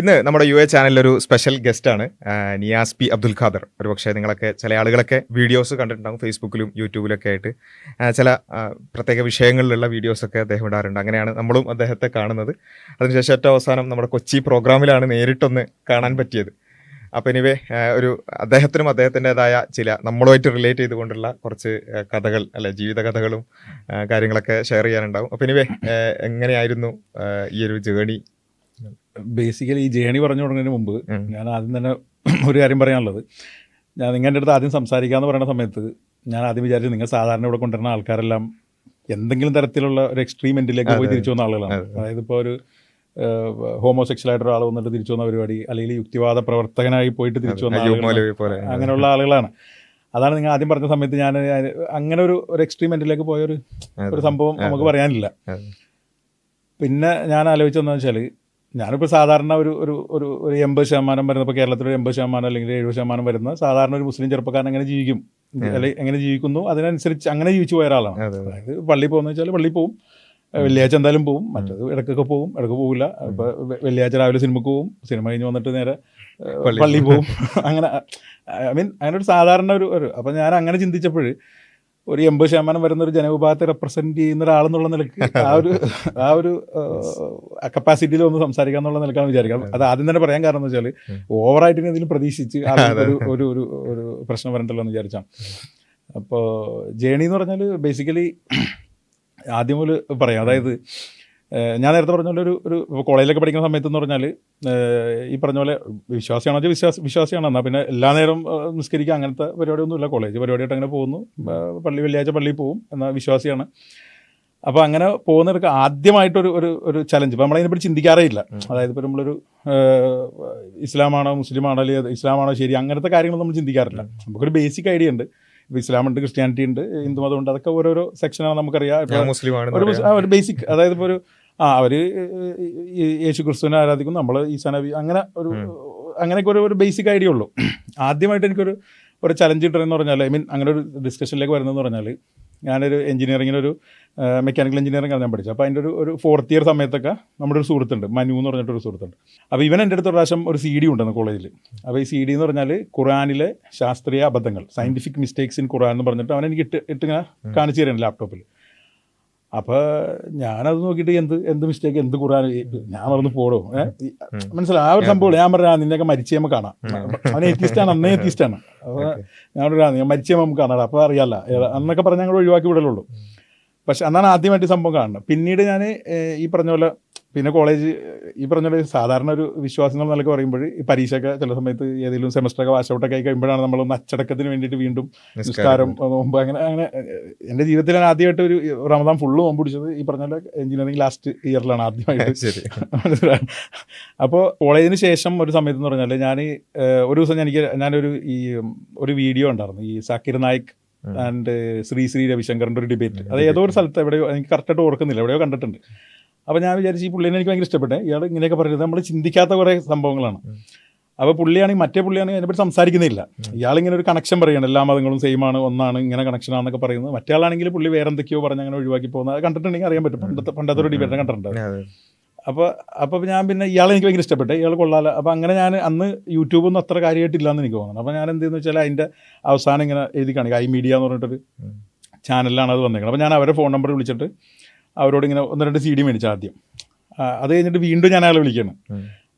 ഇന്ന് നമ്മുടെ U A ചാനലിലൊരു സ്പെഷ്യൽ ഗസ്റ്റാണ് നിയാസ് പി അബ്ദുൽ ഖാദർ. ഒരുപക്ഷെ നിങ്ങളൊക്കെ ചില ആളുകളൊക്കെ വീഡിയോസ് കണ്ടിട്ടുണ്ടാകും ഫേസ്ബുക്കിലും യൂട്യൂബിലൊക്കെ ആയിട്ട്. ചില പ്രത്യേക വിഷയങ്ങളിലുള്ള വീഡിയോസൊക്കെ അദ്ദേഹം ഇടാറുണ്ട്. അങ്ങനെയാണ് നമ്മളും അദ്ദേഹത്തെ കാണുന്നത്. അതിനുശേഷം ഏറ്റവും അവസാനം നമ്മുടെ കൊച്ചി പ്രോഗ്രാമിലാണ് നേരിട്ടൊന്ന് കാണാൻ പറ്റിയത്. അപ്പോൾ എനിവേ ഒരു അദ്ദേഹത്തിനും അദ്ദേഹത്തിൻ്റെതായ ചില നമ്മളുമായിട്ട് റിലേറ്റ് ചെയ്തുകൊണ്ടുള്ള കുറച്ച് കഥകൾ അല്ലെ ജീവിത കഥകളും കാര്യങ്ങളൊക്കെ ഷെയർ ചെയ്യാനുണ്ടാകും. അപ്പോൾ എനിവേ എങ്ങനെയായിരുന്നു ഈ ഒരു ജേണി? ബേസിക്കലി ഈ ജേണി പറഞ്ഞു തുടങ്ങുന്നതിന് മുമ്പ് ഞാൻ ആദ്യം തന്നെ ഒരു കാര്യം പറയാനുള്ളത്, ഞാൻ നിങ്ങളുടെ അടുത്ത് ആദ്യം സംസാരിക്കാമെന്ന് പറയുന്ന സമയത്ത് ഞാൻ ആദ്യം വിചാരിച്ചു നിങ്ങൾ സാധാരണ ഇവിടെ കൊണ്ടുവരുന്ന ആൾക്കാരെല്ലാം എന്തെങ്കിലും തരത്തിലുള്ള ഒരു എക്സ്ട്രീം എൻഡിലേക്ക് പോയി തിരിച്ചു വന്ന ആളുകളാണ്. അതായത് ഇപ്പോൾ ഒരു ഹോമോസെക്ഷലായിട്ട് ഒരാൾ വന്നിട്ട് തിരിച്ചു വന്ന പരിപാടി, അല്ലെങ്കിൽ യുക്തിവാദ പ്രവർത്തകനായി പോയിട്ട് തിരിച്ചു വന്ന ആളുകൾ, അങ്ങനെയുള്ള ആളുകളാണ്. അതാണ് നിങ്ങൾ ആദ്യം പറഞ്ഞ സമയത്ത് ഞാൻ അങ്ങനെ ഒരു എക്സ്ട്രീം എൻഡിലേക്ക് പോയൊരു സംഭവം നമുക്ക് പറയാനില്ല. പിന്നെ ഞാൻ ആലോചിച്ചതെന്ന് വെച്ചാൽ, ഞാനിപ്പോൾ സാധാരണ ഒരു 80% വരുന്ന, ഇപ്പോൾ കേരളത്തിൽ ഒരു 80% അല്ലെങ്കിൽ 70% വരുന്ന സാധാരണ ഒരു മുസ്ലിം ചെറുപ്പക്കാരൻ എങ്ങനെ ജീവിക്കും, അല്ലെങ്കിൽ എങ്ങനെ ജീവിക്കുന്നു അതിനനുസരിച്ച് അങ്ങനെ ജീവിച്ചു പോയ ഒരാളാണ്. അതായത് പള്ളിയിൽ പോകുന്ന വെച്ചാൽ പള്ളിയിൽ പോകും, വെള്ളിയാഴ്ച എന്തായാലും പോകും, മറ്റത് ഇടയ്ക്കൊക്കെ പോകും, ഇടയ്ക്ക് പോകില്ല. ഇപ്പോൾ വെള്ളിയാഴ്ച രാവിലെ സിനിമയ്ക്ക് പോകും, സിനിമ കഴിഞ്ഞ് വന്നിട്ട് നേരെ പള്ളിയിൽ പോകും. അങ്ങനെ അങ്ങനെ ഒരു സാധാരണ ഒരു അപ്പം ഞാൻ അങ്ങനെ ചിന്തിച്ചപ്പോൾ ഒരു 80% വരുന്ന ഒരു ജനവിഭാഗത്തെ റെപ്രസെൻറ്റ് ചെയ്യുന്ന ഒരാളെന്നുള്ള നിലയ്ക്ക് ആ ഒരു കപ്പാസിറ്റിയിൽ ഒന്ന് സംസാരിക്കുക എന്നുള്ള നിലക്കാണ് വിചാരിക്കുക. അത് ആദ്യം തന്നെ പറയാൻ കാരണം എന്ന് വെച്ചാൽ ഓവറായിട്ട് എന്തെങ്കിലും പ്രതീക്ഷിച്ച് ഒരു പ്രശ്നം വരണ്ടല്ലോ എന്ന് വിചാരിച്ചാണ്. അപ്പോൾ ജേണി എന്ന് പറഞ്ഞാൽ ബേസിക്കലി ആദ്യം മുതൽ പറയാം. അതായത് ഞാൻ നേരത്തെ പറഞ്ഞ പോലെ ഒരു കോളേജിലൊക്കെ പഠിക്കുന്ന സമയത്ത് എന്ന് പറഞ്ഞാൽ ഈ പറഞ്ഞ പോലെ വിശ്വാസിയാണോ വെച്ചാൽ വിശ്വാസിയാണ്. എന്നാൽ പിന്നെ എല്ലാ നേരം നിസ്കരിക്കുക അങ്ങനത്തെ പരിപാടിയൊന്നുമില്ല. കോളേജ് പരിപാടിയായിട്ട് അങ്ങനെ പോകുന്നു, വെള്ളിയാഴ്ച പള്ളിയിൽ പോകും, എന്നാൽ വിശ്വാസിയാണ്. അപ്പോൾ അങ്ങനെ പോകുന്നവർക്ക് ആദ്യമായിട്ടൊരു ചലഞ്ച് ഇപ്പോൾ നമ്മളതിനെപ്പറ്റി ചിന്തിക്കാറേ ഇല്ല. അതായത് ഇപ്പോൾ നമ്മളൊരു ഇസ്ലാമാണോ മുസ്ലിമാണോ അല്ലെങ്കിൽ ഇസ്ലാമാണോ ശരി, അങ്ങനത്തെ കാര്യങ്ങളൊന്നും നമ്മൾ ചിന്തിക്കാറില്ല. നമുക്കൊരു ബേസിക് ഐഡിയ ഉണ്ട്. ഇപ്പോൾ ഇസ്ലാം ഉണ്ട്, ക്രിസ്ത്യാനിറ്റി ഉണ്ട്, ഹിന്ദു മതം ഉണ്ട്, അതൊക്കെ ഓരോരോ സെക്ഷനാണ് നമുക്കറിയാം. ഒരു ബേസിക്, അതായത് ഇപ്പോൾ അവർ യേശു ക്രിസ്തുവിനെ ആരാധിക്കും, നമ്മൾ ഈസാ നബി, അങ്ങനെയൊക്കെ ഒരു ബേസിക് ഐഡിയ ഉള്ളൂ. ആദ്യമായിട്ട് എനിക്കൊരു ചലഞ്ച് കിട്ടുന്നതെന്ന് പറഞ്ഞാൽ, അങ്ങനെ ഒരു ഡിസ്കഷനിലേക്ക് വരുന്നതെന്ന് പറഞ്ഞാൽ, ഞാനൊരു എഞ്ചിനീയറിങ്ങിനൊരു മെക്കാനിക്കൽ എഞ്ചിനീയറിംഗ് ആണ് ഞാൻ പഠിച്ചത്. അപ്പോൾ അതിൻ്റെ ഒരു 4th ഇയർ സമയത്തൊക്കെ നമ്മുടെ ഒരു സുഹൃത്തുണ്ട്, മനു എന്ന് പറഞ്ഞിട്ടൊരു സുഹൃത്തുണ്ട്. അപ്പോൾ ഇവൻ എൻ്റെ അടുത്ത് ഒരു പ്രാവശ്യം ഒരു CD ഉണ്ടെന്ന് കോളേജിൽ. അപ്പോൾ ഈ CD എന്ന് പറഞ്ഞാൽ ഖുറാനിലെ ശാസ്ത്രീയ അബദ്ധങ്ങൾ, സയൻറ്റിഫിക് മിസ്റ്റേക്സ് ഇൻ ഖുറാൻ എന്ന് പറഞ്ഞിട്ട് അവൻ എനിക്ക് ഇട്ടിങ്ങനെ കാണിച്ചു തരാണ് ലാപ്ടോപ്പിൽ. അപ്പോൾ ഞാനത് നോക്കിയിട്ട് എന്ത് മിസ്റ്റേക്ക്, എന്ത് ഖുറാൻ, ഞാൻ മറന്ന് പോടോ, മനസ്സിലായി ആ ഒരു സംഭവം. ഞാൻ പറഞ്ഞാൽ നിന്നെയൊക്കെ മരിച്ചേമ്മ കാണാം, അവൻ എത്തിയിസ്റ്റാണ്, അന്നേ എത്തിയിസ്റ്റാണ്. അപ്പോൾ ഞാൻ മരിച്ചേമ്മ നമുക്ക് കാണാം, അപ്പോൾ അറിയാമല്ല അന്നൊക്കെ പറഞ്ഞാൽ ഞങ്ങൾ ഒഴിവാക്കി വിടലുള്ളൂ. പക്ഷെ അന്നാണ് ആദ്യമായിട്ട് സംഭവം കാണുന്നത്. പിന്നീട് ഞാൻ ഈ പറഞ്ഞ പോലെ പിന്നെ കോളേജ് ഈ പറഞ്ഞ പോലെ സാധാരണ ഒരു വിശ്വാസങ്ങൾ എന്നൊക്കെ പറയുമ്പോൾ ഈ പരീക്ഷയൊക്കെ ചില സമയത്ത് ഏതെങ്കിലും സെമസ്റ്ററൊക്കെ വാഷൗട്ടൊക്കെ ആയി കഴിയുമ്പോഴാണ് നമ്മളൊന്ന് അച്ചടക്കത്തിന് വേണ്ടിയിട്ട് വീണ്ടും നിസ്കാരം, നോമ്പ്, അങ്ങനെ എൻ്റെ ജീവിതത്തിൽ ഞാൻ ആദ്യമായിട്ട് ഒരു റമദാൻ ഫുള്ള് നോമ്പ് പിടിച്ചത് ഈ പറഞ്ഞ പോലെ എഞ്ചിനീയറിംഗ് ലാസ്റ്റ് ഇയറിലാണ് ആദ്യമായിട്ട്. അപ്പോൾ കോളേജിന് ശേഷം ഒരു സമയത്ത് എന്ന് പറഞ്ഞാൽ ഞാൻ ഒരു ദിവസം ഞാനൊരു വീഡിയോ ഉണ്ടായിരുന്നു, ഈ സാക്കിർ നായിക് ആൻഡ് ശ്രീ രവിശങ്കറിൻ്റെ ഒരു ഡിബേറ്റ്. അത് ഏതോ ഒരു സ്ഥലത്ത് എവിടെയോ, എനിക്ക് കറക്റ്റായിട്ട് ഓർക്കുന്നില്ല, എവിടെയോ കണ്ടിട്ടുണ്ട്. അപ്പോൾ ഞാൻ വിചാരിച്ചു ഈ പുള്ളിനെ എനിക്ക് ഭയങ്കര ഇഷ്ടപ്പെട്ടെ. ഇയാൾ ഇങ്ങനെയൊക്കെ പറയുന്നത് നമ്മൾ ചിന്തിക്കാത്ത കുറേ സംഭവങ്ങളാണ്. അപ്പോൾ മറ്റേ പുള്ളിയാണെങ്കിൽ അതിനെപ്പറ്റി സംസാരിക്കുന്നില്ല. ഇയാളിങ്ങനെ ഒരു കണക്ഷൻ പറയുകയാണ്, എല്ലാ മതങ്ങളും സെയിം ആണ്, ഒന്നാണ്, ഇങ്ങനെ കണക്ഷനാണെന്നൊക്കെ പറയുന്നത്. മറ്റേ ആളാണെങ്കിൽ പുള്ളി വേറെ എന്തൊക്കെയോ പറഞ്ഞ് അങ്ങനെ ഒഴിവാക്കി പോകുന്നത് കണ്ടിട്ടുണ്ടെങ്കിൽ അറിയാൻ പറ്റും. പണ്ടത്തെ ഒരു ഡിബേറ്റ് കണ്ടിട്ടുണ്ട്. അപ്പോൾ ഞാൻ പിന്നെ ഇയാളെ എനിക്ക് ഭയങ്കര ഇഷ്ടപ്പെട്ടെ, ഇയാൾ കൊള്ളാലോ. അപ്പോൾ അങ്ങനെ ഞാൻ അന്ന് യൂട്യൂബൊന്നും അത്ര കാര്യമായിട്ടില്ലാന്ന് എനിക്ക് തോന്നുന്നു. അപ്പോൾ ഞാൻ എന്തെന്ന് വെച്ചാൽ അതിൻ്റെ അവസാനം ഇങ്ങനെ എഴുതി കാണിക്കുക, ഐ മീഡിയ എന്ന് പറഞ്ഞിട്ടൊരു ചാനലിലാണ് അത് വന്നേക്കുന്നത്. അപ്പോൾ ഞാൻ അവരുടെ ഫോൺ നമ്പർ വിളിച്ചിട്ട് അവരോട് ഇങ്ങനെ 1-2 CD മേടിച്ചു ആദ്യം. അത് കഴിഞ്ഞിട്ട് വീണ്ടും ഞാൻ അയാളെ വിളിക്കണം.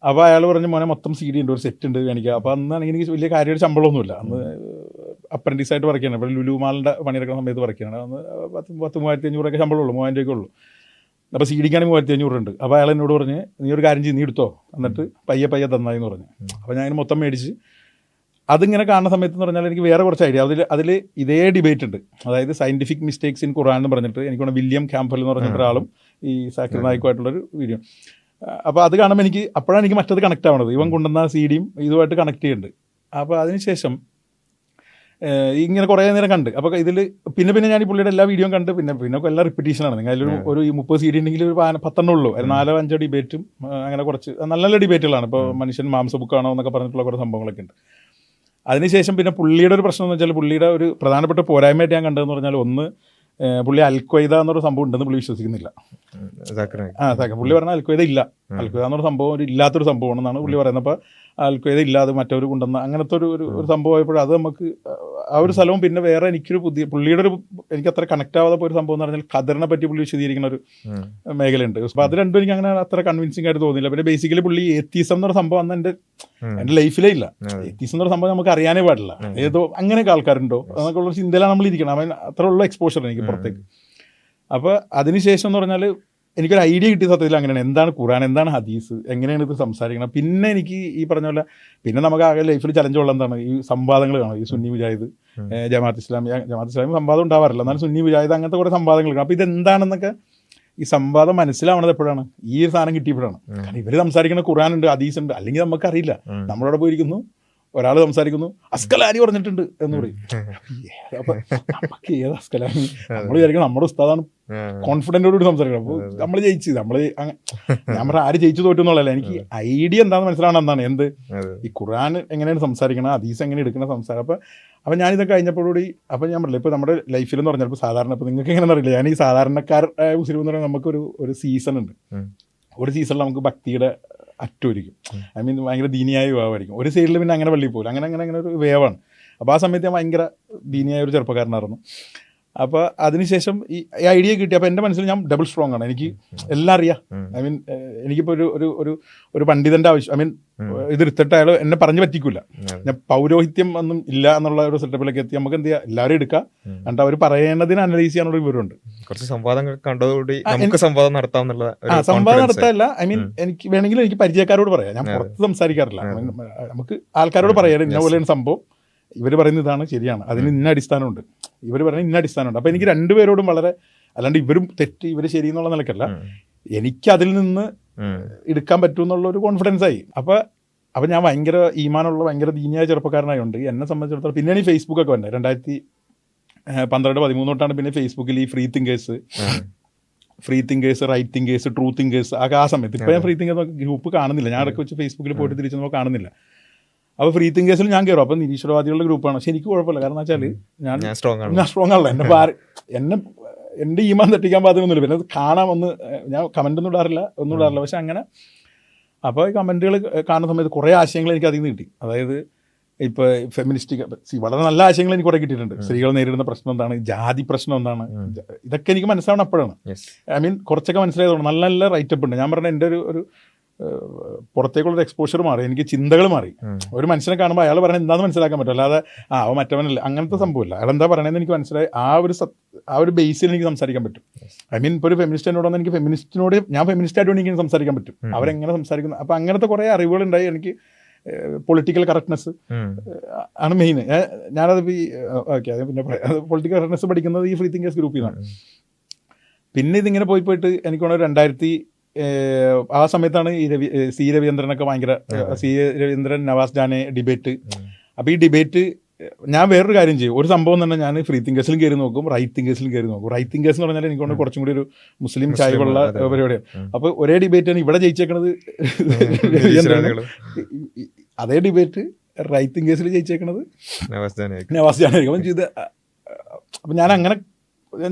അപ്പോൾ അയാൾ പറഞ്ഞു, മോനെ മൊത്തം CD ഉണ്ട്, ഒരു സെറ്റ് ഉണ്ട് കാണിക്കുക. അപ്പോൾ അന്നാണെങ്കിൽ എനിക്ക് വലിയ കാര്യമായിട്ട് ശമ്പളമൊന്നുമില്ല. അന്ന് അപ്രൻറ്റീസായിട്ട് വർക്ക് ചെയ്യണം, ഇപ്പോൾ ലുലു മാളിൻ്റെ പണിയെടുക്കുന്ന സമയത്ത് വർക്ക് ചെയ്യണം. അന്ന് 10,000-3,500 ശമ്പളമുള്ളൂ, 1000 രൂപയ്ക്കുള്ളൂ. അപ്പോൾ CDക്കാണെങ്കിൽ 3,500 ഉണ്ട്. അപ്പോൾ അയാൾ എന്നോട് പറഞ്ഞ്, നീ ഒരു കാര്യം ചെയ്ത് നീ എടുത്തോ, എന്നിട്ട് പയ്യെ തന്നായി എന്ന് പറഞ്ഞു. അപ്പോൾ ഞാൻ മൊത്തം മേടിച്ച് അതിങ്ങനെ കാണുന്ന സമയത്ത് എന്ന് പറഞ്ഞാൽ എനിക്ക് വേറെ കുറച്ച് ഐഡിയ അതിൽ ഇതേ ഡിബേറ്റ് ഉണ്ട്. അതായത് സയൻറ്റിഫിക് മിസ്റ്റേക്സ് ഇൻ ഖുറാൻ എന്ന് പറഞ്ഞിട്ട് എനിക്ക് വില്യം ക്യാമ്പൽ എന്ന് പറഞ്ഞിട്ട് ഒരാളും ഈ സാക്കിർ നായിക്കുമായിട്ടുള്ളൊരു വീഡിയോ. അപ്പോൾ അത് കാണുമ്പോൾ അപ്പോഴാണ് എനിക്ക് മറ്റത് കണക്ട് ആവുന്നത്. ഇവൻ കൊണ്ടുവന്ന CD-യും ഇതുമായിട്ട് കണക്ട് ചെയ്യുന്നുണ്ട്. അപ്പോൾ അതിനുശേഷം ഇങ്ങനെ കുറേ നേരം കണ്ട്. അപ്പോൾ ഇതിൽ പിന്നെ ഞാൻ ഈ പുള്ളിയുടെ എല്ലാ വീഡിയോയും കണ്ട് പിന്നെ എല്ലാം റിപ്പീറ്റേഷനാണ്. നിങ്ങൾ ഒരു 30 CD ഉണ്ടെങ്കിൽ ഒരു 10 ഉള്ളൂ, 4-5 ഡിബേറ്റും അങ്ങനെ കുറച്ച് നല്ല ഡിബേറ്റുകളാണ്. ഇപ്പോൾ മനുഷ്യൻ മാംസ ബുക്കാണോ എന്നൊക്കെ പറഞ്ഞിട്ടുള്ള കുറേ സംഭവങ്ങളൊക്കെ ഉണ്ട്. അതിനുശേഷം പിന്നെ പുള്ളിയുടെ ഒരു പ്രശ്നം എന്ന് വെച്ചാൽ, പുള്ളിയുടെ ഒരു പ്രധാനപ്പെട്ട പോരായ്മയായിട്ട് ഞാൻ കണ്ടതെന്ന് പറഞ്ഞാൽ, ഒന്ന് പുള്ളി അൽഖ്വയ്ദ എന്നൊരു സംഭവം ഉണ്ടെന്ന് പുള്ളി വിശ്വസിക്കുന്നില്ല. പുള്ളി പറഞ്ഞാൽ അൽഖ്വയ്ദ ഇല്ല, അൽഖ്വയ്ദ എന്നൊരു സംഭവം ഒരു ഇല്ലാത്തൊരു സംഭവമാണെന്നാണ് പുള്ളി പറയുന്നത്. അപ്പോൾ അൽഖ്വയ്ദ ഇല്ലാതെ മറ്റവർ കൊണ്ടുവന്ന അങ്ങനത്തെ ഒരു സംഭവമായപ്പോൾ അത് നമുക്ക് ആ ഒരു സ്ഥലവും പിന്നെ വേറെ എനിക്കൊരു പുള്ളിയുടെ എനിക്ക് അത്ര കണക്ട് ആവാതെ പോയൊരു സംഭവം എന്ന് പറഞ്ഞാൽ ഖദറിനെ പറ്റി പുള്ളി വിശദീകരിക്കുന്ന ഒരു മേഖലയുണ്ട്. അപ്പോൾ അത് രണ്ടും എനിക്ക് അങ്ങനെ അത്ര കൺവിൻസിംഗ് ആയിട്ട് തോന്നിയില്ല. പിന്നെ ബേസിക്കലി പുള്ളി എത്തീസം എന്നൊരു സംഭവം അന്ന് എൻ്റെ ലൈഫിലേ ഇല്ല. എത്തീസം എന്നൊരു സംഭവം നമുക്ക് അറിയാനേ പാടില്ല. ഏതോ അങ്ങനെയൊക്കെ ആൾക്കാരുണ്ടോ എന്നൊക്കെ ഉള്ള ചിന്തയിലാണ് നമ്മൾ ഇരിക്കണം. അവൻ അത്ര ഉള്ള എക്സ്പോഷർ എനിക്ക് പുറത്തേക്ക്. അപ്പോൾ അതിനുശേഷം എന്ന് പറഞ്ഞാൽ എനിക്കൊരു ഐഡിയ കിട്ടിയ സത്യത്തിൽ അങ്ങനെയാണ്, എന്താണ് ഖുർആൻ, എന്താണ് ഹദീസ്, എങ്ങനെയാണ് ഇത് സംസാരിക്കണം. പിന്നെ എനിക്ക് ഈ പറഞ്ഞ പോലെ പിന്നെ നമുക്ക് ആകെ ലൈഫിൽ ചലഞ്ചുള്ള എന്താണ് ഈ സംവാദങ്ങൾ കാണും. ഈ സുന്നി മുജാഹിദ്, ജമാഅത്ത് ഇസ്ലാമി സംവാദം ഉണ്ടാവാറില്ല, എന്നാലും സുന്നി മുജാഹിദ് അങ്ങനത്തെ കുറേ സംവാദങ്ങൾ കാണും. അപ്പോൾ ഇതെന്താണെന്നൊക്കെ ഈ സംവാദം മനസ്സിലാവണത് എപ്പോഴാണ്, ഈ ഒരു സാധനം കിട്ടിയപ്പോഴാണ്. കാരണം ഇവർ സംസാരിക്കുന്ന ഖുർആൻ ഉണ്ട്, ഹദീസ് ഉണ്ട്, അല്ലെങ്കിൽ നമുക്കറിയില്ല. നമ്മളവിടെ പോയിരിക്കുന്നു, ഒരാൾ സംസാരിക്കുന്നു, അസ്കലാനി പറഞ്ഞിട്ടുണ്ട് എന്ന് പറയും. അപ്പൊ നമുക്ക് ഏത് അസ്കലാനി, നമ്മൾ വിചാരിക്കണം നമ്മുടെ ഉസ്താദാണ്, കോൺഫിഡൻറ്റോടുകൂടി സംസാരിക്കണം. അപ്പോൾ നമ്മൾ ജയിച്ചു, ഞാൻ പറഞ്ഞ ആര് ജയിച്ചു തോറ്റു എന്നുള്ളതല്ല, എനിക്ക് ഐഡിയ എന്താണെന്ന് മനസ്സിലാണ്. എന്താണ് എന്ത് ഈ ഖുർആൻ എങ്ങനെയാണ് സംസാരിക്കണം, ഹദീസ് എങ്ങനെ എടുക്കുന്ന സംസാരം. അപ്പം ഞാനിതൊക്കെ കഴിഞ്ഞപ്പോഴുകൂടി അപ്പം ഞാൻ പറഞ്ഞില്ല, ഇപ്പോൾ നമ്മുടെ ലൈഫിൽ എന്ന് പറഞ്ഞാൽ ഇപ്പോൾ സാധാരണ ഇപ്പോൾ നിങ്ങൾക്ക് എങ്ങനെയെന്ന് അറിയില്ല, ഞാൻ ഈ സാധാരണക്കാരായ മുസ്ലിം എന്ന് പറയുമ്പോൾ നമുക്കൊരു സീസൺ ഉണ്ട്. ഒരു സീസണിൽ നമുക്ക് ഭക്തിയുടെ അറ്റമായിരിക്കും, ഐ മീൻ ഭയങ്കര ദീനിയായ വേവായിരിക്കും. ഒരു സൈഡിൽ പിന്നെ അങ്ങനെ പള്ളിയിൽ പോലും അങ്ങനെ ഒരു വേവാണ്. അപ്പോൾ ആ സമയത്ത് ഞാൻ ഭയങ്കര ദീനിയായ ഒരു ചെറുപ്പക്കാരനായിരുന്നു. അപ്പോൾ അതിനുശേഷം ഈ ഐഡിയ കിട്ടി. അപ്പോൾ എൻ്റെ മനസ്സിൽ ഞാൻ ഡബിൾ സ്ട്രോങ് ആണ്, എനിക്ക് എല്ലാം അറിയാം. ഐ മീൻ എനിക്കിപ്പോൾ ഒരു പണ്ഡിതൻ്റെ ആവശ്യം, ഐ മീൻ ഇത് എടുത്തിട്ട് അയാൾ എന്നെ പറഞ്ഞു പറ്റിക്കില്ല. ഞാൻ പൗരോഹിത്യം ഒന്നും ഇല്ല എന്നുള്ള ഒരു സെറ്റപ്പിലേക്ക് എത്തി. നമുക്ക് എന്ത് ചെയ്യാം, എല്ലാവരും എടുക്കാം, എന്നിട്ട് അവർ പറയുന്നതിന് അനലൈസ് ചെയ്യാനുള്ള വിവരമുണ്ട്. കുറച്ച് സംവാദങ്ങൾ കണ്ടതോടുകൂടി നമുക്ക് സംവാദം നടത്താമെന്നുള്ള സംവാദം നടത്താനല്ല, ഐ മീൻ എനിക്ക് വേണമെങ്കിൽ എനിക്ക് പരിചയക്കാരോട് പറയാം, ഞാൻ പുറത്ത് സംസാരിക്കാറില്ല. നമുക്ക് ആൾക്കാരോട് പറയാം ഇന്ന പോലെയാണ് സംഭവം, ഇവർ പറയുന്ന ഇതാണ് ശരിയാണ്, അതിന് ഇന്ന അടിസ്ഥാനമുണ്ട്, ഇവർ പറയുന്നത് ഇന്ന അടിസ്ഥാനമുണ്ട്. അപ്പോൾ എനിക്ക് രണ്ടുപേരോടും വളരെ, അല്ലാണ്ട് ഇവരും തെറ്റ് ഇവർ ശരി എന്നുള്ള നിലക്കല്ല, എനിക്ക് അതിൽ നിന്ന് എടുക്കാൻ പറ്റുമെന്നുള്ളൊരു കോൺഫിഡൻസ് ആയി. അപ്പോൾ ഞാൻ ഭയങ്കര ഈമാനുള്ള ഭയങ്കര ദീനിയായ ചെറുപ്പക്കാരനായതുകൊണ്ട് എന്നെ സംബന്ധിച്ചിടത്തോളം പിന്നെയാണ് ഈ ഫേസ്ബുക്കൊക്കെ വന്നത്. 2012-13 തൊട്ടാണ് പിന്നെ ഫേസ്ബുക്കിൽ ഈ free thinkers, right thinkers, true thinkers ആ സമയത്ത്. ഇപ്പോൾ ഞാൻ ഫ്രീ തിങ്കേഴ്സ് ഗ്രൂപ്പ് കാണുന്നില്ല, ഞാൻ ഇടയ്ക്ക് വെച്ച് ഫേസ്ബുക്കിൽ പോയിട്ട് തിരിച്ചു നോക്കുമ്പോൾ കാണുന്നില്ല. അപ്പോൾ ഫ്രീ തിങ്കേഴ്സിൽ ഞാൻ കയറും. അപ്പോൾ നിരീശ്വരവാദികളുടെ ഗ്രൂപ്പാണ്. പക്ഷെ എനിക്ക് കുഴപ്പമില്ല, കാരണം എന്ന് വെച്ചാൽ ഞാൻ സ്ട്രോങ് ആണല്ലോ. എൻ്റെ ഈമാൻ തെറ്റിക്കാൻ പാകത്തിനൊന്നുമില്ല. പിന്നെ അത് കാണാൻ ഞാൻ കമൻ്റ് ഒന്നും ഇടാറില്ല. പക്ഷെ അങ്ങനെ അപ്പോൾ ഈ കമൻറ്റുകൾ കാണുന്ന സമയത്ത് കുറേ ആശയങ്ങൾ എനിക്ക് അതിൽ നിന്ന് കിട്ടി. അതായത് ഇപ്പോൾ ഫെമിനിസ്റ്റിക് വളരെ നല്ല ആശയങ്ങൾ എനിക്ക് കുറേ കിട്ടിയിട്ടുണ്ട്. സ്ത്രീകൾ നേരിടുന്ന പ്രശ്നം എന്താണ്, ജാതി പ്രശ്നം എന്താണ്, ഇതൊക്കെ എനിക്ക് മനസ്സിലാവണം അപ്പോഴാണ്. ഐ മീൻ കുറച്ചൊക്കെ മനസ്സിലായതുകൊണ്ട് നല്ല നല്ല റൈറ്റപ്പ് ഉണ്ട്. ഞാൻ പറഞ്ഞ എൻ്റെ ഒരു പുറത്തേക്കുള്ളൊരു എക്സ്പോഷർ മാറി, എനിക്ക് ചിന്തകൾ മാറി. ഒരു മനുഷ്യനെ കാണുമ്പോൾ അയാൾ പറഞ്ഞാൽ എന്താണെന്ന് മനസ്സിലാക്കാൻ പറ്റും, അല്ലാതെ അവ മറ്റവനല്ല അങ്ങനത്തെ സംഭവമില്ല. അയാൾ എന്താ പറയണതെന്ന് എനിക്ക് മനസ്സിലായി. ആ ഒരു ബേസിൽ എനിക്ക് സംസാരിക്കാൻ പറ്റും. ഐ മീൻ ഇപ്പോൾ ഒരു ഫെമിനിസ്റ്റിനോട് വന്നാൽ എനിക്ക് ഫെമിനിസ്റ്റിനോട് ഞാൻ ഫെമിനിസ്റ്റായിട്ട് എനിക്ക് സംസാരിക്കാൻ പറ്റും, അവരെങ്ങനെ സംസാരിക്കുന്നത്. അപ്പോൾ അങ്ങനത്തെ കുറേ അറിവുകളുണ്ടായി എനിക്ക്. പൊളിറ്റിക്കൽ കറക്റ്റ്നെസ് ആണ് മെയിൻ. ഞാനത് ഓക്കെ അത് പിന്നെ പറയാം. പൊളിറ്റിക്കൽ കറക്റ്റ്നെസ് പഠിക്കുന്നത് ഈ ഫ്രീ തിങ്കേഴ്സ് ഗ്രൂപ്പിൽ നിന്നാണ്. പിന്നെ ഇതിങ്ങനെ പോയിട്ട് എനിക്ക് തോന്നുന്നു 2000 ആ സമയത്താണ് ഈ സി രവീന്ദ്രനൊക്കെ ഭയങ്കര, സി രവീന്ദ്രൻ നവാസ് ജാനെ ഡിബേറ്റ്. അപ്പോൾ ഈ ഡിബേറ്റ് ഞാൻ വേറൊരു കാര്യം ചെയ്യും, ഒരു സംഭവം തന്നെ ഞാൻ ഫ്രീ തിങ്കേഴ്സിലും കയറി നോക്കും, റൈറ്റ് തിങ്കേഴ്സിലും കയറി നോക്കും. റൈറ്റ് തിങ്കേഴ്സ് എന്ന് പറഞ്ഞാൽ എനിക്ക് തോന്നുന്നു കുറച്ചും കൂടി ഒരു മുസ്ലിം ചായവുള്ള പരിപാടിയാണ്. അപ്പോൾ ഒരേ ഡിബേറ്റാണ് ഇവിടെ ജയിച്ചേക്കണത് അതേ ഡിബേറ്റ് റൈറ്റ് തിങ്കേഴ്സിൽ ജയിച്ചേക്കണത് നവാസ് ജാനായിരിക്കും. അപ്പം ഞാൻ അങ്ങനെ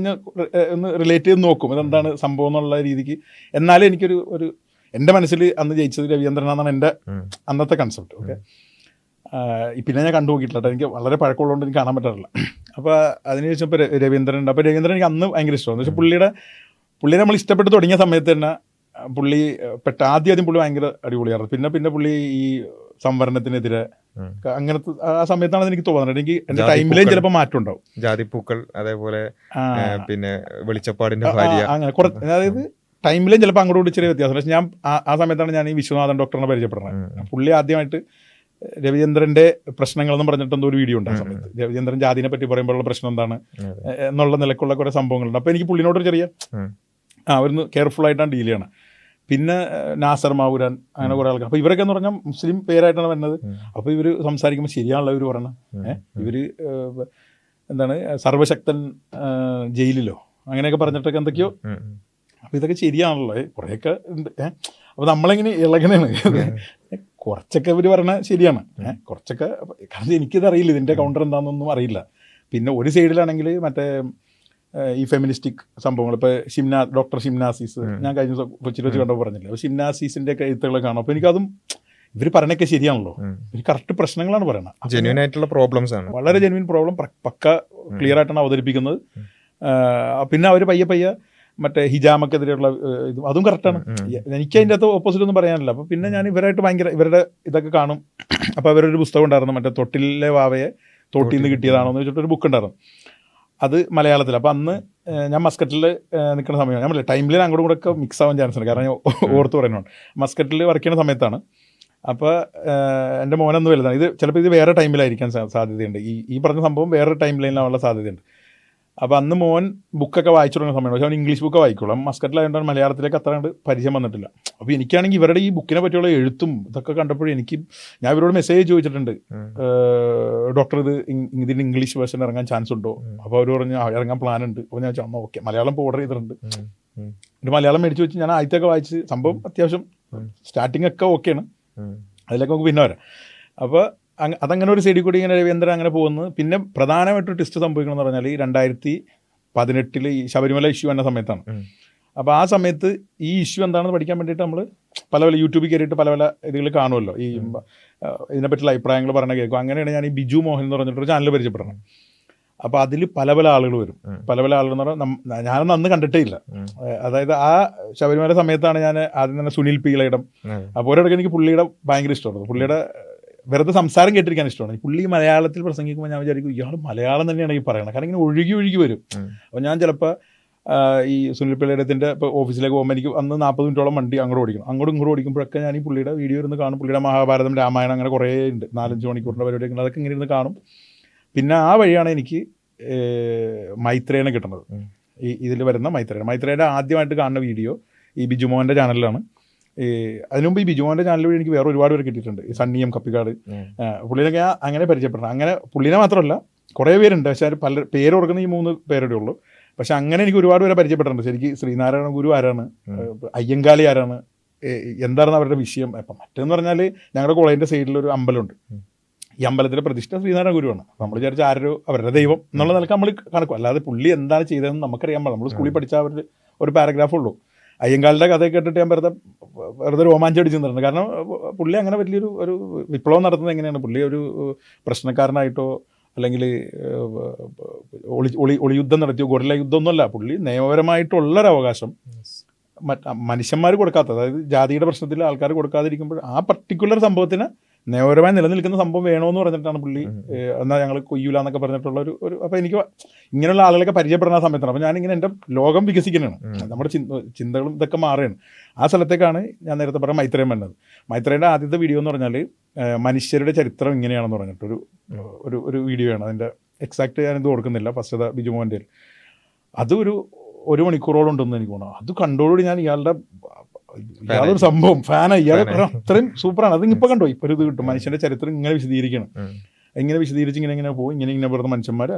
ഒന്ന് റിലേറ്റ് ചെയ്ത് നോക്കും ഇതെന്താണ് സംഭവം എന്നുള്ള രീതിക്ക്. എന്നാലും എനിക്കൊരു എൻ്റെ മനസ്സിൽ അന്ന് ജയിച്ചത് രവീന്ദ്രനാഥാണ് എൻ്റെ അന്നത്തെ കൺസെപ്റ്റ്. ഓക്കെ, പിന്നെ ഞാൻ കണ്ടു നോക്കിയിട്ടില്ല, എനിക്ക് വളരെ പഴക്കമുള്ളതുകൊണ്ട് എനിക്ക് കാണാൻ പറ്റാറില്ല. അപ്പോൾ അതിനുശേഷം ഇപ്പോൾ രവീന്ദ്രൻ ഉണ്ട്. അപ്പോൾ രവീന്ദ്രൻ എനിക്ക് അന്ന് ഭയങ്കര ഇഷ്ടമാണ്. പക്ഷേ പുള്ളിയെ നമ്മൾ ഇഷ്ടപ്പെട്ട് തുടങ്ങിയ സമയത്ത് തന്നെ പുള്ളി ആദ്യം പുള്ളി ഭയങ്കര അടിപൊളിയായിരുന്നു. പിന്നെ പുള്ളി ഈ സംവരണത്തിനെതിരെ അങ്ങനത്തെ ആ സമയത്താണ് എനിക്ക് തോന്നുന്നത്. എനിക്ക് എൻ്റെ ടൈമിലേയും ചിലപ്പോൾ മാറ്റം ഉണ്ടാവും. ജാതിപ്പൂക്കൾ, അതേപോലെ പിന്നെ വെളിച്ചപ്പാടിന്റെ ഭാര്യ, അങ്ങനെ അതായത് ടൈമിലേയും ചിലപ്പോൾ അങ്ങോട്ട് ചെറിയ വ്യത്യാസം. പക്ഷേ ഞാൻ ആ സമയത്താണ് ഞാൻ ഈ വിശ്വനാഥൻ ഡോക്ടറിനെ പരിചയപ്പെടുന്നത്. പുള്ളി ആദ്യമായിട്ട് രവീന്ദ്രന്റെ പ്രശ്നങ്ങളെന്ന് പറഞ്ഞിട്ട് എന്തോ ഒരു വീഡിയോ ഉണ്ട്. ആ സമയത്ത് രവീന്ദ്രൻ ജാതിനെ പറ്റി പറയുമ്പോഴുള്ള പ്രശ്നം എന്താണ് എന്നുള്ള നിലക്കുള്ള കുറേ സംഭവങ്ങളുണ്ട്. അപ്പോൾ എനിക്ക് പുള്ളിനോടൊരു ചെറിയ അവരൊന്ന് കെയർഫുൾ ആയിട്ടാണ് ഡീൽ ചെയ്യണം. പിന്നെ നാസർ മാവൂരാൻ, അങ്ങനെ കുറേ ആൾക്കാർ. അപ്പോൾ ഇവരൊക്കെ എന്ന് പറഞ്ഞാൽ മുസ്ലിം പേരായിട്ടാണ് വരുന്നത്. അപ്പോൾ ഇവർ സംസാരിക്കുമ്പോൾ ശരിയാണല്ലോ ഇവർ പറഞ്ഞത്. ഇവർ എന്താണ് സർവശക്തൻ ജയിലിലോ അങ്ങനെയൊക്കെ പറഞ്ഞിട്ടൊക്കെ എന്തൊക്കെയോ. അപ്പോൾ ഇതൊക്കെ ശരിയാണല്ലോ, കുറേയൊക്കെ ഉണ്ട്. അപ്പോൾ നമ്മളെങ്ങനെ ഇളകണേണ്, കുറച്ചൊക്കെ ഇവർ പറഞ്ഞാൽ ശരിയാണ്, കുറച്ചൊക്കെ. കാരണം എനിക്കിത് അറിയില്ല, ഇതിൻ്റെ കൗണ്ടർ എന്താണെന്നൊന്നും അറിയില്ല. പിന്നെ ഒരു സൈഡിലാണെങ്കിൽ മറ്റേ ഈ ഫെമിനിസ്റ്റിക് സംഭവങ്ങൾ ഇപ്പോൾ ഡോക്ടർ ഷിംനാസിസ് ഞാൻ കഴിഞ്ഞ ദിവസം കൊച്ചിയിൽ വെച്ച് കണ്ടപ്പോൾ പറഞ്ഞില്ല, അപ്പോൾ ഷിംനാസിസിൻ്റെ ഒക്കെ എഴുത്തുകൾ കാണും. അപ്പോൾ എനിക്കതും ഇവർ പറയണൊക്കെ ശരിയാണല്ലോ, ഇവർ കറക്റ്റ് പ്രശ്നങ്ങളാണ് പറയുന്നത്, ജെന്യൂൻ ആയിട്ടുള്ള പ്രോബ്ലംസ് ആണ്, വളരെ ജെന്യൂൻ പ്രോബ്ലം പക്ക ക്ലിയർ ആയിട്ടാണ് അവതരിപ്പിക്കുന്നത്. പിന്നെ അവർ പയ്യെ മറ്റേ ഹിജാമക്കെതിരെയുള്ള ഇത് അതും കറക്റ്റാണ്. എനിക്ക് അതിൻ്റെ അകത്ത് ഓപ്പോസിറ്റ് ഒന്നും പറയാനില്ല. അപ്പോൾ പിന്നെ ഞാൻ ഇവരായിട്ട് ഭയങ്കര ഇവരുടെ ഇതൊക്കെ കാണും. അപ്പോൾ അവരൊരു പുസ്തകം ഉണ്ടായിരുന്നു, മറ്റേ തൊട്ടിലെ വാവയെ തോട്ടിൽ നിന്ന് കിട്ടിയതാണോ എന്ന് വെച്ചിട്ടൊരു ബുക്ക് ഉണ്ടായിരുന്നു, അത് മലയാളത്തിൽ. അപ്പോൾ അന്ന് ഞാൻ മസ്കറ്റിൽ നിൽക്കുന്ന സമയമാണ്, ഞാൻ പറയില്ല ടൈമിൽ അങ്ങോട്ടും കൂടെ ഒക്കെ മിക്സ് ആവാൻ ചാൻസ് ഉണ്ട്, കാരണം ഞാൻ ഓർത്ത് പറയുന്നതാണ്. മസ്കറ്റിൽ വർക്ക് ചെയ്യുന്ന സമയത്താണ്. അപ്പോൾ എൻ്റെ മോനൊന്നും വലുതാണ്, ഇത് ചിലപ്പോൾ ഇത് വേറെ ടൈമിലായിരിക്കാൻ സാധ്യതയുണ്ട്, ഈ പറഞ്ഞ സംഭവം വേറെ ടൈം ലൈനിലാവാനുള്ള സാധ്യതയുണ്ട്. അപ്പോൾ അന്ന് മോൻ ബുക്കൊക്കെ വായിച്ചു തുടങ്ങുന്ന സമയമാണ്, പക്ഷേ അവൻ ഇംഗ്ലീഷ് ബുക്ക് വായിക്കുള്ളൂ. മസ്കറ്റിലായതുകൊണ്ടാണ് മലയാളത്തിലേക്ക് അത്ര കണ്ട് പരിചയം വന്നിട്ടില്ല. അപ്പോൾ എനിക്കാണെങ്കിൽ ഇവരുടെ ഈ ബുക്കിനെ പറ്റിയുള്ള എഴുത്തും ഇതൊക്കെ കണ്ടപ്പോഴും ഞാൻ ഇവരോട് മെസ്സേജ് ചോദിച്ചിട്ടുണ്ട്, ഡോക്ടർ ഇതിന് ഇംഗ്ലീഷ് വേർഷൻ ഇറങ്ങാൻ ചാൻസ് ഉണ്ടോ? അപ്പോൾ അവർ പറഞ്ഞു ഇറങ്ങാൻ പ്ലാൻ ഉണ്ട്. അപ്പോൾ ഞാൻ ചോദിച്ചു ഓക്കെ, മലയാളം ഇപ്പോൾ ഓർഡർ ചെയ്തിട്ടുണ്ട്. എന്നിട്ട് മലയാളം മേടിച്ച് വെച്ച് ഞാൻ ആദ്യത്തെയൊക്കെ വായിച്ച് സംഭവം അത്യാവശ്യം സ്റ്റാർട്ടിങ് ഒക്കെ ഓക്കെയാണ്, അതിലേക്ക് നമുക്ക് പിന്നെ വരാം. അപ്പോൾ അതങ്ങനെ ഒരു സൈഡിൽ കൂടി ഇങ്ങനെ രവീന്ദ്രൻ അങ്ങനെ പോകുന്നത്. പിന്നെ പ്രധാനമായിട്ടൊരു ട്വിസ്റ്റ് സംഭവിക്കണം എന്ന് പറഞ്ഞാൽ ഈ 2018 ഈ ശബരിമല ഇഷ്യൂ വന്ന സമയത്താണ്. അപ്പോൾ ആ സമയത്ത് ഈ ഇഷ്യൂ എന്താണെന്ന് പഠിക്കാൻ വേണ്ടിയിട്ട് നമ്മൾ പല യൂട്യൂബിൽ കയറിയിട്ട് പല ഇതുകൾ കാണുമല്ലോ, ഈ ഇതിനെപ്പറ്റിയുള്ള അഭിപ്രായങ്ങൾ പറഞ്ഞ കേൾക്കും. അങ്ങനെയാണ് ഞാൻ ഈ ബിജു മോഹൻ എന്ന് പറഞ്ഞിട്ടൊരു ചാനൽ പരിചയപ്പെടണം. അപ്പോൾ അതിൽ പല ആളുകൾ വരും. പല ആളുകൾ എന്ന് പറഞ്ഞാൽ ഞാനൊന്നും അന്ന് കണ്ടിട്ടേ ഇല്ല. അതായത് ആ ശബരിമല സമയത്താണ് ഞാൻ ആദ്യം തന്നെ സുനിൽ പീളയുടെ, അപ്പോൾ ഒരിടയ്ക്ക് എനിക്ക് പുള്ളിയുടെ ഭയങ്കര ഇഷ്ടമാണ്. പുള്ളിയുടെ വെറുതെ സംസാരം കേട്ടിരിക്കാൻ ഇഷ്ടമാണ്. പുള്ളി മലയാളത്തിൽ പ്രസംഗിക്കുമ്പോൾ ഞാൻ വിചാരിക്കും ഇയാൾ മലയാളം തന്നെയാണ് ഈ പറയണത്, കാരണം ഇങ്ങനെ ഒഴുകി വരും. അപ്പോൾ ഞാൻ ചിലപ്പോൾ ഈ സുനിൽ പിള്ളേടത്തിൻ്റെ ഇപ്പോൾ ഓഫീസിലേക്ക് പോകുമ്പോൾ എനിക്ക് അന്ന് 40 മിനിറ്റോളം വണ്ടി അങ്ങോട്ട് ഇങ്ങോട്ട് ഓടിക്കുമ്പോഴൊക്കെ ഞാൻ ഈ പുള്ളിയുടെ വീഡിയോ ഇരുന്ന് കാണും. പുള്ളിയുടെ മഹാഭാരതം, രാമായണം അങ്ങനെ കുറേ ഉണ്ട്, 4-5 മണിക്കൂറിൻ്റെ പരിപാടിയൊക്കെ അതൊക്കെ ഇങ്ങനെ ഇരുന്ന് കാണും. പിന്നെ ആ വഴിയാണ് എനിക്ക് മൈത്രേനെ കിട്ടുന്നത്, ഇതിൽ വരുന്ന മൈത്രേയുടെ ആദ്യമായിട്ട് കാണുന്ന വീഡിയോ ഈ ബിജുമോഹൻ്റെ ചാനലിലാണ്. അതിനുമുമ്പ് ഈ ബിജുമോഹൻ്റെ ചാനൽ വഴി എനിക്ക് വേറെ ഒരുപാട് പേര് കിട്ടിയിട്ടുണ്ട്, ഈ സണ്ണിയം കപ്പിക്കാട്, പുള്ളിനൊക്കെ ഞാൻ അങ്ങനെ പരിചയപ്പെടണം. അങ്ങനെ പുള്ളിനെ മാത്രമല്ല കുറേ പേരുണ്ട്, പക്ഷേ പല പേര് കൊടുക്കുന്ന ഈ 3 പേരുടെ ഉള്ളൂ. പക്ഷെ അങ്ങനെ എനിക്ക് ഒരുപാട് പേരെ പരിചയപ്പെട്ടിട്ടുണ്ട്. ശരിക്കും ശ്രീനാരായണ ഗുരു ആരാണ്, അയ്യങ്കാളി ആരാണ്, എന്തായിരുന്നു അവരുടെ വിഷയം. അപ്പം മറ്റേന്ന് പറഞ്ഞാൽ ഞങ്ങളുടെ കോളേജിൻ്റെ സൈഡിലൊരു അമ്പലമുണ്ട്, ഈ അമ്പലത്തിലെ പ്രതിഷ്ഠ ശ്രീനാരായണ ഗുരുവാണ്. നമ്മൾ വിചാരിച്ച അവരുടെ ദൈവം എന്നുള്ള നിലക്ക് നമ്മൾ കണക്കും, അല്ലാതെ പുള്ളി എന്താണ് ചെയ്തതെന്ന് നമുക്കറിയാൻ പാടില്ല. നമ്മൾ സ്കൂളിൽ പഠിച്ച ഒരു പാരഗ്രാഫുള്ളൂ. അയ്യങ്കാളിയുടെ കഥ കേട്ടിട്ട് ഞാൻ വെറുതെ രോമാഞ്ചം അടിച്ചു നിന്നിട്ടുണ്ട്. കാരണം പുള്ളി അങ്ങനെ ഒരു വിപ്ലവം നടത്തുന്നത് എങ്ങനെയാണ്, പുള്ളി ഒരു പ്രശ്നക്കാരനായിട്ടോ അല്ലെങ്കിൽ ഒളിയുദ്ധം നടത്തിയോ ഗൊറില്ല യുദ്ധമൊന്നുമല്ല. പുള്ളി നിയമപരമായിട്ടുള്ളൊരവകാശം മനുഷ്യന്മാർ കൊടുക്കാത്ത, അതായത് ജാതിയുടെ പ്രശ്നത്തിൽ ആൾക്കാർ കൊടുക്കാതിരിക്കുമ്പോൾ ആ പർട്ടിക്കുലർ സംഭവത്തിന് നിയമപരമായി നിലനിൽക്കുന്ന സംഭവം വേണമെന്ന് പറഞ്ഞിട്ടാണ് പുള്ളി എന്നാൽ ഞങ്ങൾ കൊയ്യൂല എന്നൊക്കെ പറഞ്ഞിട്ടുള്ള ഒരു അപ്പോൾ എനിക്ക് ഇങ്ങനെയുള്ള ആളുകളൊക്കെ പരിചയപ്പെടുന്ന സമയത്താണ്. അപ്പോൾ ഞാനിങ്ങനെ എൻ്റെ ലോകം വികസിക്കുന്നതാണ്, നമ്മുടെ ചിന്തകളും ഇതൊക്കെ മാറുകയാണ്. ആ സ്ഥലത്തേക്കാണ് ഞാൻ നേരത്തെ പറഞ്ഞ മൈത്രേയൻ വന്നത്. മൈത്രേയുടെ ആദ്യത്തെ വീഡിയോ എന്ന് പറഞ്ഞാൽ മനുഷ്യരുടെ ചരിത്രം ഇങ്ങനെയാണെന്ന് പറഞ്ഞിട്ടൊരു ഒരു വീഡിയോയാണ്. അതിൻ്റെ എക്സാക്റ്റ് ഞാനിത് ഓർക്കുന്നില്ല, ഫസ്റ്റ് ബിജുമോഹൻ്റെ. അത് ഒരു മണിക്കൂറോളം ഉണ്ടെന്ന് എനിക്ക് തോന്നുന്നു. അത് കണ്ടോടുകൂടി ഞാൻ ഇയാളൊരു സംഭവം ഫാനായി. ഇയാളെ അത്രയും സൂപ്പറാണ്. അത് ഇപ്പോൾ കണ്ടോ, ഇപ്പോൾ ഇത് കിട്ടും, മനുഷ്യന്റെ ചരിത്രം ഇങ്ങനെ വിശദീകരിക്കണം, ഇങ്ങനെ വിശദീകരിച്ച് ഇങ്ങനെ പോകും, ഇങ്ങനെ വെറുതെ മനുഷ്യന്മാർ.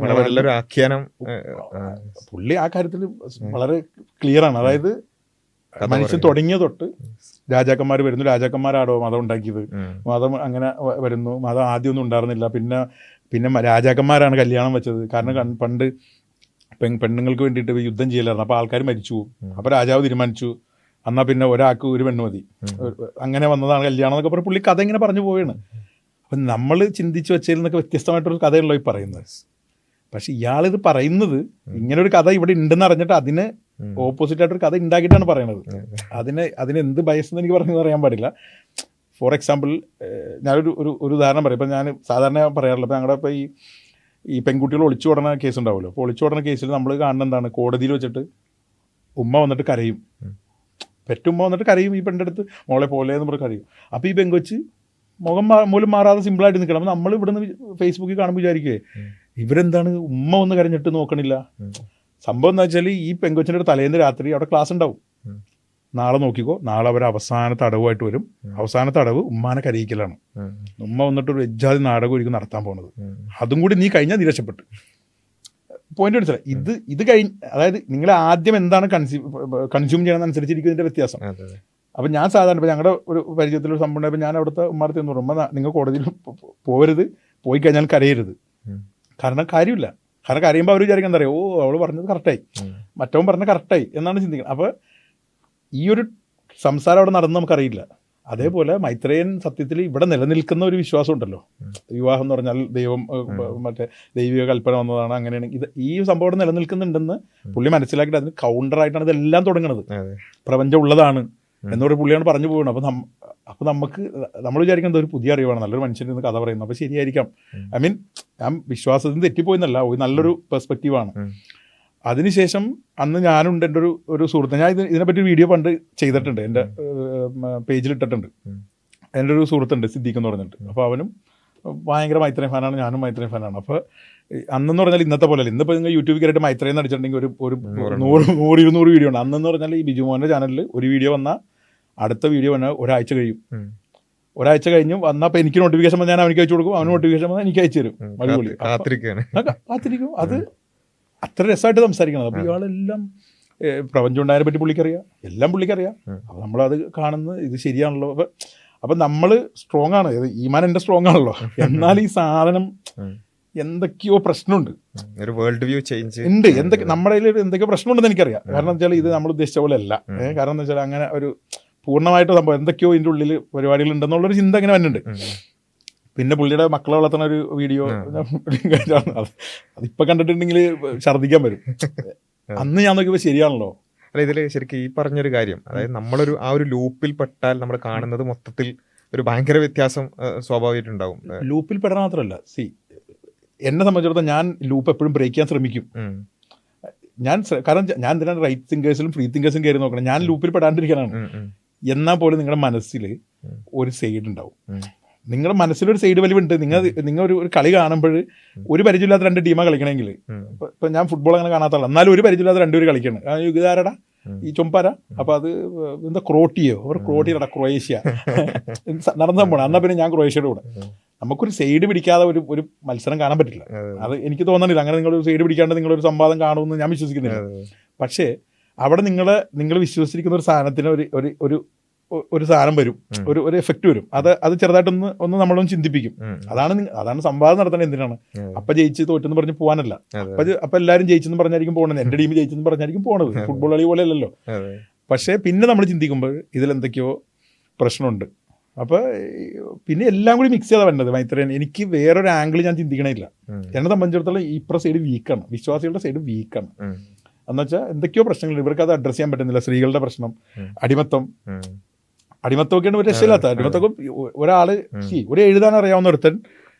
പുള്ളി ആ കാര്യത്തിൽ വളരെ ക്ലിയറാണ്. അതായത് മനുഷ്യൻ തുടങ്ങിയ തൊട്ട് രാജാക്കന്മാർ വരുന്നു, രാജാക്കന്മാരാടോ മതം ഉണ്ടാക്കിയത്, മതം അങ്ങനെ വരുന്നു, മതം ആദ്യമൊന്നും ഉണ്ടായിരുന്നില്ല, പിന്നെ രാജാക്കന്മാരാണ് കല്യാണം വെച്ചത്. കാരണം പണ്ട് പെണ്ണുങ്ങൾക്ക് വേണ്ടിയിട്ട് യുദ്ധം ചെയ്യലായിരുന്നു, അപ്പോൾ ആൾക്കാർ മരിച്ചു പോകും, അപ്പോൾ രാജാവ് തീരുമാനിച്ചു എന്നാൽ പിന്നെ ഒരാൾക്ക് ഒരു പെണ്ണ് മതി, അങ്ങനെ വന്നതാണ് കല്യാണം എന്നൊക്കെ പറഞ്ഞ് പുള്ളി കഥ ഇങ്ങനെ പറഞ്ഞു പോവുകയാണ്. അപ്പം നമ്മൾ ചിന്തിച്ച് വെച്ചതിൽ നിന്നൊക്കെ വ്യത്യസ്തമായിട്ടൊരു കഥയുള്ളൂ ഈ പറയുന്നത്. പക്ഷെ ഇയാളിത് പറയുന്നത് ഇങ്ങനെ ഒരു കഥ ഇവിടെ ഉണ്ടെന്ന് അറിഞ്ഞിട്ട് അതിന് ഓപ്പോസിറ്റായിട്ടൊരു കഥ ഉണ്ടാക്കിയിട്ടാണ് പറയുന്നത്. അതിന് എന്ത് ബയസെന്ന് എനിക്ക് പറഞ്ഞു അറിയാൻ പാടില്ല. ഫോർ എക്സാമ്പിൾ ഞാനൊരു ഉദാഹരണം പറയും. ഇപ്പം ഞാൻ സാധാരണ പറയാറില്ല, ഇപ്പം ഞങ്ങളുടെ ഇപ്പോൾ ഈ പെൺകുട്ടികൾ ഒളിച്ചോടുന്ന കേസ് ഉണ്ടാവുമല്ലോ. അപ്പോൾ ഒളിച്ചോടുന്ന കേസിൽ നമ്മൾ കാണുന്ന എന്താണ്, കോടതിയിൽ വെച്ചിട്ട് ഉമ്മ വന്നിട്ട് കരയും, പെറ്റുമ്മ വന്നിട്ട് കരയും, ഈ പെണ്ണിൻ്റെ അടുത്ത് മോളെ പോലെ എന്ന് പറഞ്ഞ് കരയും. അപ്പോൾ ഈ പെങ്കൊച്ച് മുഖം പോലും മാറാതെ സിമ്പിളായിട്ട് നിൽക്കണം. അപ്പോൾ നമ്മൾ ഇവിടെ നിന്ന് ഫേസ്ബുക്കിൽ കാണുമ്പോൾ വിചാരിക്കുകയെ ഇവരെന്താണ് ഉമ്മ ഒന്ന് കരഞ്ഞിട്ട് നോക്കണില്ല. സംഭവം എന്താ വെച്ചാൽ ഈ പെങ്കൊച്ചിൻ്റെ തലേന്ന് രാത്രി അവിടെ ക്ലാസ് ഉണ്ടാവും, നാളെ നോക്കിക്കോ, നാളെ അവർ അവസാനത്തെ അടവുമായിട്ട് വരും. അവസാനത്തെ അടവ് ഉമ്മാനെ കരയിക്കലാണ്. ഉമ്മ വന്നിട്ട് ഒരു വെജ്ജാതി നാടകം ഒരിക്കലും നടത്താൻ പോകുന്നത്. അതും കൂടി നീ കഴിഞ്ഞാൽ നീ രക്ഷപ്പെട്ടു. പോയിന്റ് മനസ്സിലായി. ഇത് കഴിഞ്ഞ്, അതായത് നിങ്ങൾ ആദ്യം എന്താണ് കൺസ്യൂം ചെയ്യണമെന്നനുസരിച്ചിരിക്കും ഇതിൻ്റെ വ്യത്യാസം. അപ്പം ഞാൻ സാധാരണ ഇപ്പോൾ ഞങ്ങളുടെ ഒരു പരിചയത്തിലൊരു സംഭവം ഉണ്ടായപ്പോൾ ഞാൻ അവിടുത്തെ ഉമ്മാർത്തി എന്ന് പറയുമ്പോൾ നിങ്ങൾ കോടതിയിൽ പോകരുത്, പോയി കഴിഞ്ഞാൽ കരയരുത്. കാരണം കാര്യമില്ല, കാരണം കരയുമ്പോൾ അവർ വിചാരിക്കാൻ എന്താ പറയുക, ഓ അവൾ പറഞ്ഞത് കറക്റ്റായി, മറ്റവൻ പറഞ്ഞത് കറക്റ്റായി എന്നാണ് ചിന്തിക്കുന്നത്. അപ്പോൾ ഈ ഒരു സംസാരം അവിടെ നടന്ന് നമുക്കറിയില്ല. അതേപോലെ മൈത്രേയൻ സത്യത്തിൽ ഇവിടെ നിലനിൽക്കുന്ന ഒരു വിശ്വാസം ഉണ്ടല്ലോ, വിവാഹം എന്ന് പറഞ്ഞാൽ ദൈവം മറ്റേ ദൈവിക കൽപ്പന വന്നതാണ്, അങ്ങനെയാണ് ഇത് ഈ സംഭവം ഇവിടെ നിലനിൽക്കുന്നുണ്ടെന്ന് പുള്ളി മനസ്സിലാക്കിയിട്ട് അതിന് കൗണ്ടറായിട്ടാണ് ഇതെല്ലാം തുടങ്ങുന്നത്. പ്രപഞ്ചം ഉള്ളതാണ് എന്നൊരു പുള്ളിയാണ് പറഞ്ഞു പോകുന്നത്. അപ്പോൾ നമുക്ക് നമ്മൾ വിചാരിക്കുന്നത് ഒരു പുതിയ അറിവാണ്, നല്ലൊരു മനുഷ്യൻ നിന്ന് കഥ പറയുന്നത്, അപ്പോൾ ശരിയായിരിക്കാം. ഐ മീൻ ഞാൻ വിശ്വാസത്തിന് തെറ്റിപ്പോയെന്നല്ല, നല്ലൊരു പെർസ്പെക്റ്റീവാണ്. അതിനുശേഷം അന്ന് ഞാനുണ്ട്, എൻ്റെ ഒരു സുഹൃത്ത്, ഞാൻ ഇതിനെപ്പറ്റി ഒരു വീഡിയോ പണ്ട് ചെയ്തിട്ടുണ്ട്, എൻ്റെ പേജിൽ ഇട്ടിട്ടുണ്ട്. എൻ്റെ ഒരു സുഹൃത്തുണ്ട് സിദ്ദീഖ് എന്ന് പറഞ്ഞിട്ട്. അപ്പോൾ അവനും ഭയങ്കര മൈത്രേയൻ ഫാനാണ്, ഞാനും മൈത്രേയൻ ഫാനാണ്. അപ്പോൾ അന്നെന്ന് പറഞ്ഞാൽ ഇന്നത്തെ പോലെ അല്ല, ഇന്നിപ്പോൾ നിങ്ങൾ യൂട്യൂബിൽ കയറിയിട്ട് മൈത്രേയൻ അടിച്ചിട്ടുണ്ടെങ്കിൽ ഒരു 100-200 വീഡിയോ ഉണ്ട്. അന്നെന്ന് പറഞ്ഞാൽ ഈ ബിജുമോൻ്റെ ചാനലിൽ ഒരു വീഡിയോ വന്നാൽ അടുത്ത വീഡിയോ വന്നാൽ ഒരാഴ്ച കഴിയും. ഒരാഴ്ച കഴിഞ്ഞ് വന്നാൽ അപ്പോൾ എനിക്ക് നോട്ടിഫിക്കേഷൻ വന്നാൽ ഞാൻ അവനിക്ക് അയച്ചു കൊടുക്കും, അവന് നോട്ടിഫിക്കേഷൻ വന്നാൽ എനിക്ക് അയച്ചു തരും. അടിപൊളി കാത്തിരിക്കും. അത് അത്ര രസമായിട്ട് സംസാരിക്കണം. അപ്പോൾ ഇയാളെല്ലാം പ്രപഞ്ചം ഉണ്ടായതിനെ പറ്റി പുള്ളിക്കറിയാം, എല്ലാം പുള്ളിക്കറിയാം. അപ്പോൾ നമ്മളത് കാണുന്നത് ഇത് ശരിയാണല്ലോ. അപ്പം നമ്മൾ സ്ട്രോങ് ആണ്, ഈമാൻ എൻ്റെ സ്ട്രോങ് ആണല്ലോ. എന്നാൽ ഈ സാധനം എന്തൊക്കെയോ പ്രശ്നമുണ്ട്, ഒരു വേൾഡ് വ്യൂ ചേഞ്ച് ഉണ്ട്. നമ്മുടെ കയ്യിൽ എന്തൊക്കെയോ പ്രശ്നമുണ്ടെന്ന് എനിക്കറിയാം. കാരണം എന്താ വെച്ചാൽ ഇത് നമ്മൾ ഉദ്ദേശിച്ച പോലെ അല്ല. കാരണം എന്താ വെച്ചാൽ അങ്ങനെ ഒരു പൂർണ്ണമായിട്ട് സംഭവം എന്തൊക്കെയോ ഇതിൻ്റെ ഉള്ളിൽ പരിപാടികളുണ്ടെന്നുള്ളൊരു ചിന്ത അങ്ങനെ വന്നിട്ടുണ്ട്. പിന്നെ പുള്ളിയുടെ മക്കളെ വളർത്തുന്ന ഒരു വീഡിയോ അതിപ്പോൾ കണ്ടിട്ടുണ്ടെങ്കിൽ ഛർദ്ദിക്കാൻ വരും. അന്ന് ഞാൻ നോക്കിയപ്പോൾ ശരിയാണല്ലോ. അല്ല, ഇതിൽ ശരിക്കും ഈ പറഞ്ഞൊരു കാര്യം, അതായത് നമ്മളൊരു ആ ഒരു ലൂപ്പിൽ പെട്ടാൽ നമ്മൾ കാണുന്നത് മൊത്തത്തിൽ ഒരു ഭയങ്കര വ്യത്യാസം സ്വാഭാവികമായിട്ടുണ്ടാവും. ലൂപ്പിൽ പെടാൻ മാത്രമല്ല, എന്നെ സംബന്ധിച്ചിടത്തോളം ഞാൻ ലൂപ്പ് എപ്പോഴും ബ്രേക്ക് ചെയ്യാൻ ശ്രമിക്കും. കാരണം ഞാൻ എന്തിനാണ് റൈറ്റ് തിങ്കേഴ്സിലും ഫ്രീ തിങ്കേഴ്സും കയറി നോക്കണം, ഞാൻ ലൂപ്പിൽ പെടാണ്ടിരിക്കാനാണ്. എന്നാൽ പോലും നിങ്ങളുടെ മനസ്സിൽ ഒരു സൈഡ് ഉണ്ടാവും. നിങ്ങളുടെ മനസ്സിലൊരു സൈഡ് വലിവുണ്ട്. നിങ്ങൾ ഒരു കളി കാണുമ്പോൾ ഒരു പരിചയമില്ലാത്ത 2 ടീമാണ് കളിക്കണമെങ്കിൽ, ഇപ്പം ഞാൻ ഫുട്ബോൾ അങ്ങനെ കാണാത്ത ആളാണ്, എന്നാലും ഒരു പരിചയമില്ലാത്ത 2 പേര് കളിക്കണം. ഇതാരടാ ഈ ചൊമ്പാര, അപ്പോൾ അത് എന്താ ക്രോട്ടിയോ, അവർ ക്രോട്ടിയടാ ക്രൊയേഷ്യ നടന്നു പോകണം. എന്നാൽ പിന്നെ ഞാൻ ക്രൊയേഷ്യയുടെ കൂടെ. നമുക്കൊരു സൈഡ് പിടിക്കാതെ ഒരു മത്സരം കാണാൻ പറ്റില്ല. അത് എനിക്ക് തോന്നണില്ല. അങ്ങനെ നിങ്ങളൊരു സൈഡ് പിടിക്കാണ്ട് നിങ്ങളൊരു സംവാദം കാണുമെന്ന് ഞാൻ വിശ്വസിക്കുന്നില്ല. പക്ഷേ അവിടെ നിങ്ങൾ വിശ്വസിക്കുന്ന ഒരു സാധനത്തിന് ഒരു സാധനം വരും, ഒരു എഫക്റ്റ് വരും. അത് ചെറുതായിട്ടൊന്ന് നമ്മളൊന്ന് ചിന്തിപ്പിക്കും. അതാണ് സംവാദം നടത്തേണ്ടത്. എന്തിനാണ് അപ്പൊ ജയിച്ച് തോറ്റെന്ന് പറഞ്ഞ് പോകാനല്ല. അപ്പൊ എല്ലാവരും ജയിച്ചെന്ന് പറഞ്ഞായിരിക്കും പോകണത്, എന്റെ ടീം ജയിച്ചെന്ന് പറഞ്ഞായിരിക്കും പോണത്. ഫുട്ബോൾ കളി പോലെ അല്ലല്ലോ. പക്ഷേ പിന്നെ നമ്മൾ ചിന്തിക്കുമ്പോൾ ഇതിലെന്തൊക്കെയോ പ്രശ്നമുണ്ട്. അപ്പോൾ പിന്നെ എല്ലാം കൂടി മിക്സ് ചെയ്താൽ വരുന്നത് മൈത്രേയൻ. എനിക്ക് വേറൊരു ആംഗിൾ ഞാൻ ചിന്തിക്കണില്ല. എന്നെ സംബന്ധിച്ചിടത്തോളം ഇപ്പുറ സൈഡ് വീക്കാണ്, വിശ്വാസികളുടെ സൈഡ് വീക്കാണ്. എന്നുവെച്ചാൽ എന്തൊക്കെയോ പ്രശ്നങ്ങളുണ്ട്, ഇവർക്ക് അത് അഡ്രസ് ചെയ്യാൻ പറ്റുന്നില്ല. സ്ത്രീകളുടെ പ്രശ്നം, അടിമത്വമൊക്കെയാണ് ഒരു രക്ഷയില്ലാത്ത. അടിമത്വം ഒരു എഴുതാൻ അറിയാവുന്ന ഒരുത്തൻ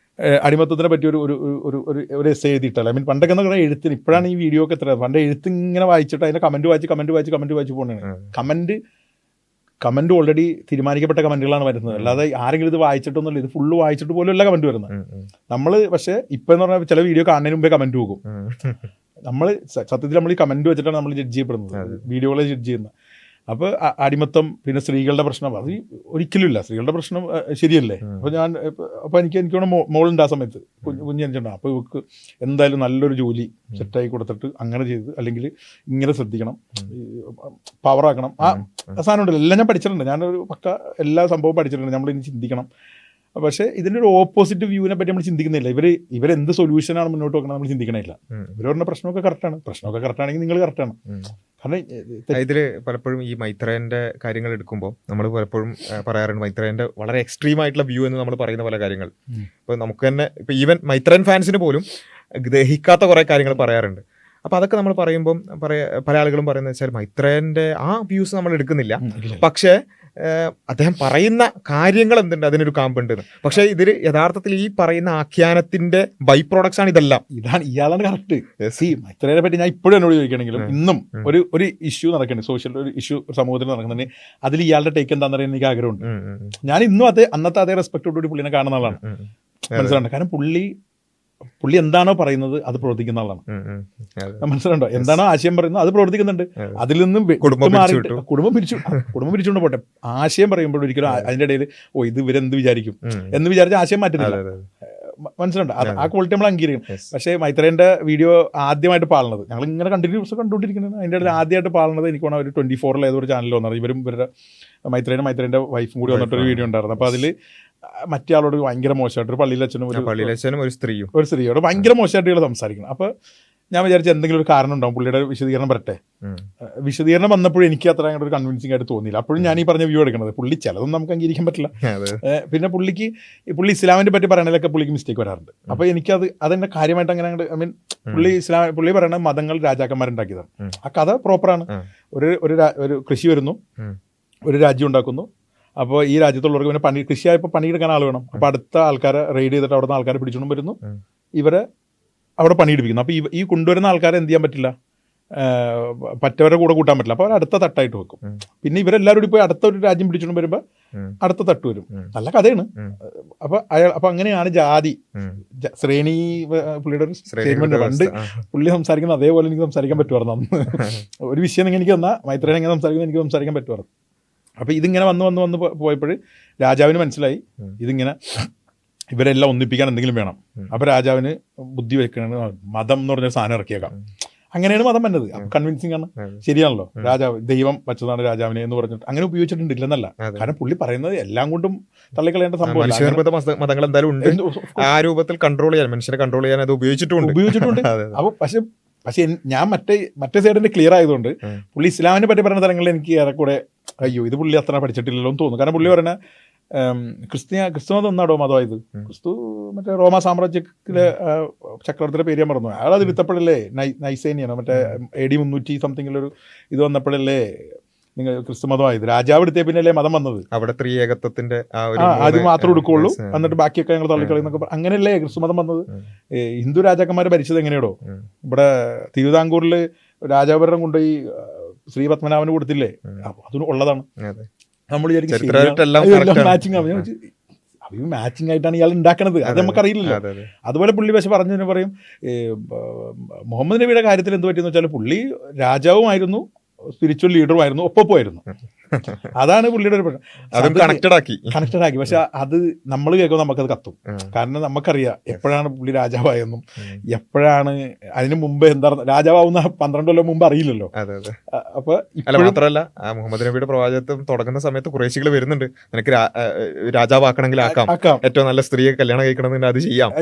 അടിമത്വത്തിനെ പറ്റി ഒരു എസ് എഴുതിയിട്ടല്ല. ഐ മീൻ പണ്ടൊക്കെ എന്ന് പറഞ്ഞാൽ എഴുത്തിന്, ഇപ്പോഴാണ് ഈ വീഡിയോ ഒക്കെ എത്ര, പണ്ട് എഴുത്ത് ഇങ്ങനെ വായിച്ചിട്ട് അതിൻ്റെ കമൻറ്റ് വായിച്ച് പോകുന്നതാണ്. കമൻറ്റ് ഓൾറെഡി തീരുമാനിക്കപ്പെട്ട കമൻറ്റുകളാണ് വരുന്നത്. അല്ലാതെ ആരെങ്കിലും ഇത് വായിച്ചിട്ടൊന്നുമില്ല, ഇത് ഫുള്ള് വായിച്ചിട്ട് പോലും അല്ല കമൻറ്റ് വരുന്നത്. നമ്മൾ പക്ഷേ ഇപ്പം എന്ന് പറഞ്ഞാൽ ചില വീഡിയോ കാണുന്നതിന് മുമ്പേ കമൻറ്റ് പോകും. നമ്മൾ സത്യത്തിൽ നമ്മൾ ഈ കമൻറ്റ് വെച്ചിട്ടാണ് നമ്മൾ ജഡ്ജ് ചെയ്യപ്പെടുന്നത്, വീഡിയോകളെ ജഡ്ജ് ചെയ്യുന്നത്. അപ്പോൾ അടിമത്തം, പിന്നെ സ്ത്രീകളുടെ പ്രശ്നം, അത് ഒരിക്കലും ഇല്ല. സ്ത്രീകളുടെ പ്രശ്നം ശരിയല്ലേ? അപ്പോൾ എനിക്ക് മോളുണ്ട് ആ സമയത്ത്, കുഞ്ഞ് ജനിച്ചിട്ടുണ്ടാകും. അപ്പോൾ ഇവർക്ക് എന്തായാലും നല്ലൊരു ജോലി സെറ്റായി കൊടുത്തിട്ട് അങ്ങനെ ചെയ്ത്, അല്ലെങ്കിൽ ഇങ്ങനെ ശ്രദ്ധിക്കണം, പവറാക്കണം. ആ സാധനം ഉണ്ടല്ലോ, എല്ലാം ഞാൻ പഠിച്ചിട്ടുണ്ട്. ഞാനൊരു പക്ക എല്ലാ സംഭവവും പഠിച്ചിട്ടുണ്ട്. നമ്മളിനി ചിന്തിക്കണം. പക്ഷേ ഇതിൻ്റെ ഒരു ഓപ്പോസിറ്റ് വ്യൂവിനെ പറ്റി നമ്മൾ ചിന്തിക്കുന്നില്ല. ഇവരെന്ത് സൊല്യൂഷനാണ് മുന്നോട്ട് വെക്കണം നമ്മൾ ചിന്തിക്കണില്ല. ഇവർ പറഞ്ഞ പ്രശ്നമൊക്കെ കറക്റ്റാണെങ്കിൽ നിങ്ങൾ കറക്റ്റാണ്. കാരണം ഇതിൽ പലപ്പോഴും ഈ മൈത്രേയൻ്റെ കാര്യങ്ങൾ എടുക്കുമ്പോൾ നമ്മൾ പലപ്പോഴും പറയാറുണ്ട്, മൈത്രേയൻ്റെ വളരെ എക്സ്ട്രീം ആയിട്ടുള്ള വ്യൂ എന്ന് നമ്മൾ പറയുന്ന പല കാര്യങ്ങൾ ഇപ്പോൾ നമുക്ക് തന്നെ ഇപ്പോൾ ഈവൻ മൈത്രേയൻ ഫാൻസിന് പോലും ഗ്രഹിക്കാത്ത കുറേ കാര്യങ്ങൾ പറയാറുണ്ട്. അപ്പോൾ അതൊക്കെ നമ്മൾ പറയുമ്പം പല ആളുകളും പറയുന്നത് വെച്ചാൽ മൈത്രേയൻ്റെ ആ വ്യൂസ് നമ്മൾ എടുക്കുന്നില്ല, പക്ഷേ അദ്ദേഹം പറയുന്ന കാര്യങ്ങൾ എന്തുണ്ട്, അതിനൊരു കാമ്പുണ്ട്. പക്ഷേ ഇതിൽ യഥാർത്ഥത്തിൽ ഈ പറയുന്ന ആഖ്യാനത്തിന്റെ ബൈ പ്രോഡക്ട്സ് ആണ് ഇതെല്ലാം. ഇയാളാണ് കറക്റ്റ്. മൈത്രേയനെ പറ്റി ഞാൻ ഇപ്പോഴും എന്നോട് ചോദിക്കണമെങ്കിലും ഇന്നും ഒരു ഇഷ്യൂ നടക്കുന്നുണ്ട്, സോഷ്യൽ ഒരു ഇഷ്യൂ സമൂഹത്തിൽ നടക്കുന്നുണ്ട്. അതിൽ ഇയാളുടെ ടേക്ക് എന്താണെന്ന് അറിയാൻ എനിക്ക് ആഗ്രഹമുണ്ട്. ഞാൻ ഇന്നും അന്നത്തെ അതേ റെസ്പെക്റ്റോടുകൂടി പുള്ളിനെ കാണുന്ന ആളാണ്, മനസ്സിലുണ്ട്. കാരണം പുള്ളി എന്താണോ പറയുന്നത് അത് പ്രവർത്തിക്കുന്ന ആളാണ്, മനസ്സിലുണ്ടോ? എന്താണോ ആശയം പറയുന്നത് അത് പ്രവർത്തിക്കുന്നുണ്ട്. അതിൽ നിന്നും കുടുംബം പിരിച്ചുകൊണ്ട് പോട്ടെ, ആശയം പറയുമ്പോൾ ഒരിക്കലും അതിന്റെ ഇടയിൽ ഇത് ഇവരെന്ത് വിചാരിക്കും എന്ന് വിചാരിച്ച ആശയം മാറ്റുന്നില്ല, മനസ്സിലുണ്ട്. ആ ക്വാളിറ്റി നമ്മൾ അംഗീകരിക്കണം. പക്ഷേ മൈത്രേയൻ്റെ വീഡിയോ ആദ്യമായിട്ട് പാടുന്നത് ഞങ്ങൾ ഇങ്ങനെ കണ്ടിന്യൂസ് കണ്ടുകൊണ്ടിരിക്കുന്നത്, അതിൻ്റെ ഇടയിൽ ആദ്യമായിട്ട് പാടുന്നത് എനിക്ക് വേണം ഒരു 24 ഏതൊരു ചാനലിൽ വന്നത്. ഇവരുടെ മൈത്രേയൻ്റെ വൈഫും കൂടി വന്നിട്ടൊരു വീഡിയോ ഉണ്ടായിരുന്നു. അപ്പോൾ അതിൽ മറ്റേ ആളോട് ഭയങ്കര മോശമായിട്ട് ഒരു പള്ളിയിലച്ഛനും ഒരു സ്ത്രീയും ഒരു സ്ത്രീയോട് ഭയങ്കര മോശമായിട്ട് ഇയാൾ സംസാരിക്കണം. അപ്പോൾ ഞാൻ വിചാരിച്ചു എന്തെങ്കിലും ഒരു കാരണം ഉണ്ടാവും, പുള്ളിയുടെ വിശദീകരണം വരട്ടെ. വിശദീകരണം വന്നപ്പോഴും എനിക്ക് അത്ര അങ്ങോട്ട് ഒരു കൺവിൻസിംഗ് ആയിട്ട് തോന്നിയില്ല. അപ്പോഴും ഞാൻ ഈ പറഞ്ഞ വ്യൂ എടുക്കുന്നത് പുള്ളി ചിലതൊന്നും നമുക്ക് അംഗീകരിക്കാൻ പറ്റില്ല. പിന്നെ പുള്ളി ഇസ്ലാമിനെ പറ്റി പറയണതിലൊക്കെ പുള്ളിക്ക് മിസ്റ്റേക്ക് വരാറുണ്ട്. അപ്പോൾ എനിക്കത് അതെന്നെ കാര്യമായിട്ട് അങ്ങനെ അങ്ങോട്ട് ഐ മീൻ പുള്ളി പറയുന്ന മതങ്ങൾ രാജാക്കന്മാരുണ്ടാക്കിയതാണ്. ആ കഥ പ്രോപ്പറാണ്. ഒരു കൃഷി വരുന്നു, ഒരു രാജ്യം ഉണ്ടാക്കുന്നു. അപ്പോൾ ഈ രാജ്യത്തുള്ളവർക്ക് പിന്നെ കൃഷിയായപ്പോൾ പണിയെടുക്കാൻ ആൾ വേണം. അപ്പോൾ അടുത്ത ആൾക്കാരെ റെയ്ഡ് ചെയ്തിട്ട് അവിടെ നിന്ന് ആൾക്കാരെ പിടിച്ചുകൊണ്ട് വരുന്നു, ഇവരെ അവിടെ പണിയെടുപ്പിക്കുന്നു. അപ്പോൾ ഈ കൊണ്ടുവരുന്ന ആൾക്കാരെ എന്ത് ചെയ്യാൻ പറ്റില്ല, പറ്റവരുടെ കൂടെ കൂട്ടാൻ പറ്റില്ല. അപ്പോൾ അവർ അടുത്ത തട്ടായിട്ട് വെക്കും. പിന്നെ ഇവരെല്ലാവരും കൂടി പോയി അടുത്ത ഒരു രാജ്യം പിടിച്ചുകൊണ്ട് വരുമ്പോൾ അടുത്ത തട്ട് വരും. നല്ല കഥയാണ്. അപ്പോൾ അങ്ങനെയാണ് ജാതി ശ്രേണി. പുള്ളിയുടെ ഒരു സ്റ്റേറ്റ്മെന്റ് പണ്ട് പുള്ളി സംസാരിക്കുന്നത് അതേപോലെ എനിക്ക് സംസാരിക്കാൻ പറ്റുമായിരുന്നു അന്ന്. ഒരു വിഷയം എനിക്ക് തന്നാൽ മൈത്രേനെ എങ്ങനെ സംസാരിക്കുന്നത് എനിക്ക് സംസാരിക്കാൻ പറ്റുമായിരുന്നു. അപ്പോൾ ഇതിങ്ങനെ വന്ന് പോയപ്പോൾ രാജാവിന് മനസ്സിലായി ഇതിങ്ങനെ ഇവരെല്ലാം ഒന്നിപ്പിക്കാൻ എന്തെങ്കിലും വേണം. അപ്പോൾ രാജാവിന് ബുദ്ധി വെക്കണ മതം എന്ന് പറഞ്ഞൊരു സാധനം ഇറക്കിയേക്കാം. അങ്ങനെയാണ് മതം വന്നത്. കൺവിൻസിംഗ് ആണ്, ശരിയാണല്ലോ. രാജാവ് ദൈവം വച്ചതാണ് രാജാവിനെ എന്ന് പറഞ്ഞിട്ട് അങ്ങനെ ഉപയോഗിച്ചിട്ടുണ്ട്, ഇല്ലെന്നല്ല. കാരണം പുള്ളി പറയുന്നത് എല്ലാം കൊണ്ടും തള്ളിക്കളയേണ്ട സംഭവം. മതങ്ങൾ എന്തായാലും ഉണ്ട്, ആ രൂപത്തിൽ കൺട്രോൾ ചെയ്യാൻ, മനുഷ്യരെ കൺട്രോൾ ചെയ്യാൻ അത് ഉപയോഗിച്ചിട്ടുണ്ട്. അപ്പോൾ പക്ഷെ ഞാൻ മറ്റേ സൈഡിന്റെ ക്ലിയർ ആയതുകൊണ്ട് പുള്ളി ഇസ്ലാമിനെ പറ്റി പറയുന്ന തലങ്ങളിൽ എനിക്ക് ഏറെക്കൂടെ അയ്യോ ഇത് പുള്ളി അത്ര പഠിച്ചിട്ടില്ലല്ലോ എന്ന് തോന്നുന്നു. കാരണം പുള്ളി പറഞ്ഞ ക്രിസ്തുമതം ഒന്നാടോ മതമായത്, ക്രിസ്തു മറ്റേ റോമാ സാമ്രാജ്യത്തിലെ ചക്രവർത്തിയുടെ പേര് ഞാൻ പറഞ്ഞു. അയാൾ അത് എടുത്തപ്പോഴല്ലേ നൈസേനിയാണോ മറ്റേ AD 300 സംതിങ്ങിലൊരു ഇത് വന്നപ്പോഴല്ലേ നിങ്ങൾ ക്രിസ്തുമതമായത്. രാജാവ് എടുത്തേ പിന്നല്ലേ മതം വന്നത്. അവിടെ ത്രിയേകത്വത്തിന്റെ അത് മാത്രം എടുക്കുള്ളൂ, എന്നിട്ട് ബാക്കിയൊക്കെ ഞങ്ങൾ തള്ളിക്കളയുന്നൊക്കെ അങ്ങനെയല്ലേ ക്രിസ്തുമതം വന്നത്. ഹിന്ദു രാജാക്കന്മാർ ഭരിച്ചത് എങ്ങനെയാടോ? ഇവിടെ തിരുവിതാംകൂറിൽ രാജാഭരണം കൊണ്ടുപോയി ശ്രീ പത്മനാഭന് കൊടുത്തില്ലേ, അത് ഉള്ളതാണ്. നമ്മൾ മാച്ചിങ് ആയിട്ടാണ് ഇയാൾ ഉണ്ടാക്കണത്, അത് നമുക്കറിയില്ലല്ലോ. അതുപോലെ പുള്ളി പക്ഷെ പറഞ്ഞു പറയും മുഹമ്മദ് നബിയുടെ കാര്യത്തിൽ എന്ത് പറ്റിയെന്ന് വെച്ചാൽ പുള്ളി രാജാവുമായിരുന്നു, സ്പിരിച്വൽ ലീഡറുമായിരുന്നു, ഒപ്പമായിരുന്നു. അതാണ് പുള്ളിയുടെ ഒരു കണക്റ്റഡ് ആക്കി. പക്ഷെ അത് നമ്മൾ കേൾക്കുമ്പോൾ നമുക്കത് കത്തും. കാരണം നമുക്കറിയാം എപ്പോഴാണ് പുള്ളി രാജാവായെന്നും എപ്പോഴാണ് അതിന് മുമ്പ് എന്താ രാജാവാവുന്ന 12 കൊല്ലം മുമ്പ് അറിയില്ലല്ലോ. അപ്പൊ മാത്രമല്ല മുഹമ്മദ് നബിയുടെ പ്രവാചകത്വം തുടങ്ങുന്ന സമയത്ത് കുറേശികൾ വരുന്നുണ്ട്, നിനക്ക് രാജാവാക്കണമെങ്കിൽ ആക്കാം, ഏറ്റവും നല്ല സ്ത്രീയെ കല്യാണം കഴിക്കണമെങ്കിൽ അത് ചെയ്യാം,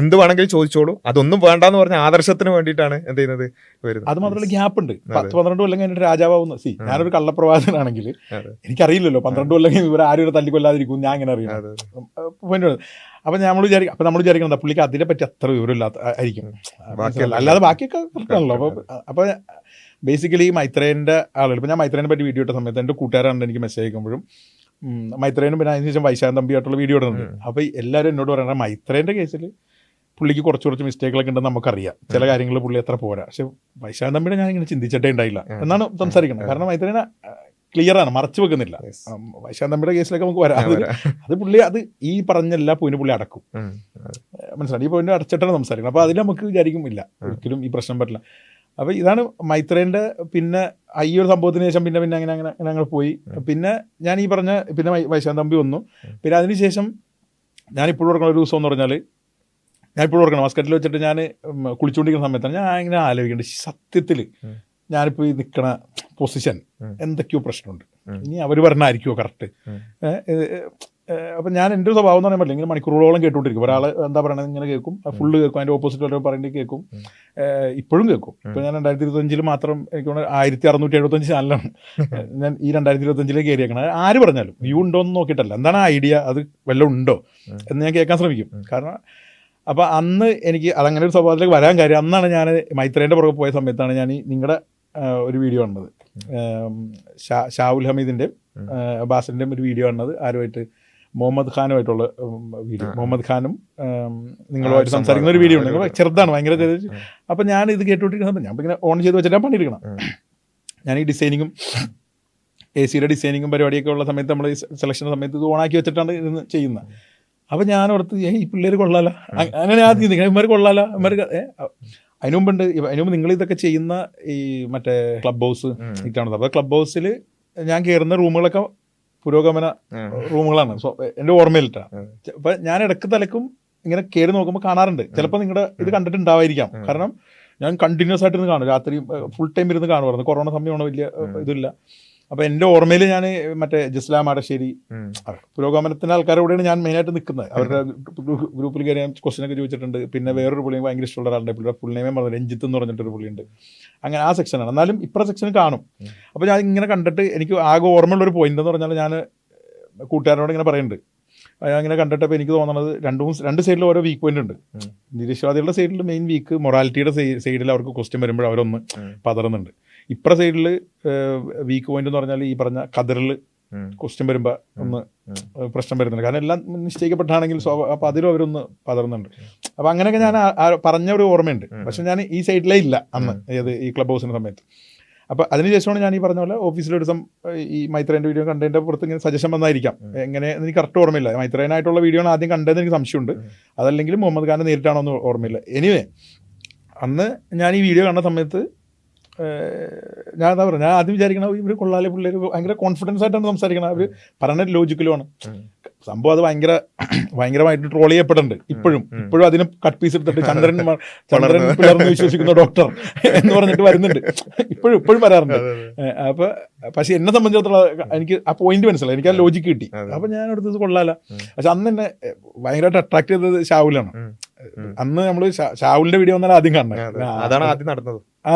എന്ത് വേണമെങ്കിലും ചോദിച്ചോളൂ, അതൊന്നും വേണ്ടാന്ന് പറഞ്ഞ ആദർശത്തിന് വേണ്ടിയിട്ടാണ് എന്ത് ചെയ്യുന്നത് വരുന്നത്. അത് മാത്രമല്ല ഗ്യാപ്പ് ഉണ്ട്. 10-12 കൊല്ലം കഴിഞ്ഞിട്ട് രാജാവാവുന്ന ഞാനൊരു കള്ളപ്രവാചകനാണെങ്കിൽ എനിക്കറിയില്ലല്ലോ 12 കൊല്ലം ഇവർ ആരും തല്ലിക്കൊല്ലാതിരിക്കും, ഞാൻ അങ്ങനെ അറിയാം. അപ്പൊ നമ്മൾ വിചാരിക്കണം പുള്ളിക്ക് അതിനെ പറ്റി അത്ര വിവരമില്ലാത്ത ആയിരിക്കും, അല്ലാതെ ബാക്കിയൊക്കെ കറക്റ്റാണല്ലോ. അപ്പൊ ബേസിക്കലി മൈത്രേന്റെ ആളുകൾ, ഇപ്പൊ ഞാൻ മൈത്രേനെ പറ്റി വീഡിയോ ഇട്ട സമയത്ത് എൻ്റെ കൂട്ടുകാരാണ് എനിക്ക് മെസ്സേജ് അയക്കുമ്പോഴും മൈത്രേനും പിന്നെ അതിനുശേഷം വൈശാഖൻ തമ്പിയായിട്ടുള്ള വീഡിയോ ഇടുന്നുണ്ട്. അപ്പൊ എല്ലാവരും എന്നോട് പറയണ മൈത്രേന്റെ കേസിൽ പുള്ളിക്ക് കുറച്ച് മിസ്റ്റേക്കുകളൊക്കെ ഉണ്ടെന്ന് നമുക്കറിയാം, ചില കാര്യങ്ങൾ പുള്ളി എത്ര പോരാ. പക്ഷെ വൈശാഖൻ തമ്പിയുടെ ഞാൻ ഇങ്ങനെ ചിന്തിച്ചിട്ടേ ഉണ്ടായില്ല എന്നാണ് സംസാരിക്കുന്നത്. കാരണം മൈത്രേന ക്ലിയർ ആണ്, മറച്ചു വെക്കുന്നില്ല. വൈശാഖൻ തമ്പിയുടെ കേസിലൊക്കെ നമുക്ക് വരാം. അത് പുള്ളി അത് ഈ പറഞ്ഞ എല്ലാ പോയിന്റ് പുള്ളി അടക്കും, മനസ്സിലായി. ഈ പോയിന്റ് അടച്ചിട്ടാണ് സംസാരിക്കുന്നത്. അപ്പോൾ അതിൽ നമുക്ക് വിചാരിക്കും ഇല്ല ഒരിക്കലും ഈ പ്രശ്നം പറ്റില്ല. അപ്പോൾ ഇതാണ് മൈത്രേൻ്റെ. പിന്നെ ഈ ഒരു സംഭവത്തിന് ശേഷം പിന്നെ അങ്ങനെ ഞങ്ങൾ പോയി. പിന്നെ ഞാൻ ഈ പറഞ്ഞ പിന്നെ വൈശാഖൻ തമ്പി വന്നു. പിന്നെ അതിനുശേഷം ഞാനിപ്പോഴും ഓർക്കുന്ന ഒരു ദിവസം എന്ന് പറഞ്ഞാൽ മസ്കറ്റിൽ വെച്ചിട്ട് ഞാൻ കുളിച്ചുകൊണ്ടിരിക്കുന്ന സമയത്താണ് ഞാൻ ഇങ്ങനെ ആലോചിക്കേണ്ടത്, സത്യത്തിൽ ഞാനിപ്പോൾ ഈ നിൽക്കണ പൊസിഷൻ എന്തൊക്കെയോ പ്രശ്നമുണ്ട്, ഇനി അവർ പറഞ്ഞായിരിക്കുമോ കറക്റ്റ്. അപ്പം ഞാൻ എൻ്റെ ഒരു സ്വഭാവം എന്ന് പറയാൻ പറ്റില്ല, ഇങ്ങനെ മണിക്കൂറുകളോളം കേട്ടുകൊണ്ടിരിക്കും. ഒരാൾ എന്താ പറയണത് ഇങ്ങനെ കേൾക്കും, ഫുള്ള് കേൾക്കും, അതിൻ്റെ ഓപ്പോസിറ്റ് വരെ പറയേണ്ടി കേൾക്കും, ഇപ്പോഴും കേൾക്കും. ഇപ്പോൾ ഞാൻ 2025 മാത്രം എനിക്ക് 1675 ചാനലാണ് ഞാൻ ഈ 2025 കയറിയേക്കണം. ആര് പറഞ്ഞാലും വ്യൂ ഉണ്ടോ എന്ന് നോക്കിയിട്ടല്ല, എന്താണ് ഐഡിയ, അത് വല്ലതും ഉണ്ടോ എന്ന് ഞാൻ കേൾക്കാൻ ശ്രമിക്കും. കാരണം അപ്പോൾ അന്ന് എനിക്ക് അതങ്ങനെ ഒരു സ്വഭാവത്തിലേക്ക് വരാൻ കാര്യം, അന്നാണ് ഞാൻ മൈത്രേൻ്റെ പുറകെ പോയ സമയത്താണ് ഞാൻ നിങ്ങളുടെ ഒരു വീഡിയോ കണ്ടത്, ഷാവുൽ ഹമീദിൻ്റെയും ബാസിൻ്റെയും ഒരു വീഡിയോ കണ്ടത്. ആരുമായിട്ട് മുഹമ്മദ് ഖാനുമായിട്ടുള്ള വീഡിയോ, മുഹമ്മദ് ഖാനും നിങ്ങളുമായിട്ട് സംസാരിക്കുന്ന ഒരു വീഡിയോ ഉണ്ട്. നിങ്ങൾ ചെറുതാണ്, ഭയങ്കര ചെറിയ. അപ്പം ഞാൻ ഇത് കേട്ടുകൊണ്ടിരിക്കുന്ന ഞാൻ ഇങ്ങനെ ഓൺ ചെയ്ത് വെച്ചിട്ട് പണിയെടുക്കണം. ഞാൻ ഈ ഡിസൈനിങ്ങും AC-യുടെ ഡിസൈനിങ്ങും പരിപാടിയൊക്കെ ഉള്ള സമയത്ത് നമ്മൾ സെലക്ഷൻ സമയത്ത് ഇത് ഓണാക്കി വെച്ചിട്ടാണ് ഇത് ചെയ്യുന്നത്. അപ്പം ഞാൻ ഓർത്ത് ഈ പിള്ളേർ കൊള്ളാലോ, അങ്ങനെ ആദ്യം ഇവന്മാർ കൊള്ളാലോ, ഇവന്മാർക്ക് അതിന് മുമ്പ് നിങ്ങൾ ഇതൊക്കെ ചെയ്യുന്ന ഈ മറ്റേ ക്ലബ് ഹൗസ് ഇട്ടാണത്. അപ്പോൾ ക്ലബ് ഹൗസിൽ ഞാൻ കയറുന്ന റൂമുകളൊക്കെ പുരോഗമന റൂമുകളാണ് എൻ്റെ ഓർമ്മയിലിട്ടാണ്. അപ്പം ഞാൻ ഇടയ്ക്ക് തലക്കും ഇങ്ങനെ കയറി നോക്കുമ്പോൾ കാണാറുണ്ട്. ചിലപ്പോൾ നിങ്ങളുടെ ഇത് കണ്ടിട്ടുണ്ടാവായിരിക്കാം, കാരണം ഞാൻ കണ്ടിന്യൂസ് ആയിട്ട് ഇരുന്ന് കാണും, രാത്രി ഫുൾ ടൈം ഇരുന്ന് കാണുമായിരുന്നു. കൊറോണ സമയമാണ്, വലിയ ഇതില്ല. അപ്പോൾ എൻ്റെ ഓർമ്മയിൽ ഞാൻ മറ്റേ ജസ്ലാം ആടശ്ശേരി പുരോഗമനത്തിൻ്റെ ആൾക്കാരോടെയാണ് ഞാൻ മെയിനായിട്ട് നിൽക്കുന്നത്. അവരുടെ ഗ്രൂപ്പിൽ കയറി ഞാൻ ക്വസ്റ്റ്യനൊക്കെ ചോദിച്ചിട്ടുണ്ട്. പിന്നെ വേറൊരു പുള്ളി ഭയങ്കര ഇഷ്ടമുള്ള ഒരാളുടെ പുള്ളിയുടെ ഫുൾ നെയിമേ പറഞ്ഞു, രഞ്ജിത്ത് എന്ന് പറഞ്ഞിട്ടൊരു പുള്ളിയുണ്ട്. അങ്ങനെ ആ സെക്ഷനാണ്. എന്നാലും ഇപ്പുറ സെക്ഷൻ കാണും. അപ്പോൾ ഞാൻ ഇങ്ങനെ കണ്ടിട്ട് എനിക്ക് ആകെ ഓർമ്മയുള്ളൊരു പോയിന്റ് എന്ന് പറഞ്ഞാൽ, ഞാൻ കൂട്ടുകാരനോട് ഇങ്ങനെ പറയുന്നുണ്ട്, അങ്ങനെ കണ്ടിട്ടപ്പോൾ എനിക്ക് തോന്നുന്നത് രണ്ട് സൈഡിലും ഓരോ വീക്ക് പോയിന്റ് ഉണ്ട്. നിരീശ്വരവാദികളുടെ സൈഡിൽ മെയിൻ വീക്ക്, മൊറാലിറ്റിയുടെ സൈഡിൽ അവർക്ക് ക്വസ്റ്റ്യൻ വരുമ്പോൾ അവരൊന്ന് പതറുന്നുണ്ട്. ഇപ്പുറ സൈഡിൽ വീക്ക് പോയിന്റ് എന്ന് പറഞ്ഞാൽ ഈ പറഞ്ഞ ഖദറിൽ ക്വസ്റ്റ്യൻ വരുമ്പോൾ ഒന്ന് പ്രശ്നം വരുന്നുണ്ട്. കാരണം എല്ലാം നിശ്ചയിക്കപ്പെട്ടാണെങ്കിൽ അപ്പോൾ അതിലും അവരൊന്ന് പതറുന്നുണ്ട്. അപ്പോൾ അങ്ങനെയൊക്കെ ഞാൻ പറഞ്ഞ ഒരു ഓർമ്മയുണ്ട്. പക്ഷെ ഞാൻ ഈ സൈഡിലേ ഇല്ല അന്ന്, ഈ ക്ലബ് ഹൗസിൻ്റെ സമയത്ത്. അപ്പോൾ അതിനുശേഷമാണ് ഞാൻ ഈ പറഞ്ഞ പോലെ ഓഫീസിലൊരു ദിവസം ഈ മൈത്രേൻ്റെ വീഡിയോ കണ്ടതിൻ്റെ പുറത്ത് ഇങ്ങനെ സജഷൻ വന്നായിരിക്കാം. എങ്ങനെ എനിക്ക് കറക്റ്റ് ഓർമ്മയില്ല. മൈത്രേനായിട്ടുള്ള വീഡിയോ ആണ് ആദ്യം കണ്ടതെന്ന് എനിക്ക് സംശയമുണ്ട്. അതല്ലെങ്കിൽ മുഹമ്മദ് ഖാൻ നേരിട്ടാണോ എന്ന് ഓർമ്മയില്ല. എനിവേ, അന്ന് ഞാൻ ഈ വീഡിയോ കണ്ട സമയത്ത് ഞാൻ എന്താ പറയുക, ഞാൻ ആദ്യം വിചാരിക്കണം ഇവർ കൊള്ളാലെ പിള്ളേർ ഭയങ്കര കോൺഫിഡൻസ് ആയിട്ടാണ് സംസാരിക്കണം. അവർ പറയുന്ന ലോജിക്കലുമാണ് സംഭവം. അത് ഭയങ്കരമായിട്ട് ട്രോൾ ചെയ്യപ്പെടുന്നുണ്ട് ഇപ്പോഴും അതിന് കട്ട് പീസ് എടുത്തിട്ട് ചന്ദ്രൻ പിളർന്ന് വിശ്വസിക്കുന്ന ഡോക്ടർ എന്ന് പറഞ്ഞിട്ട് വരുന്നുണ്ട്. ഇപ്പോഴും വരാറുണ്ട്. അപ്പോൾ പക്ഷെ എന്നെ സംബന്ധിച്ചിടത്തോളം എനിക്ക് ആ പോയിന്റ് മനസ്സിലായി, എനിക്ക് ആ ലോജിക്ക് കിട്ടി. അപ്പോൾ ഞാൻ എടുത്തത് കൊള്ളാല. പക്ഷെ അന്ന് എന്നെ ഭയങ്കരമായിട്ട് അട്രാക്ട് ചെയ്തത് ഷാവുലാണ്. അന്ന് നമ്മൾ ഷാവുലിന്റെ വീഡിയോ വന്നാൽ ആദ്യം കാണുന്നത്, അതാണ് ആദ്യം നടന്നത്.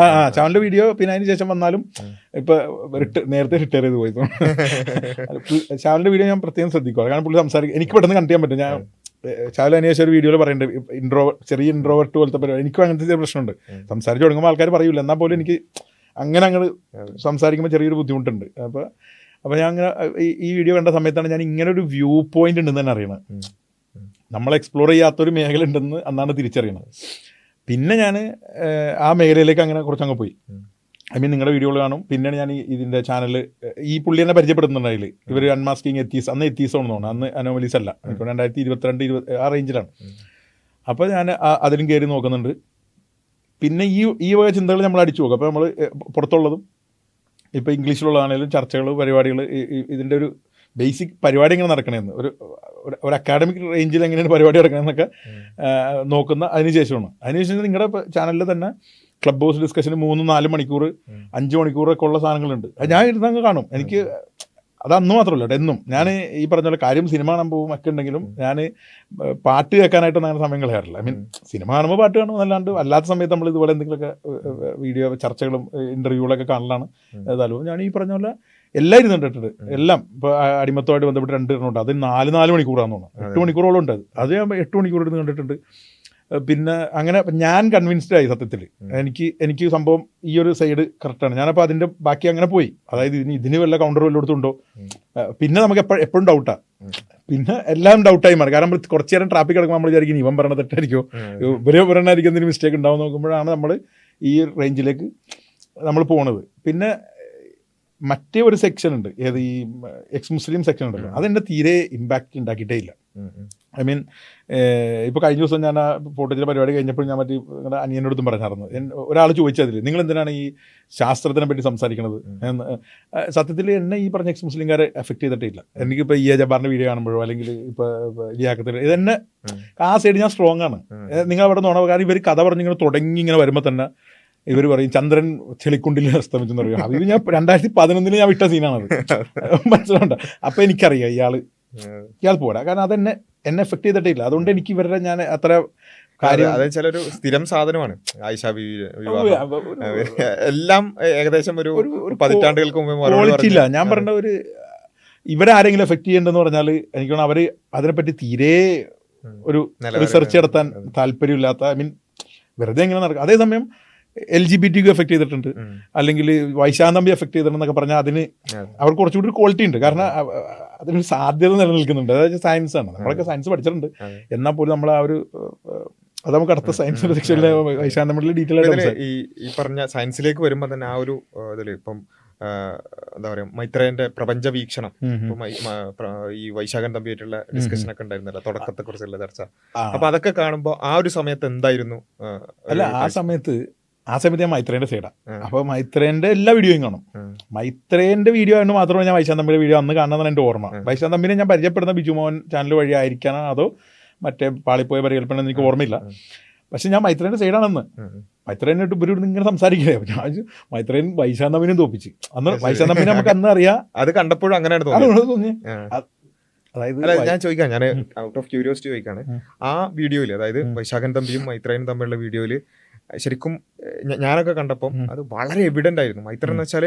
ഷാവുലിന്റെ വീഡിയോ. പിന്നെ അതിന് ശേഷം വന്നാലും ഇപ്പൊ നേരത്തെ റിട്ടയർ ചെയ്ത് പോയി. ഷാവുലിന്റെ വീഡിയോ ഞാൻ പ്രത്യേകം ശ്രദ്ധിക്കുക. കാരണം പുള്ളി സംസാരിക്കും, എനിക്ക് പെട്ടെന്ന് കണ്ടു ചെയ്യാൻ പറ്റും. ഞാൻ ഷാവുൽ അന്വേഷിച്ച ഒരു വീഡിയോയിൽ പറയുന്നുണ്ട്, ചെറിയ ഇൻട്രോവേർട്ട് പോലത്തെ പരിപാടി. എനിക്കും അങ്ങനത്തെ ചെറിയ പ്രശ്നമുണ്ട്. സംസാരിച്ച് തുടങ്ങുമ്പോൾ ആൾക്കാർ പറയൂല, എന്നാൽ പോലും എനിക്ക് അങ്ങ് സംസാരിക്കുമ്പോൾ ചെറിയൊരു ബുദ്ധിമുട്ടുണ്ട്. അപ്പോൾ ഞാൻ അങ്ങനെ ഈ വീഡിയോ കണ്ട സമയത്താണ് ഞാൻ ഇങ്ങനെ ഒരു വ്യൂ പോയിന്റ് ഉണ്ടെന്ന് തന്നെ അറിയണത്. നമ്മൾ എക്സ്പ്ലോർ ചെയ്യാത്തൊരു മേഖല ഉണ്ടെന്ന് അന്നാണ് തിരിച്ചറിയണത്. പിന്നെ ഞാൻ ആ മേഖലയിലേക്ക് അങ്ങനെ കുറച്ചങ്ങ് പോയി. നിങ്ങളുടെ വീഡിയോകൾ കാണും. പിന്നെയാണ് ഞാൻ ഇതിൻ്റെ ചാനൽ ഈ പുള്ളി തന്നെ പരിചയപ്പെടുത്തുന്നുണ്ട്. അതിൽ ഇവർ അൺമാസ്കിങ് അന്ന് എത്തീസാണെന്ന് തോന്നുന്നു, അന്ന് അനോമലീസ് അല്ല, 2022 ആ റേഞ്ചിലാണ്. അപ്പോൾ ഞാൻ അതിലും കയറി നോക്കുന്നുണ്ട്. പിന്നെ ഈ വക ചിന്തകൾ നമ്മൾ അടിച്ചു നോക്കും. അപ്പോൾ നമ്മൾ പുറത്തുള്ളതും ഇപ്പോൾ ഇംഗ്ലീഷിലുള്ളതാണെങ്കിലും ചർച്ചകൾ, പരിപാടികൾ, ഇതിൻ്റെ ഒരു ബേസിക് പരിപാടി എങ്ങനെ നടക്കണമെന്ന്, ഒരു അക്കാഡമിക് റേഞ്ചിൽ എങ്ങനെയാണ് പരിപാടി നടക്കണമെന്നൊക്കെ നോക്കുന്ന അതിനുശേഷം നിങ്ങളുടെ ചാനലിൽ തന്നെ ക്ലബ് ഹൗസ് ഡിസ്കഷന് 3-4 മണിക്കൂർ 5 മണിക്കൂറൊക്കെ ഉള്ള സാധനങ്ങളുണ്ട്. ഞാൻ ഇരുന്നങ്ങ് കാണും. എനിക്ക് അത് അന്ന് മാത്രമല്ല കേട്ടോ, എന്നും ഞാൻ ഈ പറഞ്ഞ പോലെ കാര്യം സിനിമ കാണാൻ പോകും ഒക്കെ ഉണ്ടെങ്കിലും ഞാൻ പാട്ട് കേൾക്കാനായിട്ടൊന്നും അങ്ങനെ സമയം കളയാറില്ല. സിനിമ കാണുമ്പോൾ പാട്ട് കാണും എന്നല്ലാണ്ട് അല്ലാത്ത സമയത്ത് നമ്മൾ ഇതുപോലെ എന്തെങ്കിലുമൊക്കെ വീഡിയോ ചർച്ചകളും ഇൻ്റർവ്യൂകളൊക്കെ കാണലാണ്. ഏതായാലും ഞാൻ ഈ പറഞ്ഞ പോലെ എല്ലാം ഇരുന്നിട്ടുണ്ട്. എല്ലാം ഇപ്പോൾ അടിമത്തമായിട്ട് ബന്ധപ്പെട്ട് 2 ഇരുന്നുണ്ട്. അത് 4 മണിക്കൂറാന്ന് തോന്നുന്നു, 8 മണിക്കൂറോളം ഉണ്ട്. അത് ഞാൻ 8 മണിക്കൂർ ഇരുന്ന് കണ്ടിട്ടുണ്ട്. പിന്നെ അങ്ങനെ ഞാൻ കൺവിൻസ്ഡ് ആയി സത്യത്തിൽ. എനിക്ക് സംഭവം ഈ ഒരു സൈഡ് കറക്റ്റാണ്. ഞാനപ്പോൾ അതിൻ്റെ ബാക്കി അങ്ങനെ പോയി. അതായത് ഇതിന് വല്ല കൗണ്ടർ വല്ല എടുത്തുണ്ടോ. പിന്നെ നമുക്ക് എപ്പോഴും ഡൗട്ടാണ്. പിന്നെ എല്ലാം ഡൗട്ടായി മാറി. കാരണം നമ്മൾ കുറച്ച് നേരം ട്രാഫിക് കിടക്കുമ്പോൾ നമ്മൾ വിചാരിക്കും ഇവൻ പറയണ തെറ്റായിരിക്കോ, ഇവരെ പറയണായിരിക്കും എന്തെങ്കിലും മിസ്റ്റേക്ക് ഉണ്ടാവും. നോക്കുമ്പോഴാണ് നമ്മൾ ഈ റേഞ്ചിലേക്ക് നമ്മൾ പോണത്. പിന്നെ മറ്റേ ഒരു സെക്ഷൻ ഉണ്ട്, ഏത് ഈ എക്സ് മുസ്ലിം സെക്ഷൻ ഉണ്ടല്ലോ, അതെന്നെ തീരെ ഇമ്പാക്റ്റ് ഉണ്ടാക്കിയിട്ടേ ഇല്ല. ഇപ്പോൾ കഴിഞ്ഞ ദിവസം ഞാൻ ആ ഫോട്ടോയുടെ പരിപാടി കഴിഞ്ഞപ്പോൾ ഞാൻ നിങ്ങളുടെ അനിയനോടൊത്തും പറഞ്ഞായിരുന്നു. ഒരാൾ ചോദിച്ചതിൽ നിങ്ങൾ എന്തിനാണ് ഈ ശാസ്ത്രത്തിനെ പറ്റി സംസാരിക്കുന്നത് എന്ന്. സത്യത്തിൽ എന്നെ ഈ പറഞ്ഞ എക്സ് മുസ്ലിംകാരെ എഫക്ട് ചെയ്തിട്ടില്ല. എനിക്കിപ്പോൾ ഈ ജബ്ബാറിൻ്റെ വീഡിയോ കാണുമ്പോഴോ അല്ലെങ്കിൽ ഇപ്പോൾ ലിയാക്കത്തിൽ ഇതെന്നെ ആ സൈഡ് ഞാൻ സ്ട്രോങ് ആണ്. നിങ്ങൾ അവിടെ നോണ, കാരണം ഇവർ കഥ പറഞ്ഞിങ്ങനെ തുടങ്ങി ഇങ്ങനെ വരുമ്പോൾ തന്നെ ഇവർ പറയും ചന്ദ്രൻ ചെളിക്കുണ്ടിൽ അസ്തമിച്ചെന്ന് പറയും. അത് ഞാൻ 2011 ഞാൻ വിട്ട സീനാണത്, മനസ്സിലുണ്ട്. അപ്പം എനിക്കറിയാം ഇയാൾ പോരാ, കാരണം അതെന്നെ എഫക്ട് ചെയ്തിട്ടില്ല. അതുകൊണ്ട് എനിക്ക് ഇവരുടെ ഞാൻ അത്ര കാര്യം ഒരു സ്ഥിരം സാധനമാണ്. ആയിഷ എല്ലാം ഏകദേശം ഒരു പതിറ്റാണ്ടുകൾക്ക് മുമ്പ് ഇല്ല. ഞാൻ പറഞ്ഞ ഒരു ഇവരാരെങ്കിലും എഫക്ട് ചെയ്യേണ്ടതെന്ന് പറഞ്ഞാൽ എനിക്ക് തോന്നുന്നു അവർ അതിനെപ്പറ്റി തീരെ ഒരു റിസർച്ച് നടത്താൻ താല്പര്യമില്ലാത്ത, വെറുതെ എങ്ങനെ നടക്കും. അതേസമയം LGBTQ എഫക്ട് ചെയ്തിട്ടുണ്ട്, അല്ലെങ്കിൽ വൈശാന്തമ്പി എഫക്ട് ചെയ്തിട്ടുണ്ടെന്നൊക്കെ പറഞ്ഞാൽ അതിന് അവർക്ക് കുറച്ചുകൂടി ക്വാളിറ്റി ഉണ്ട്. കാരണം അതിനൊരു സാധ്യത നിലനിൽക്കുന്നുണ്ട്. അതായത് സയൻസ് ആണ്. നമ്മളൊക്കെ സയൻസ് പഠിച്ചിട്ടുണ്ട്, എന്നാൽ പോലും നമ്മൾ ആ ഒരു അത് നമുക്ക് അടുത്ത സയൻസിന്റെ സെക്ഷനിലെ വൈശാന്തമ്പിയുടെ ഡീറ്റെയിൽ ആയിട്ട് ഈ പറഞ്ഞ സയൻസിലേക്ക് വരുമ്പോൾ തന്നെ ആ ഒരു ഇതിൽ ഇപ്പം എന്താ പറയാ മൈത്രേന്റെ പ്രപഞ്ച വീക്ഷണം, ഈ വൈശാഖൻ തമ്പിയായിട്ടുള്ള ഡിസ്കഷൻ ഒക്കെ ഉണ്ടായിരുന്നല്ലോ തുടക്കത്തെ കുറിച്ചുള്ള ചർച്ച. അപ്പൊ അതൊക്കെ കാണുമ്പോൾ ആ ഒരു സമയത്ത് എന്തായിരുന്നു? അല്ല, ആ സമയത്ത് ഞാൻ മൈത്രേന്റെ സൈഡാണ്. അപ്പോൾ മൈത്രേന്റെ എല്ലാ വീഡിയോയും കാണും. മൈത്രേന്റെ വീഡിയോ ആയതുകൊണ്ട് മാത്രമേ ഞാൻ വൈശാഖൻ തമ്പിയുടെ വീഡിയോ അന്ന് കാണുന്നതാണ് എൻ്റെ ഓർമ്മ. വൈശാഖൻ തമ്പിനെ ഞാൻ പരിചയപ്പെടുന്ന ബിജു മോഹൻ ചാനൽ വഴി ആയിരിക്കാനോ അതോ മറ്റേ പാളിപ്പോയ പരികല്പന എനിക്ക് ഓർമ്മയില്ല. പക്ഷെ ഞാൻ മൈത്രേൻ്റെ സൈഡാണെന്ന്. മൈത്രേനായിട്ട് ഇവരോട് ഇങ്ങനെ സംസാരിക്കണേ. അപ്പോൾ ഞാൻ മൈത്രേൻ വൈശാന്തമ്പിനെയും തോപ്പിച്ച്. അന്ന് വൈശാന്തമ്പിനെ നമുക്ക് അന്ന് അറിയാം. അത് കണ്ടപ്പോഴും അങ്ങനെ തോന്നി. അതായത് ഞാൻ ചോദിക്കാം, ഞാൻ ഔട്ട് ഓഫ് ക്യൂരിയോസിറ്റി ചോദിക്കാണ്. ആ വീഡിയോയിൽ, അതായത് വൈശാഖൻ തമ്പിയും മൈത്രേനും തമ്മിലുള്ള വീഡിയോയിൽ ശരിക്കും ഞാനൊക്കെ കണ്ടപ്പം അത് വളരെ എവിഡന്റ് ആയിരുന്നു. മൈത്രൻ എന്ന് വെച്ചാൽ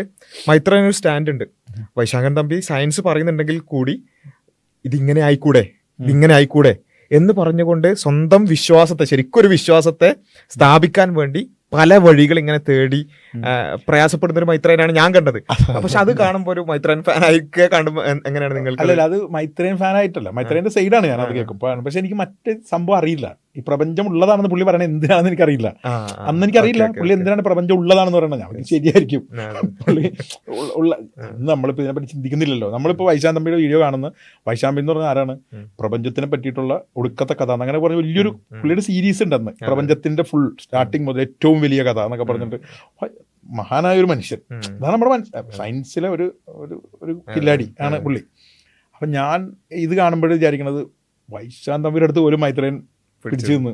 മൈത്രൻ ഒരു സ്റ്റാൻഡ് ഉണ്ട്. വൈശാഖൻ തമ്പി സയൻസ് പറയുന്നുണ്ടെങ്കിൽ കൂടി ഇതിങ്ങനെ ആയിക്കൂടെ എന്ന് പറഞ്ഞുകൊണ്ട് സ്വന്തം വിശ്വാസത്തെ, ശരിക്കും ഒരു വിശ്വാസത്തെ സ്ഥാപിക്കാൻ വേണ്ടി പല വഴികൾ ഇങ്ങനെ തേടി പ്രയാസപ്പെടുന്ന ഒരു മൈത്രേനാണ് ഞാൻ കണ്ടത്. പക്ഷെ അത് കാണുമ്പോൾ ഒരു മൈത്രേൻ ഫാനായിക്കെ കാണുമ്പോൾ എങ്ങനെയാണ് നിങ്ങൾക്ക്? അല്ലല്ല, അത് മൈത്രേൻ ഫാനായിട്ടല്ല, മൈത്രേന്റെ സൈഡാണ് ഞാൻ അത് കേൾക്കുമ്പോൾ. പക്ഷെ എനിക്ക് മറ്റേ സംഭവം അറിയില്ല. ഈ പ്രപഞ്ചം ഉള്ളതാണെന്ന് പുള്ളി പറയണത് എന്തിനാണെന്ന് എനിക്കറിയില്ല. അന്ന് എനിക്കറിയില്ല പുള്ളി എന്തിനാണ് പ്രപഞ്ചം ഉള്ളതാണെന്ന് പറയുന്നത്. ഞാൻ ശരിയായിരിക്കും പുള്ളി നമ്മളിപ്പോൾ ഇതിനെപ്പറ്റി ചിന്തിക്കുന്നില്ലല്ലോ. നമ്മളിപ്പോൾ വൈശാഖൻ തമ്പിയുടെ വീഡിയോ കാണുന്ന, വൈശാഖൻ എന്ന് പറഞ്ഞാൽ ആരാണ്? പ്രപഞ്ചത്തിനെ പറ്റിയിട്ടുള്ള ഒടുക്കത്തെ കഥ അങ്ങനെ പറഞ്ഞ വലിയൊരു പുള്ളിയുടെ സീരീസ് ഉണ്ടെന്ന്. പ്രപഞ്ചത്തിന്റെ ഫുൾ സ്റ്റാർട്ടിങ് മുതൽ ഏറ്റവും വലിയ കഥ എന്നൊക്കെ പറഞ്ഞിട്ട് മഹാനായ ഒരു മനുഷ്യൻ. അതാണ് നമ്മുടെ സയൻസിലെ ഒരു ഒരു കില്ലാടി ആണ് പുള്ളി. അപ്പം ഞാൻ ഇത് കാണുമ്പോഴേ വിചാരിക്കണത് വൈശാഖൻ തമ്പിയുടെ അടുത്ത് പോലും മൈത്രേൻ പിടിച്ചു നിന്ന്.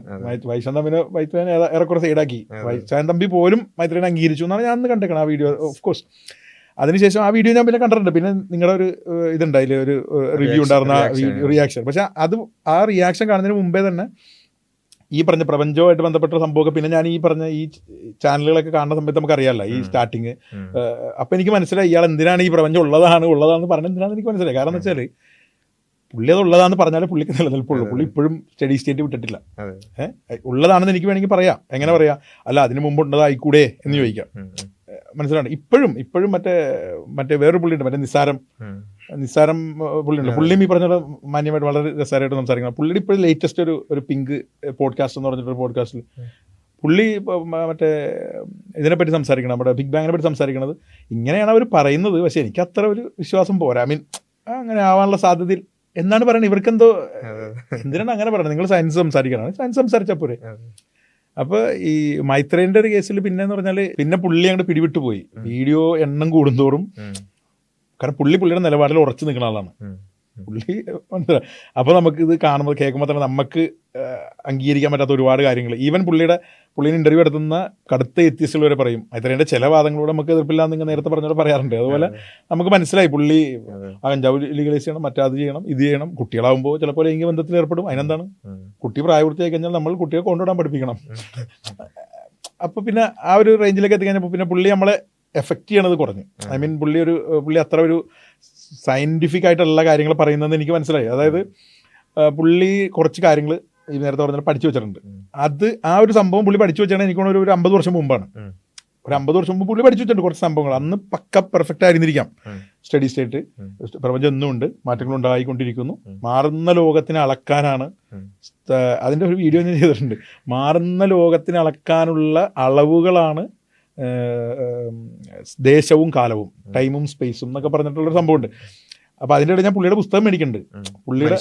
വൈശാഖൻ തമ്പിനെ മൈത്രേൻ ഏറെക്കുറെ സൈഡാക്കി. വൈശാഖൻ തമ്പി പോലും മൈത്രേനെ അംഗീകരിച്ചു എന്നാണ് ഞാൻ അന്ന് കണ്ടേക്കണം ആ വീഡിയോ. ഓഫ് കോഴ്സ് അതിനുശേഷം ആ വീഡിയോ ഞാൻ പിന്നെ കണ്ടിട്ടുണ്ട്. പിന്നെ നിങ്ങളുടെ ഒരു ഇതുണ്ടായില്ലേ, ഒരു റിവ്യൂ ഉണ്ടായിരുന്ന റിയാക്ഷൻ. പക്ഷെ ആ റിയാക്ഷൻ കാണുന്നതിന് മുമ്പേ തന്നെ ഈ പറഞ്ഞ പ്രപഞ്ചവുമായിട്ട് ബന്ധപ്പെട്ട സംഭവമൊക്കെ പിന്നെ ഞാൻ ഈ പറഞ്ഞ ഈ ചാനലുകളൊക്കെ കാണുന്ന സമയത്ത് നമുക്ക് അറിയാമല്ലോ ഈ സ്റ്റാർട്ടിങ്. അപ്പം എനിക്ക് മനസ്സിലായി ഇയാൾ എന്തിനാണ് ഈ പ്രപഞ്ചം ഉള്ളതാണെന്ന് പറഞ്ഞത് എന്തിനാണെന്ന് എനിക്ക് മനസ്സിലായി. കാരണം എന്ന് വെച്ചാൽ പുള്ളി അത് ഉള്ളതാന്ന് പറഞ്ഞാൽ പുള്ളിക്ക് നിലനിൽപ്പുള്ളൂ. പുള്ളി ഇപ്പോഴും സ്റ്റഡി സ്റ്റേറ്റ് വിട്ടിട്ടില്ല. ഉള്ളതാണെന്ന് എനിക്ക് വേണമെങ്കിൽ പറയാം. എങ്ങനെ പറയാം? അല്ല അതിന് മുമ്പ് ഉണ്ടതായിക്കൂടെ എന്ന് ചോദിക്കാം. മനസ്സിലാണ്. ഇപ്പോഴും മറ്റേ വേറൊരു പുള്ളിയുണ്ട്, മറ്റേ നിസ്സാരം പുള്ളിയുണ്ട്. പുള്ളിയും ഈ പറഞ്ഞ മാന്യമായിട്ട് വളരെ രസകരമായിട്ട് സംസാരിക്കണം. പുള്ളിയുടെ ഇപ്പോഴും ലേറ്റസ്റ്റ് ഒരു പിങ്ക് പോഡ്കാസ്റ്റ് എന്ന് പറഞ്ഞിട്ടൊരു പോഡ്കാസ്റ്റിൽ പുള്ളി മറ്റേ ഇതിനെപ്പറ്റി സംസാരിക്കണം, നമ്മുടെ ബിഗ് ബാങ്ങിനെ പറ്റി സംസാരിക്കണത്. ഇങ്ങനെയാണ് അവർ പറയുന്നത്. പക്ഷെ എനിക്ക് അത്ര ഒരു വിശ്വാസം പോരാ. അങ്ങനെ ആവാനുള്ള സാധ്യതയിൽ എന്നാണ് പറയുന്നത്. ഇവർക്കെന്തോ എന്തിനാണ് അങ്ങനെ പറയുന്നത്? നിങ്ങൾ സയൻസ് സംസാരിക്കണം, സയൻസ് സംസാരിച്ചാൽ പോരെ. അപ്പോൾ ഈ മൈത്രേൻ്റെ ഒരു കേസിൽ പിന്നെന്ന് പറഞ്ഞാൽ പിന്നെ പുള്ളി അങ്ങോട്ട് പിടിവിട്ടു പോയി. വീഡിയോ എണ്ണം കൂടുന്തോറും, കാരണം പുള്ളിയുടെ നിലപാടിൽ ഉറച്ചു നിൽക്കുന്ന ആളാണ് പുള്ളി. അപ്പോൾ നമുക്ക് ഇത് കാണുമ്പോൾ കേൾക്കുമ്പോൾ തന്നെ നമുക്ക് അംഗീകരിക്കാൻ പറ്റാത്ത ഒരുപാട് കാര്യങ്ങൾ. ഈവൻ പുള്ളീനെ ഇൻ്റർവ്യൂ എടുത്തുന്ന കടുത്ത എത്തിയസ്റ്റുകൾ വരെ പറയും മൈത്രേൻ്റെ ചില വാദങ്ങളോട് നമുക്ക് എതിർപ്പില്ലാന്ന് നിങ്ങൾ നേരത്തെ പറഞ്ഞോട് പറയാറുണ്ട്. അതുപോലെ നമുക്ക് മനസ്സിലായി പുള്ളി കഞ്ചാവ് ലീഗലൈസ് ചെയ്യണം, മറ്റത് ചെയ്യണം, ഇത് ചെയ്യണം. കുട്ടികളാകുമ്പോൾ ചിലപ്പോൾ ലൈംഗിക ബന്ധത്തിൽ ഏർപ്പെടും. അതിനെന്താണ്? കുട്ടി പ്രായപൂർത്തിയായി കഴിഞ്ഞാൽ നമ്മൾ കുട്ടിയെ കൊണ്ടുവിടാൻ പഠിപ്പിക്കണം. അപ്പോൾ പിന്നെ ആ ഒരു റേഞ്ചിലേക്ക് എത്തിക്കഴിഞ്ഞപ്പോൾ പിന്നെ പുള്ളി നമ്മളെ എഫക്റ്റ് ചെയ്യണത് കുറഞ്ഞു. പുള്ളി അത്ര ഒരു സയൻറ്റിഫിക് ആയിട്ടുള്ള കാര്യങ്ങൾ പറയുന്നത് എനിക്ക് മനസ്സിലായി. അതായത് പുള്ളി കുറച്ച് കാര്യങ്ങൾ ഈ നേരത്തെ പറഞ്ഞാൽ പഠിച്ചു വെച്ചിട്ടുണ്ട്. ആ ഒരു സംഭവം പുള്ളി പഠിച്ചു വെച്ചാൽ എനിക്ക് ഒരു 50 വർഷം മുമ്പാണ്. ഒരു 50 വർഷം മുമ്പ് പുള്ളി പഠിച്ചു വെച്ചിട്ടുണ്ട് കുറച്ച് സംഭവങ്ങൾ. അന്ന് പക്ക പെർഫെക്റ്റ് ആയിരുന്നിരിക്കാം. സ്റ്റഡി സ്റ്റേറ്റ് പ്രപഞ്ചം എന്നുമുണ്ട്, മാറ്റങ്ങൾ ഉണ്ടായിക്കൊണ്ടിരിക്കുന്നു. മാറുന്ന ലോകത്തിനെ അളക്കാനാണ് അതിൻ്റെ ഒരു വീഡിയോ ഞാൻ ചെയ്തിട്ടുണ്ട്. മാറുന്ന ലോകത്തിനെ അളക്കാനുള്ള അളവുകളാണ് ദേശവും കാലവും, ടൈമും സ്പേസും എന്നൊക്കെ പറഞ്ഞിട്ടുള്ളൊരു സംഭവമുണ്ട്. അപ്പോൾ അതിൻ്റെ ഇടയിൽ ഞാൻ പുള്ളിയുടെ പുസ്തകം മേടിക്കുന്നുണ്ട്. പുള്ളിയുടെ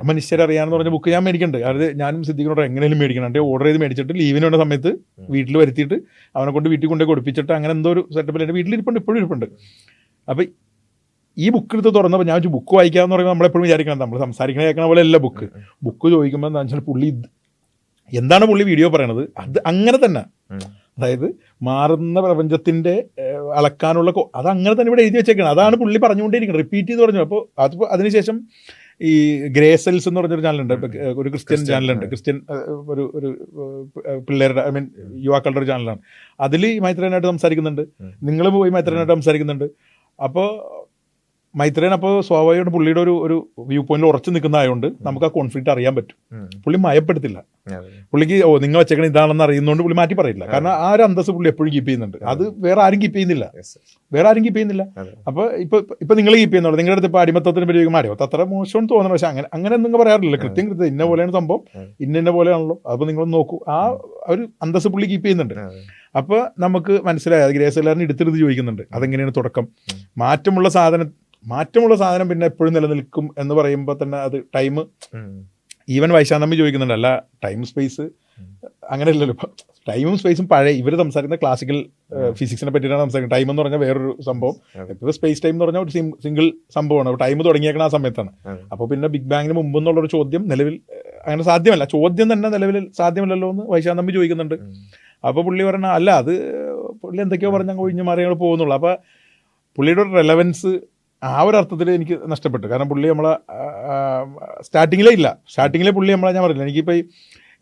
മനുഷ്യരെ അറിയാമെന്ന് പറഞ്ഞ ബുക്ക് ഞാൻ മേടിക്കുന്നുണ്ട്. അത് ഞാനും സിദ്ദിഖിനോട് എങ്ങനെയും മേടിക്കണം. എൻ്റെ ഓർഡർ ചെയ്ത് മേടിച്ചിട്ട് ലീവിന് വേണ്ട സമയത്ത് വീട്ടിൽ വരുത്തിയിട്ട് അവനെ കൊണ്ട് വീട്ടിൽ കൊണ്ടേ കൊടുപ്പിച്ചിട്ട് അങ്ങനെ എന്തോ ഒരു സെറ്റപ്പിൽ എൻ്റെ വീട്ടിലിരിപ്പുണ്ട്, ഇപ്പോഴും ഇരിപ്പുണ്ട്. അപ്പോൾ ഈ ബുക്ക് എടുത്ത് തുറന്നപ്പോൾ ഞാൻ ബുക്ക് വായിക്കാമെന്ന് പറയുമ്പോൾ നമ്മളെപ്പോഴും വിചാരിക്കണം നമ്മൾ സംസാരിക്കണ കേൾക്കണ പോലെ അല്ല ബുക്ക് ചോദിക്കുമ്പോൾ എന്താ വെച്ചാൽ പുള്ളി എന്താണ് പുള്ളി വീഡിയോ പറയണത് അത് അങ്ങനെ തന്നെ. അതായത് മാറുന്ന പ്രപഞ്ചത്തിൻ്റെ അളക്കാനുള്ള അത് അങ്ങനെ തന്നെ ഇവിടെ എഴുതി വെച്ചേക്കണം. അതാണ് പുള്ളി പറഞ്ഞുകൊണ്ടേയിരിക്കുന്നത്, റിപ്പീറ്റ് ചെയ്ത് പറഞ്ഞു. അപ്പോൾ അതിനുശേഷം ഈ ഗ്രേസെൽസ് എന്ന് പറഞ്ഞൊരു ചാനലുണ്ട്, ഒരു ക്രിസ്ത്യൻ ചാനലുണ്ട്, ക്രിസ്ത്യൻ ഒരു പിള്ളേരുടെ യുവാക്കളുടെ ഒരു ചാനലാണ്. അതിൽ മൈത്രേനായിട്ട് സംസാരിക്കുന്നുണ്ട്, നിങ്ങൾ പോയി മൈത്രേനായിട്ട് സംസാരിക്കുന്നുണ്ട്. അപ്പോൾ മൈത്രേൻ അപ്പോൾ സ്വാഭാവികമായിട്ട് പുള്ളിയുടെ ഒരു വ്യൂ പോയിന്റിൽ ഉറച്ചു നിൽക്കുന്നതായതുകൊണ്ട് നമുക്ക് ആ കോൺഫ്ലിക്റ്റ് അറിയാൻ പറ്റും. പുള്ളി മയപ്പെടുത്തില്ല. പുള്ളിക്ക് നിങ്ങൾ വെച്ചേക്കണ ഇതാണെന്ന് അറിയുന്നതുകൊണ്ട് പുള്ളി മാറ്റി പറയില്ല. കാരണം ആ ഒരു അന്തസ്സ് പുള്ളി എപ്പോഴും കീപ്പ് ചെയ്യുന്നുണ്ട്. അത് വേറെ ആരും കീപ്പ് ചെയ്യുന്നില്ല. അപ്പോൾ ഇപ്പൊ നിങ്ങൾ കീപ്പ് ചെയ്യുന്നുള്ളൂ. നിങ്ങളുടെ അടുത്ത് ഇപ്പോൾ അടിമത്തത്തിന് പറ്റി അടിമത്തം അത്ര മോശം തോന്നണം. പക്ഷെ അങ്ങനെ നിങ്ങൾ പറയാറില്ല. കൃത്യം ഇന്ന പോലെയാണ് സംഭവം, ഇന്ന പോലെയാണല്ലോ. അപ്പോൾ നിങ്ങൾ നോക്കൂ, ആ ഒരു അന്തസ്സ് പുള്ളി കീപ്പ് ചെയ്യുന്നുണ്ട്. അപ്പോൾ നമുക്ക് മനസ്സിലായി. ഗ്രേസ് എല്ലാവരും എടുത്തെടുത്ത് ചോദിക്കുന്നുണ്ട് അതെങ്ങനെയാണ് തുടക്കം. മാറ്റമുള്ള സാധനം പിന്നെ എപ്പോഴും നിലനിൽക്കും എന്ന് പറയുമ്പോൾ തന്നെ അത് ടൈം, ഈവൻ വൈശാന്തമ്മി ചോദിക്കുന്നുണ്ട്, അല്ല ടൈം സ്പേസ് അങ്ങനെയല്ലല്ലോ. ഇപ്പം ടൈമും സ്പേസും പഴയ ഇവർ സംസാരിക്കുന്ന ക്ലാസിക്കൽ ഫിസിക്സിനെ പറ്റിയിട്ടാണ് സംസാരിക്കുന്നത്. ടൈം എന്ന് പറഞ്ഞാൽ വേറൊരു സംഭവം, ഇപ്പോൾ സ്പേസ് ടൈം എന്ന് പറഞ്ഞാൽ ഒരു സിംഗിൾ സംഭവമാണ്. ടൈം തുടങ്ങിയേക്കണ ആ സമയത്താണ്. അപ്പോൾ പിന്നെ ബിഗ് ബാങ്ങിന് മുമ്പ് എന്നുള്ളൊരു ചോദ്യം നിലവിൽ അങ്ങനെ സാധ്യമല്ല, ചോദ്യം തന്നെ നിലവിൽ സാധ്യമല്ലല്ലോ എന്ന് വൈശാഖൻ തമ്പി ചോദിക്കുന്നുണ്ട്. അപ്പോൾ പുള്ളി പറഞ്ഞ അല്ല, അത് പുള്ളി എന്തൊക്കെയോ പറഞ്ഞ് അങ്ങ് ഒഴിഞ്ഞു മാറി ഞങ്ങൾ പോകുന്നുള്ളൂ. അപ്പോൾ പുള്ളിയുടെ ഒരു റെലവൻസ് ആ ഒരു അർത്ഥത്തിൽ എനിക്ക് നഷ്ടപ്പെട്ടു. കാരണം പുള്ളി നമ്മളെ സ്റ്റാർട്ടിങ്ങിലേ ഇല്ല, സ്റ്റാർട്ടിങ്ങിലെ പുള്ളി നമ്മളെ ഞാൻ പറഞ്ഞില്ല, എനിക്കിപ്പോൾ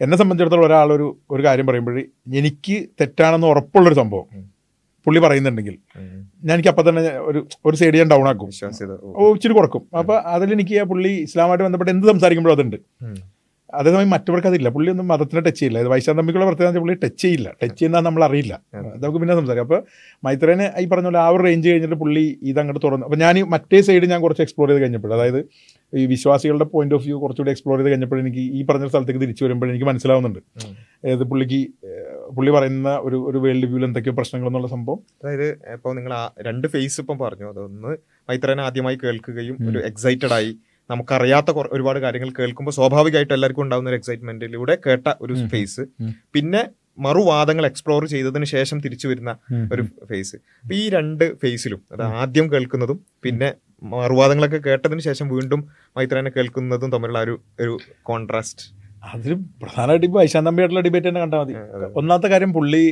എന്നെ സംബന്ധിച്ചിടത്തോളം ഒരു കാര്യം പറയുമ്പോൾ എനിക്ക് തെറ്റാണെന്ന് ഉറപ്പുള്ളൊരു സംഭവം പുള്ളി പറയുന്നുണ്ടെങ്കിൽ എനിക്ക് അപ്പം തന്നെ ഒരു സൈഡ് ഞാൻ ഡൗൺ ആക്കും, ഇച്ചിരി കുറക്കും. അപ്പോൾ അതിലെനിക്ക് ആ പുള്ളി ഇസ്ലാമായിട്ട് ബന്ധപ്പെട്ട് എന്ത് സംസാരിക്കുമ്പോഴും അതുണ്ട്. അതേസമയം മറ്റവർക്ക് അതില്ല. പുള്ളി ഒന്നും മതത്തിനെ ടച്ച് ചെയ്യില്ല. ഇത് വൈശാഖൻ തമ്മിക്കുള്ള പ്രത്യേകത പുള്ളി ടച്ച് ചെയ്യില്ല, ടച്ച് ചെയ്യുന്ന നമ്മൾ അറിയില്ല, നമുക്ക് പിന്നെ സംസാരിക്കാം. അപ്പോൾ മൈത്രേനെ ഈ പറഞ്ഞ പോലെ ആ ഒരു റേഞ്ച് കഴിഞ്ഞിട്ട് പുള്ളി ഇതങ്ങോട്ട് തുറന്നു. അപ്പോൾ ഞാൻ ഈ മറ്റേ സൈഡ് ഞാൻ കുറച്ച് എക്സ്പ്ലോർ ചെയ്ത് കഴിഞ്ഞപ്പോൾ, അതായത് ഈ വിശ്വാസികളുടെ പോയിന്റ് ഓഫ് വ്യൂ കുറച്ചുകൂടി എക്സ്പ്ലോർ ചെയ്ത് കഴിഞ്ഞപ്പോൾ എനിക്ക് ഈ പറഞ്ഞ സ്ഥലത്തേക്ക് തിരിച്ചു വരുമ്പോൾ എനിക്ക് മനസ്സിലാവുന്നുണ്ട് പുള്ളി പറയുന്ന ഒരു വേൾഡ് വ്യൂവിൽ എന്തൊക്കെയോ പ്രശ്നങ്ങൾ എന്നുള്ള സംഭവം. അതായത് ഇപ്പോൾ നിങ്ങൾ ആ 2 ഫേസ് ഇപ്പം പറഞ്ഞു, അതൊന്ന് മൈത്രേനെ ആദ്യമായി കേൾക്കുകയും ഒരു എക്സൈറ്റഡ് ആയി നമുക്കറിയാത്ത ഒരുപാട് കാര്യങ്ങൾ കേൾക്കുമ്പോൾ സ്വാഭാവികമായിട്ട് എല്ലാവർക്കും ഉണ്ടാകുന്ന ഒരു എക്സൈറ്റ്മെന്റിലൂടെ കേട്ട ഒരു ഫേസ്, പിന്നെ മറുവാദങ്ങൾ എക്സ്പ്ലോർ ചെയ്തതിന് ശേഷം തിരിച്ചു വരുന്ന ഒരു ഫേസ്. അപ്പൊ ഈ 2 ഫേസിലും, അത് ആദ്യം കേൾക്കുന്നതും പിന്നെ മറുവാദങ്ങളൊക്കെ കേട്ടതിന് ശേഷം വീണ്ടും മൈത്രേനെ കേൾക്കുന്നതും തമ്മിലുള്ള ഒരു കോൺട്രാസ്റ്റ്, അതിൽ പ്രധാനമായിട്ട് ഇപ്പോൾ വൈശാഖൻ തമ്പിയായിട്ടുള്ള ഡിബേറ്റ് തന്നെ കണ്ടാൽ മതി. ഒന്നാമത്തെ കാര്യം, പുള്ളി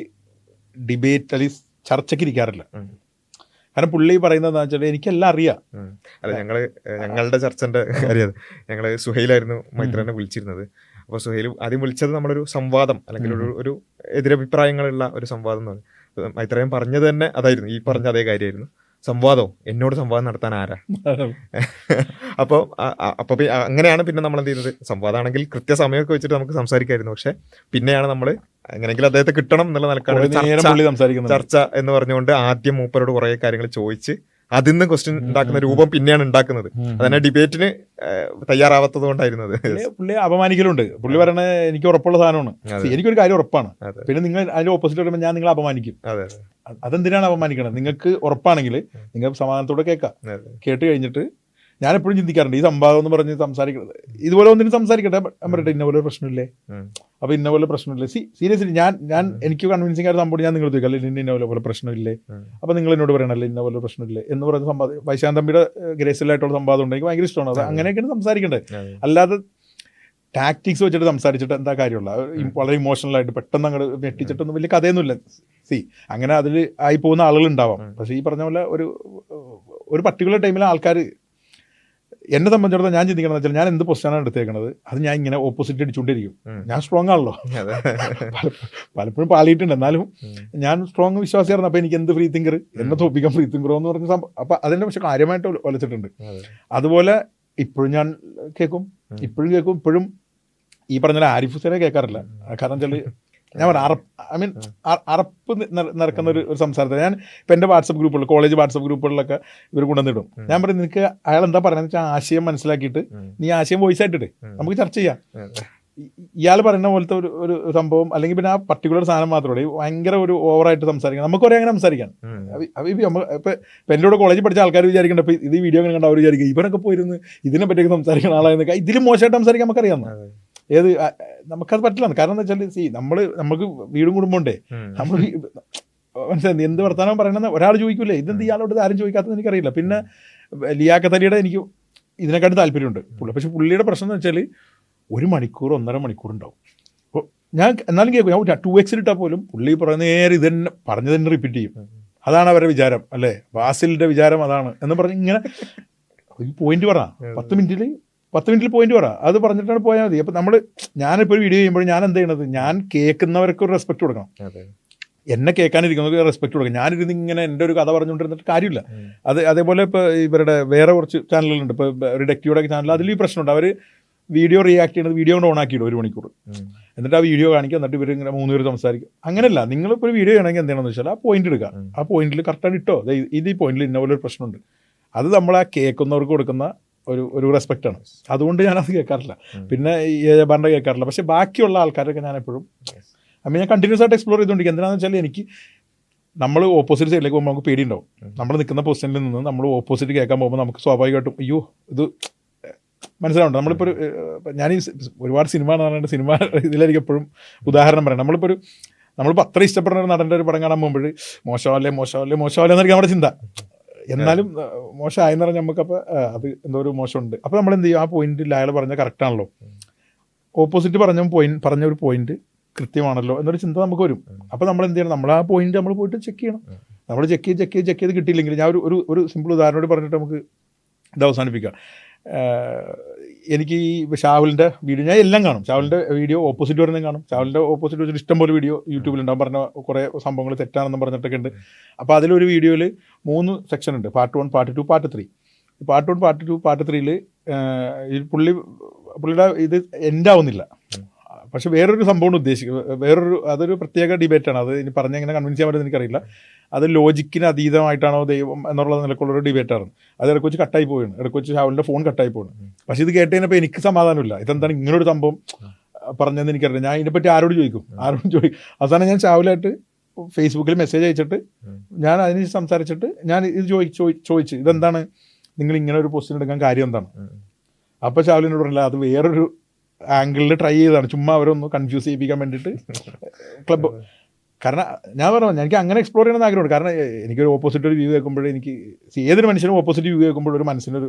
ഡിബേറ്റ് അല്ലെങ്കിൽ ചർച്ചയ്ക്ക് ഇരിക്കാറില്ല. കാരണം പുള്ളി പറയുന്നതെന്ന് വെച്ചാൽ എനിക്കെല്ലാം അറിയാം. അല്ല, ഞങ്ങളുടെ ചർച്ചന്റെ കാര്യം, ഞങ്ങള് സുഹൈലായിരുന്നു മൈത്രേനെ വിളിച്ചിരുന്നത്. അപ്പോൾ സുഹൈൽ ആദ്യം വിളിച്ചത് നമ്മളൊരു സംവാദം അല്ലെങ്കിൽ ഒരു എതിരഭിപ്രായങ്ങളുള്ള ഒരു സംവാദം എന്ന് പറഞ്ഞു. മൈത്രേയൻ പറഞ്ഞത് തന്നെ അതായിരുന്നു, ഈ പറഞ്ഞ അതേ കാര്യമായിരുന്നു. സംവാദവും എന്നോട് സംവാദം നടത്താൻ ആരാ? അപ്പോൾ അങ്ങനെയാണ് പിന്നെ നമ്മൾ എന്ത് ചെയ്യുന്നത്, സംവാദമാണെങ്കിൽ കൃത്യസമയമൊക്കെ വെച്ചിട്ട് നമുക്ക് സംസാരിക്കായിരുന്നു. പക്ഷെ പിന്നെയാണ് നമ്മൾ എങ്ങനെയെങ്കിലും അദ്ദേഹത്തെ കിട്ടണം എന്നുള്ള നിലക്കാണ് ചർച്ച എന്ന് പറഞ്ഞുകൊണ്ട് ആദ്യം മൂപ്പരോട് കുറെ കാര്യങ്ങൾ ചോദിച്ച് അതിൽ നിന്ന് ക്വസ്റ്റ്യൻ ഉണ്ടാക്കുന്ന രൂപം പിന്നെയാണ് ഉണ്ടാക്കുന്നത്. അതന്നെ ഡിബേറ്റിന് തയ്യാറാവാത്തത് കൊണ്ടായിരുന്നത്. പുള്ളി അപമാനിക്കലുണ്ട്. പുള്ളി പറയണ എനിക്ക് ഉറപ്പുള്ള സാധനമാണ്, എനിക്കൊരു കാര്യം ഉറപ്പാണ്, പിന്നെ നിങ്ങൾ അതിന്റെ ഓപ്പോസിറ്റ് വരുമ്പോൾ ഞാൻ നിങ്ങളെ അപമാനിക്കും. അതെന്തിനാണ് അപമാനിക്കണത്? നിങ്ങൾക്ക് ഉറപ്പാണെങ്കിൽ നിങ്ങൾ സമാധാനത്തോടെ കേൾക്കാം. കേട്ട് കഴിഞ്ഞിട്ട് ഞാൻ എപ്പോഴും ചിന്തിക്കാറുണ്ട്, ഈ സംവാദം എന്ന് പറഞ്ഞ് സംസാരിക്കുന്നത് ഇതുപോലെ ഒന്നിനും സംസാരിക്കട്ടെ, ഞാൻ പറയട്ടെ ഇന്ന പോലെ പ്രശ്നമില്ലേ, അപ്പൊ ഇന്ന പോലെ പ്രശ്നമില്ലേ, സീരിയസ്ലി ഞാൻ എനിക്ക് കൺവിൻസിംഗ് ആയിട്ട് സംഭവം ഞാൻ നിങ്ങൾ ചോദിക്കാം, അല്ലെ ഇന്ന പോലെ പ്രശ്നമില്ലേ, അപ്പൊ നിങ്ങൾ എന്നോട് പറയണല്ലേ ഇന്ന പോലെ പ്രശ്നമില്ലേ എന്ന് പറയുന്ന സംവാദം. വൈശാഖൻ തമ്പിയുടെ ഗ്രേസിലായിട്ടുള്ള സംവാദം ഉണ്ട്, എനിക്ക് ഭയങ്കര ഇഷ്ടമാണ്. അത് അങ്ങനെയൊക്കെയാണ് സംസാരിക്കേണ്ടത്. അല്ലാതെ ടാക്ടിക്സ് വെച്ചിട്ട് സംസാരിച്ചിട്ട് എന്താ കാര്യമുള്ള, വളരെ ഇമോഷണലായിട്ട് പെട്ടെന്ന് അങ്ങോട്ട് ഞെട്ടിച്ചിട്ടൊന്നും വലിയ കഥയൊന്നുമില്ല. അങ്ങനെ അതിൽ ആയി പോകുന്ന ആളുകളുണ്ടാവാം. പക്ഷേ ഈ പറഞ്ഞ പോലെ ഒരു പർട്ടിക്കുലർ ടൈമിൽ ആൾക്കാർ, എന്നെ സംബന്ധിച്ചിടത്തോളം ഞാൻ ചിന്തിക്കണമെന്ന് വെച്ചാൽ, ഞാൻ എന്ത് പൊസിഷനാണ് എടുത്തേക്കുന്നത് അത് ഞാൻ ഇങ്ങനെ ഓപ്പോസിറ്റ് അടിച്ചുകൊണ്ടിരിക്കും. ഞാൻ സ്ട്രോങ് ആണല്ലോ, പലപ്പോഴും പാളിയിട്ടുണ്ട്, എന്നാലും ഞാൻ സ്ട്രോങ് വിശ്വാസിയായിരുന്നു. അപ്പോൾ എനിക്ക് എന്ത് ഫ്രീ തിങ്കർ, എന്നെ തോപ്പിക്കാൻ ഫ്രീ തിങ്കറോ എന്ന് പറഞ്ഞ സംഭവം. അപ്പം അതിൻ്റെ പക്ഷെ കാര്യമായിട്ട് ഒലച്ചിട്ടുണ്ട്. അതുപോലെ ഇപ്പോഴും ഞാൻ കേൾക്കും, ഇപ്പോഴും ഈ പറഞ്ഞ ആരിഫ് ഹുസൈനെ കേൾക്കാറില്ല. കാരണം വെച്ചാൽ ഞാൻ പറയാം, അറപ്പ് നടക്കുന്ന ഒരു സംസാരത്തിൽ ഞാൻ ഇപ്പം എൻ്റെ വാട്സപ്പ് ഗ്രൂപ്പുകളിൽ, കോളേജ് വാട്സപ്പ് ഗ്രൂപ്പുകളിലൊക്കെ ഇവർ കൊണ്ടുവന്നിടും. ഞാൻ പറയും, നിനക്ക് അയാൾ എന്താ പറയുന്നത് വെച്ചാൽ ആശയം മനസ്സിലാക്കിയിട്ട് നീ ആശയം വോയിസ് ആയിട്ടിട്ട് നമുക്ക് ചർച്ച ചെയ്യാം. ഇയാൾ പറയുന്ന പോലത്തെ ഒരു സംഭവം അല്ലെങ്കിൽ പിന്നെ ആ പർട്ടിക്കുലർ സാധനം മാത്രമേ ഭയങ്കര ഒരു ഓവറായിട്ട് സംസാരിക്കണം. നമുക്കൊരേ അങ്ങനെ സംസാരിക്കാം. ഇപ്പം എൻ്റെ കൂടെ കോളേജിൽ പഠിച്ച ആൾക്കാർ വിചാരിക്കേണ്ട, ഇപ്പം ഇത് വീഡിയോ അങ്ങനെ കണ്ട അവർ വിചാരിക്കും ഇവരൊക്കെ പോയിരുന്ന് ഇതിനെ പറ്റിയൊക്കെ സംസാരിക്കുന്ന ആളായെന്നൊക്കെ. ഇതിലും മോശമായിട്ട് സംസാരിക്കാൻ നമുക്കറിയാമെന്ന്, നമുക്കത് പറ്റില്ല. കാരണം എന്താ വെച്ചാൽ നമുക്ക് വീടും കുടുംബം ഉണ്ടേ, നമ്മൾ മനസ്സിലായി എന്ത് വർത്താനം പറയണമെന്ന് ഒരാൾ ചോദിക്കൂലേ, ഇതെന്ത് ഇയാളോട് ആരും ചോദിക്കാത്തത് എനിക്കറിയില്ല. പിന്നെ ലിയാഖത്ത് അലിയുടെ എനിക്ക് ഇതിനെക്കാട്ടും താല്പര്യമുണ്ട് പക്ഷെ പുള്ളിയുടെ പ്രശ്നം എന്ന് വെച്ചാൽ 1 മണിക്കൂർ 1.5 മണിക്കൂർ ഉണ്ടാവും. അപ്പോൾ ഞാൻ എന്നാലും കേൾക്കും, ഞാൻ 2x ഇട്ടാൽ പോലും പുള്ളി പറയുന്ന നേരെ ഇത് തന്നെ പറഞ്ഞത് തന്നെ റിപ്പീറ്റ് ചെയ്യും. അതാണ് അവരുടെ വിചാരം, അല്ലേ, വാസിലിൻ്റെ വിചാരം അതാണ് എന്ന് പറഞ്ഞ് ഇങ്ങനെ പോയിന്റ് പറ, 10 മിനിറ്റിൽ പോയിന്റ് പറ, അത് പറഞ്ഞിട്ടാണ് പോയാൽ മതി. അപ്പം ഞാനിപ്പോൾ ഒരു വീഡിയോ ചെയ്യുമ്പോൾ ഞാൻ എന്ത് ചെയ്യണത്, ഞാൻ കേൾക്കുന്നവർക്ക് ഒരു റെസ്പെക്ട് കൊടുക്കണം, എന്നെ കേൾക്കാനിരിക്കുന്നവർക്ക് റെസ്പെക്ട് കൊടുക്കണം. ഞാനിരുന്ന് ഇങ്ങനെ എൻ്റെ ഒരു കഥ പറഞ്ഞുകൊണ്ടിരുന്നിട്ട് കാര്യമില്ല. അതേപോലെ ഇപ്പോൾ ഇവരുടെ വേറെ കുറച്ച് ചാനലുകളുണ്ട്, ഇപ്പോൾ റിഡക്റ്റീവിടെ ചാനൽ, അതിൽ ഈ പ്രശ്നമുണ്ട്. അവർ വീഡിയോ റിയാക്ട് ചെയ്യുന്നത് വീഡിയോ കൊണ്ട് ഓണാക്കിയിടും 1 മണിക്കൂർ, എന്നിട്ട് ആ വീഡിയോ കാണിക്കുക, എന്നിട്ട് ഇവർ ഇങ്ങനെ 3 പേര് സംസാരിക്കും. അങ്ങനെയല്ല, നിങ്ങളിപ്പോൾ ഒരു വീഡിയോ ചെയ്യണമെങ്കിൽ എന്താണെന്ന് വെച്ചാൽ ആ പോയിന്റ് എടുക്കുക, ആ പോയിന്റിൽ കറക്റ്റാണ് ഇട്ടോ, ഇത് ഈ പോയിന്റിൽ ഇന്ന പോലെ ഒരു പ്രശ്നമുണ്ട്. അത് നമ്മൾ ആ കേൾക്കുന്നവർക്ക് കൊടുക്കുന്ന ഒരു റെസ്പെക്റ്റാണ്. അതുകൊണ്ട് ഞാനത് കേൾക്കാറില്ല. പിന്നെ ഈ ഏജബാറിൻ്റെ കേൾക്കാറില്ല. പക്ഷേ ബാക്കിയുള്ള ആൾക്കാരൊക്കെ ഞാൻ എപ്പോഴും ഞാൻ കണ്ടിന്യൂസ് ആയിട്ട് എക്സ്പ്ലോർ ചെയ്തുകൊണ്ടിരിക്കും. എന്താണെന്ന് വെച്ചാൽ എനിക്ക് നമ്മൾ ഓപ്പോസിറ്റ് സൈഡിലേക്ക് പോകുമ്പോൾ നമുക്ക് പേടിയുണ്ടാവും. നമ്മൾ നിൽക്കുന്ന പൊസിഷനിൽ നിന്ന് നമ്മൾ ഓപ്പോസിറ്റ് കേൾക്കാൻ പോകുമ്പോൾ നമുക്ക് സ്വാഭാവികമായിട്ടും അയ്യോ ഇത് മനസ്സിലാവുണ്ട്. നമ്മളിപ്പോൾ ഞാൻ ഈ ഒരുപാട് സിനിമ നടന്നുണ്ട്, സിനിമ ഇതിലെനിക്ക് എപ്പോഴും ഉദാഹരണം പറയാം. നമ്മളിപ്പോൾ അത്ര ഇഷ്ടപ്പെടുന്ന ഒരു നടൻ്റെ ഒരു പടം കാണാൻ പോകുമ്പോൾ മോശമല്ലേ എന്നായിരിക്കും നമ്മുടെ ചിന്ത. എന്നാലും മോശമായെന്ന് പറഞ്ഞാൽ നമുക്കപ്പോൾ അത് എന്തോ ഒരു മോശമുണ്ട്. അപ്പോൾ നമ്മൾ എന്ത് ചെയ്യും, ആ പോയിന്റിൽ അയാൾ പറഞ്ഞാൽ കറക്റ്റാണല്ലോ, ഓപ്പോസിറ്റ് പറഞ്ഞ ഒരു പോയിന്റ് കൃത്യമാണല്ലോ എന്നൊരു ചിന്ത നമുക്ക് വരും. അപ്പോൾ നമ്മൾ എന്ത് ചെയ്യണം, നമ്മൾ ആ പോയിന്റ് നമ്മൾ പോയിട്ട് ചെക്ക് ചെയ്യണം. നമ്മൾ ചെക്ക് ചെയ്ത് കിട്ടിയില്ലെങ്കിൽ ഞാൻ ഒരു സിമ്പിൾ ഉദാഹരണോട് പറഞ്ഞിട്ട് നമുക്ക് ഇത് അവസാനിപ്പിക്കാം. എനിക്ക് ഈ ഷാവലിൻ്റെ വീഡിയോ ഞാൻ എല്ലാം കാണും. ഷാവലിൻ്റെ വീഡിയോ ഓപ്പോസിറ്റ് വരുന്നതും കാണും. ഷാവലിൻ്റെ ഓപ്പോസിറ്റ് വെച്ചിട്ട് ഇഷ്ടംപോലെ വീഡിയോ യൂട്യൂബിലുണ്ടാകും, പറഞ്ഞ കുറേ സംഭവങ്ങൾ തെറ്റാണെന്നും പറഞ്ഞിട്ടൊക്കെ ഉണ്ട്. അപ്പോൾ അതിലൊരു വീഡിയോയിൽ 3 സെക്ഷൻ ഉണ്ട്, part 1, part 2, part 3. Part 1, part 2, part 3യിൽ ഈ പുള്ളിയുടെ ഇത് എൻഡ് ആവുന്നില്ല. പക്ഷെ വേറൊരു സംഭവമാണ് ഉദ്ദേശിക്കുന്നത്, അതൊരു പ്രത്യേക ഡിബേറ്റാണ്. അത് ഇനി പറഞ്ഞെങ്ങനെ കൺവിൻസ് ചെയ്യാൻ പറ്റുമെന്ന് എനിക്കറിയില്ല. അത് ലോജിക്കിന് അതീതമായിട്ടാണോ ദൈവം എന്നുള്ള നിലക്കുള്ളൊരു ഡിബേറ്റാണ്. അത് ഇടയ്ക്ക് വെച്ച് കട്ടായി പോവുകയാണ്, ഇടയ്ക്ക് വെച്ച് ഷാവലിൻ്റെ ഫോൺ കട്ടായി പോകുന്നു. പക്ഷേ ഇത് കേട്ട് കഴിഞ്ഞപ്പോൾ എനിക്ക് സമാധാനമില്ല. ഇതെന്താണ് ഇങ്ങനൊരു സംഭവം പറഞ്ഞതെന്ന് എനിക്കറിയില്ല. ഞാൻ ഇതിനെപ്പറ്റി ആരോട് ചോദിക്കും. അവസാനം ഞാൻ ഷാവലായിട്ട് ഫേസ്ബുക്കിൽ മെസ്സേജ് അയച്ചിട്ട് ഞാൻ അതിന് സംസാരിച്ചിട്ട് ഞാൻ ഇത് ചോദിച്ച് ഇതെന്താണ് നിങ്ങൾ ഇങ്ങനെ ഒരു പൊസിഷൻ എടുക്കാൻ കാര്യം എന്താണ്. അപ്പോൾ ഷാവലിനോട് പറഞ്ഞില്ല, അത് വേറൊരു ആംഗിളിൽ ട്രൈ ചെയ്തതാണ്, ചുമ്മാ അവരൊന്ന് കൺഫ്യൂസ് ചെയ്യിപ്പിക്കാൻ വേണ്ടിയിട്ട് ക്ലബ്ബ്. കാരണം ഞാൻ പറഞ്ഞു എനിക്ക് അങ്ങനെ എക്സ്പ്ലോർ ചെയ്യണമെന്ന് ആഗ്രഹമുണ്ട്. കാരണം എനിക്കൊരു ഓപ്പോസിറ്റ് ഒരു വ്യൂ കേൾക്കുമ്പോഴേ എനിക്ക് ഏതൊരു മനുഷ്യനും ഓപ്പോസിറ്റ് വ്യൂ കേൾക്കുമ്പോൾ ഒരു മനസ്സിനൊരു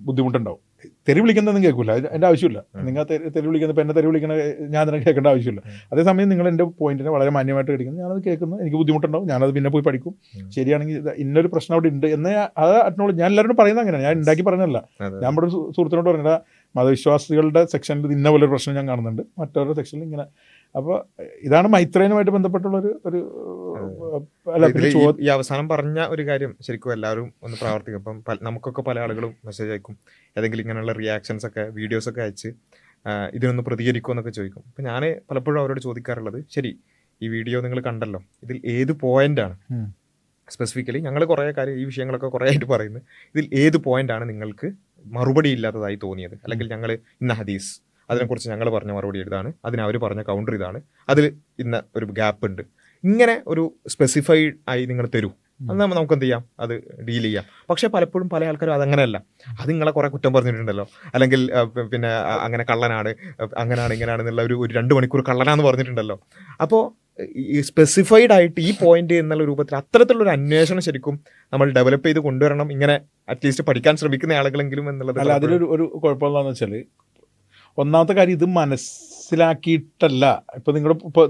ബുദ്ധിമുട്ടുണ്ടാവും. തെറി വിളിക്കുന്നതൊന്നും കേൾക്കില്ല, എൻ്റെ ആവശ്യമില്ല. നിങ്ങൾ തെറി വിളിക്കുന്ന എന്നെ തെറി വിളിക്കുന്ന ഞാൻ തന്നെ കേൾക്കേണ്ട ആവശ്യമില്ല. അതേസമയം നിങ്ങൾ എൻ്റെ പോയിന്റിനെ വളരെ മാന്യമായിട്ട് കേൾക്കുന്നത്, ഞാനത് കേൾക്കുന്നു, എനിക്ക് ബുദ്ധിമുട്ടുണ്ടാവും, ഞാനത് പിന്നെ പോയി പഠിക്കും. ശരിയാണെങ്കിൽ ഇന്നൊരു പ്രശ്നം അവിടെ ഉണ്ട് എന്ന് അത് അക്നോളജ്. ഞാൻ എല്ലാവരോടും പറയുന്നത് അങ്ങനെയാണ്, ഞാൻ ഉണ്ടാക്കി പറഞ്ഞല്ല. ഞാൻ ഇവിടെ ഒരു സുഹൃത്തിനോട് പറഞ്ഞില്ല, മതവിശ്വാസികളുടെ സെക്ഷനിൽ ഇന്ന പോലെ ഒരു പ്രശ്നം ഞാൻ കാണുന്നുണ്ട്, മറ്റൊരു സെക്ഷനിൽ ഇങ്ങനെ. അപ്പോൾ ഇതാണ് മൈത്രേനുമായിട്ട് ബന്ധപ്പെട്ടുള്ളൊരു ഈ അവസാനം പറഞ്ഞ ഒരു കാര്യം ശരിക്കും എല്ലാവരും ഒന്ന് പ്രാവർത്തിക്കും. ഇപ്പം നമുക്കൊക്കെ പല ആളുകളും മെസ്സേജ് അയക്കും, ഏതെങ്കിലും ഇങ്ങനെയുള്ള റിയാക്ഷൻസ് ഒക്കെ വീഡിയോസൊക്കെ അയച്ച് ഇതിനൊന്ന് പ്രതികരിക്കുമോ എന്നൊക്കെ ചോദിക്കും. അപ്പം ഞാൻ പലപ്പോഴും അവരോട് ചോദിക്കാറുള്ളത്, ശരി ഈ വീഡിയോ നിങ്ങൾ കണ്ടല്ലോ, ഇതിൽ ഏത് പോയിന്റാണ് സ്പെസിഫിക്കലി, ഞങ്ങൾ കുറേ കാര്യം ഈ വിഷയങ്ങളൊക്കെ കുറേ ആയിട്ട് പറയുന്നത്, ഇതിൽ ഏത് പോയിന്റാണ് നിങ്ങൾക്ക് മറുപടി ഇല്ലാത്തതായി തോന്നിയത്, അല്ലെങ്കിൽ ഞങ്ങൾ ഇന്ന ഹദീസ് അതിനെക്കുറിച്ച് ഞങ്ങൾ പറഞ്ഞ മറുപടി ഇതാണ്, അതിന് അവർ പറഞ്ഞ കൗണ്ടർ ഇതാണ്, അതിൽ ഇന്ന ഒരു ഗ്യാപ്പ് ഉണ്ട്, ഇങ്ങനെ ഒരു സ്പെസിഫൈഡ് ആയി നിങ്ങൾ തരൂ, എന്നാൽ നമുക്ക് എന്ത് ചെയ്യാം, അത് ഡീൽ ചെയ്യാം. പക്ഷേ പലപ്പോഴും പല ആൾക്കാരും അതങ്ങനെയല്ല, അത് നിങ്ങളെ കുറേ കുറ്റം പറഞ്ഞിട്ടുണ്ടല്ലോ, അല്ലെങ്കിൽ പിന്നെ അങ്ങനെ കള്ളനാണ്, അങ്ങനെയാണ് ഇങ്ങനെയാണ് എന്നുള്ള ഒരു 2 മണിക്കൂർ കള്ളനാന്ന് പറഞ്ഞിട്ടുണ്ടല്ലോ. അപ്പോൾ ഈ സ്പെസിഫൈഡ് ആയിട്ട് ഈ പോയിന്റ് എന്നുള്ള രൂപത്തിൽ അത്തരത്തിലുള്ളൊരു അന്വേഷണം ശരിക്കും നമ്മൾ ഡെവലപ്പ് ചെയ്ത് കൊണ്ടുവരണം, ഇങ്ങനെ അറ്റ്ലീസ്റ്റ് പഠിക്കാൻ ശ്രമിക്കുന്ന ആളുകളെങ്കിലും എന്നുള്ളത്. അല്ല, അതിലൊരു കുഴപ്പമെന്താണെന്ന് വെച്ചാൽ, ഒന്നാമത്തെ കാര്യം ഇത് മനസ്സിലാക്കിയിട്ടല്ല. ഇപ്പോൾ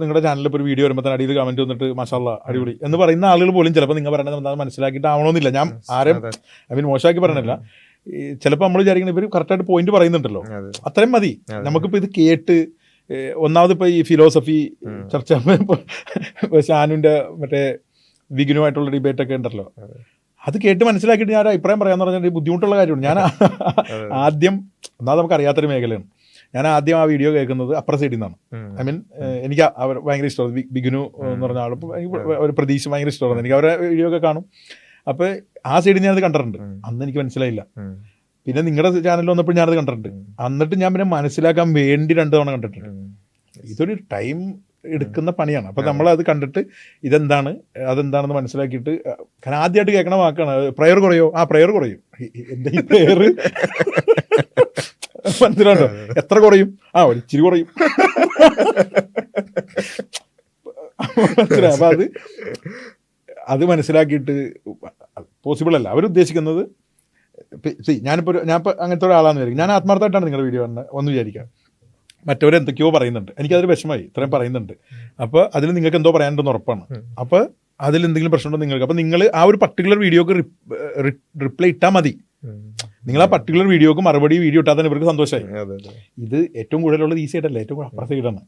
നിങ്ങളുടെ ചാനലിൽ ഇപ്പോൾ ഒരു വീഡിയോ വരുമ്പോൾ തന്നെ അടിയിൽ കമൻറ്റ് വന്നിട്ട് മാഷാല്ലാ അടിപൊളി എന്ന് പറയുന്ന ആളുകൾ പോലും ചിലപ്പോൾ നിങ്ങൾ പറയുന്നത് എന്താ മനസ്സിലാക്കിയിട്ടാവണമെന്നില്ല. ഞാൻ ആരും മോശമാക്കി പറയണില്ല. ചിലപ്പോൾ നമ്മൾ വിചാരിക്കുന്നത് ഇവർ കറക്റ്റായിട്ട് പോയിന്റ് പറയുന്നുണ്ടല്ലോ, അത്രയും മതി. നമുക്കിപ്പോൾ ഇത് കേട്ട് ഒന്നാമത് ഇപ്പോൾ ഈ ഫിലോസഫി ചർച്ച ഷാനുവിൻ്റെ മറ്റേ വിഘ്നുമായിട്ടുള്ള ഡിബേറ്റൊക്കെ ഉണ്ടല്ലോ, അത് കേട്ട് മനസ്സിലാക്കിയിട്ട് ഞാൻ അഭിപ്രായം പറയാമെന്ന് പറഞ്ഞാൽ ബുദ്ധിമുട്ടുള്ള കാര്യമാണ്. ഞാൻ ആദ്യം ഒന്നാമത് നമുക്ക് അറിയാത്തൊരു മേഖലയാണ്. ഞാൻ ആദ്യം ആ വീഡിയോ കേൾക്കുന്നത് അപ്പുറ സൈഡിൽ നിന്നാണ്. ഐ മീൻ എനിക്ക് അവർ ഭയങ്കര ഇഷ്ടമാണ്, ബിഗിനു എന്ന് പറഞ്ഞ ആൾ, ഒരു പ്രതീക്ഷ ഭയങ്കര ഇഷ്ടമാണ് എനിക്ക്. അവരുടെ വീഡിയോ ഒക്കെ കാണും. അപ്പോൾ ആ സൈഡിൽ ഞാനത് കണ്ടിട്ടുണ്ട്. അന്ന് എനിക്ക് മനസ്സിലായില്ല. പിന്നെ നിങ്ങളുടെ ചാനലിൽ വന്നപ്പോൾ ഞാനത് കണ്ടിട്ടുണ്ട്. എന്നിട്ട് ഞാൻ പിന്നെ മനസ്സിലാക്കാൻ വേണ്ടി 2 തവണ കണ്ടിട്ടുണ്ട്. ഇതൊരു ടൈം എടുക്കുന്ന പണിയാണ്. അപ്പോൾ നമ്മളത് കണ്ടിട്ട് ഇതെന്താണ് അതെന്താണെന്ന് മനസ്സിലാക്കിയിട്ട്, കാരണം ആദ്യമായിട്ട് കേൾക്കണ വാക്കാണ് പ്രയർ കുറയോ, പ്രയർ കുറയും. എൻ്റെ ഈ പ്രയർ മനസ്സിലാണ്ടോ, എത്ര കുറയും, ഒരു ഇച്ചിരി കുറയും, മനസ്സിലായി. അപ്പം അത് മനസ്സിലാക്കിയിട്ട് പോസിബിൾ അല്ല. അവരുദ്ദേശിക്കുന്നത്, ഞാനിപ്പോൾ അങ്ങനത്തെ ഒരാളാന്ന് വിചാരിക്കും. ഞാൻ ആത്മാർത്ഥമായിട്ടാണ് നിങ്ങളുടെ വീഡിയോ ഒന്ന് വിചാരിക്കുക, മറ്റവരെന്തൊക്കെയോ പറയുന്നുണ്ട്, എനിക്കതൊരു വിഷമമായി, ഇത്രയും പറയുന്നുണ്ട്. അപ്പോൾ അതിൽ നിങ്ങൾക്ക് എന്തോ പറയാനുണ്ടെന്ന് ഉറപ്പാണ്. അപ്പോൾ അതിലെന്തെങ്കിലും പ്രശ്നമുണ്ടോ നിങ്ങൾക്ക്, അപ്പോൾ നിങ്ങൾ ആ ഒരു പർട്ടിക്കുലർ വീഡിയോക്ക് റിപ്ലൈ ഇട്ടാൽ മതി. നിങ്ങൾ ആ പർട്ടിക്കുലർ വീഡിയോക്ക് മറുപടി വീഡിയോ ഇട്ടാൽ തന്നെ ഇവർക്ക് സന്തോഷമായി. ഇത് ഏറ്റവും കൂടുതലുള്ളത് ഈസി ആയിട്ടല്ല, ഏറ്റവും അപ്പുറ സൈഡാണ്.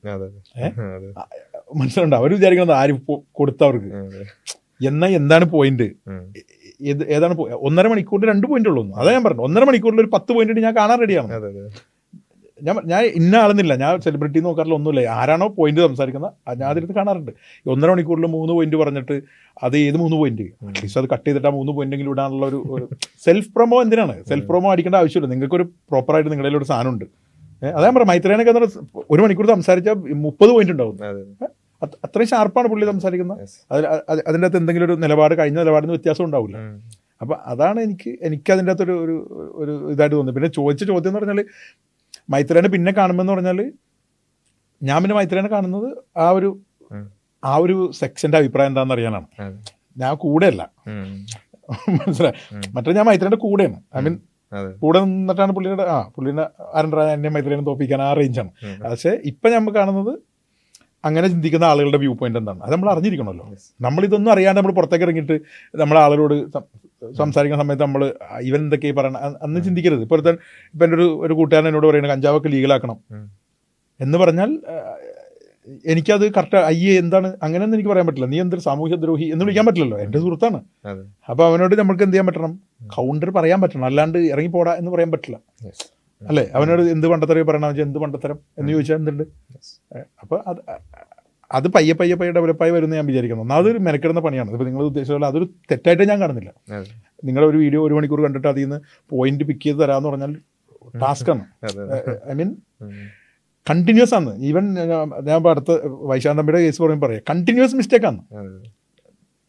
മനസ്സിലുണ്ട്. അവർ വിചാരിക്കുന്നത് ആര് കൊടുത്തവർക്ക് എന്താണ് പോയിന്റ്, ഏതാണ് 1.5 മണിക്കൂറിൽ 2 പോയിന്റ് ഉള്ളൂ. അതാ ഞാൻ പറഞ്ഞു, 1.5 മണിക്കൂറിൽ ഒരു 10 പോയിന്റ് ഞാൻ കാണാൻ റെഡിയാണ്. ഞാൻ ഇന്ന ആളെന്നില്ല, ഞാൻ സെലിബ്രിറ്റി നോക്കാറില്ല, ഒന്നുമില്ല. ആരാണോ പോയിന്റ് സംസാരിക്കുന്നത് ഞാൻ അതിനകത്ത് കാണാറുണ്ട്. 1.5 മണിക്കൂറിൽ 3 പോയിന്റ് പറഞ്ഞിട്ട് അത് ഏത് 3 പോയിന്റ്, അറ്റ്ലീസ്റ്റ് അത് കട്ട് ചെയ്തിട്ട് ആ 3 പോയിന്റെങ്കിലും ഇടാനുള്ള ഒരു സെൽഫ് പ്രൊമോ. എന്തിനാണ് സെൽഫ് പ്രൊമോ അടിക്കേണ്ട ആവശ്യമില്ല. നിങ്ങൾക്കൊരു പ്രോപ്പറായിട്ട് നിങ്ങളുടെ ഒരു സാധനം ഉണ്ട്. അതാ പറയാം, മൈത്രേനൊക്കെ 1 മണിക്കൂർ സംസാരിച്ചാൽ 30 പോയിന്റ് ഉണ്ടാവും. അത്രയും ഷാർപ്പാണ് പുള്ളി സംസാരിക്കുന്നത്. അതിൻ്റെ അകത്ത് എന്തെങ്കിലും ഒരു നിലപാട്, കഴിഞ്ഞ നിലപാടിന് വ്യത്യാസം ഉണ്ടാവില്ല. അപ്പം അതാണ് എനിക്കതിൻ്റെ അകത്തൊരു ഒരു ഇതായിട്ട് തോന്നുന്നത്. പിന്നെ ചോദിച്ച ചോദ്യം എന്ന് പറഞ്ഞാൽ, മൈത്രേനെ പിന്നെ കാണുമ്പോൾ പറഞ്ഞാൽ, ഞാൻ പിന്നെ മൈത്രേനെ കാണുന്നത് ആ ഒരു സെക്ഷൻ്റെ അഭിപ്രായം എന്താണെന്ന് അറിയാനാണ്. ഞാൻ കൂടെയല്ല, മനസ്സിലായി. മറ്റേ ഞാൻ മൈത്രേൻ്റെ കൂടെയാണ്. ഐ മീൻ അതെ. കൂടെ നിന്നിട്ടാണ് പുള്ളിനെ ആരണ്ട എന്നെ മൈത്രേനെ തോപ്പിക്കാൻ ആ റേഞ്ചാണ്. പക്ഷേ ഇപ്പം നമ്മൾ കാണുന്നത് അങ്ങനെ ചിന്തിക്കുന്ന ആളുകളുടെ വ്യൂ പോയിന്റ് എന്താണ് അത് നമ്മൾ അറിഞ്ഞിരിക്കണമല്ലോ. നമ്മളിതൊന്നും അറിയാണ്ട് നമ്മൾ പുറത്തേക്ക് ഇറങ്ങിയിട്ട് നമ്മളെ ആളുകളോട് സംസാരിക്കുന്ന സമയത്ത് നമ്മൾ ഇവൻ എന്തൊക്കെയാണ് പറയണം അന്ന് ചിന്തിക്കരുത്. ഇപ്പോഴത്തെ ഇപ്പം എൻ്റെ ഒരു കൂട്ടുകാരൻ എന്നോട് പറയുന്നത് കഞ്ചാവൊക്കെ ലീഗലാക്കണം എന്ന് പറഞ്ഞാൽ എനിക്കത് കറക്റ്റ് എന്താണ് അങ്ങനെയൊന്നും എനിക്ക് പറയാൻ പറ്റില്ല. നീ എന്തൊരു സാമൂഹ്യദ്രോഹി എന്ന് വിളിക്കാൻ പറ്റില്ലല്ലോ, എൻ്റെ സുഹൃത്താണ്. അപ്പോൾ അവനോട് നമുക്ക് എന്ത് ചെയ്യാൻ പറ്റണം, കൗണ്ടർ പറയാൻ പറ്റണം, അല്ലാണ്ട് ഇറങ്ങിപ്പോടാ എന്ന് പറയാൻ പറ്റില്ല അല്ലേ. അവനോട് എന്ത് പണ്ടത്തരം പറയണം, എന്ത് പണ്ടത്തരം എന്ന് ചോദിച്ചാൽ എന്തുണ്ട്. അപ്പോൾ അത് പയ്യെ ഡെവലപ്പായി വരുമെന്ന് ഞാൻ വിചാരിക്കുന്നു. അതൊരു മെനക്കെടുന്ന പണിയാണ്. ഇപ്പോൾ നിങ്ങൾ ഉദ്ദേശിച്ച പോലെ അതൊരു തെറ്റായിട്ട് ഞാൻ കാണുന്നില്ല. നിങ്ങളുടെ ഒരു വീഡിയോ 1 മണിക്കൂർ കണ്ടിട്ട് അതിൽ നിന്ന് പോയിന്റ് പിക്ക് ചെയ്ത് തരാമെന്ന് പറഞ്ഞാൽ ടാസ്ക്കാണ്. ഐ മീൻ കണ്ടിന്യൂസ് ആണ്. ഈവൻ ഞാൻ ഇപ്പോൾ അടുത്ത വൈശാന്തമ്പിയുടെ കേസ് പറയുമ്പോൾ പറയാം, കണ്ടിന്യൂസ് മിസ്റ്റേക്കാണ്.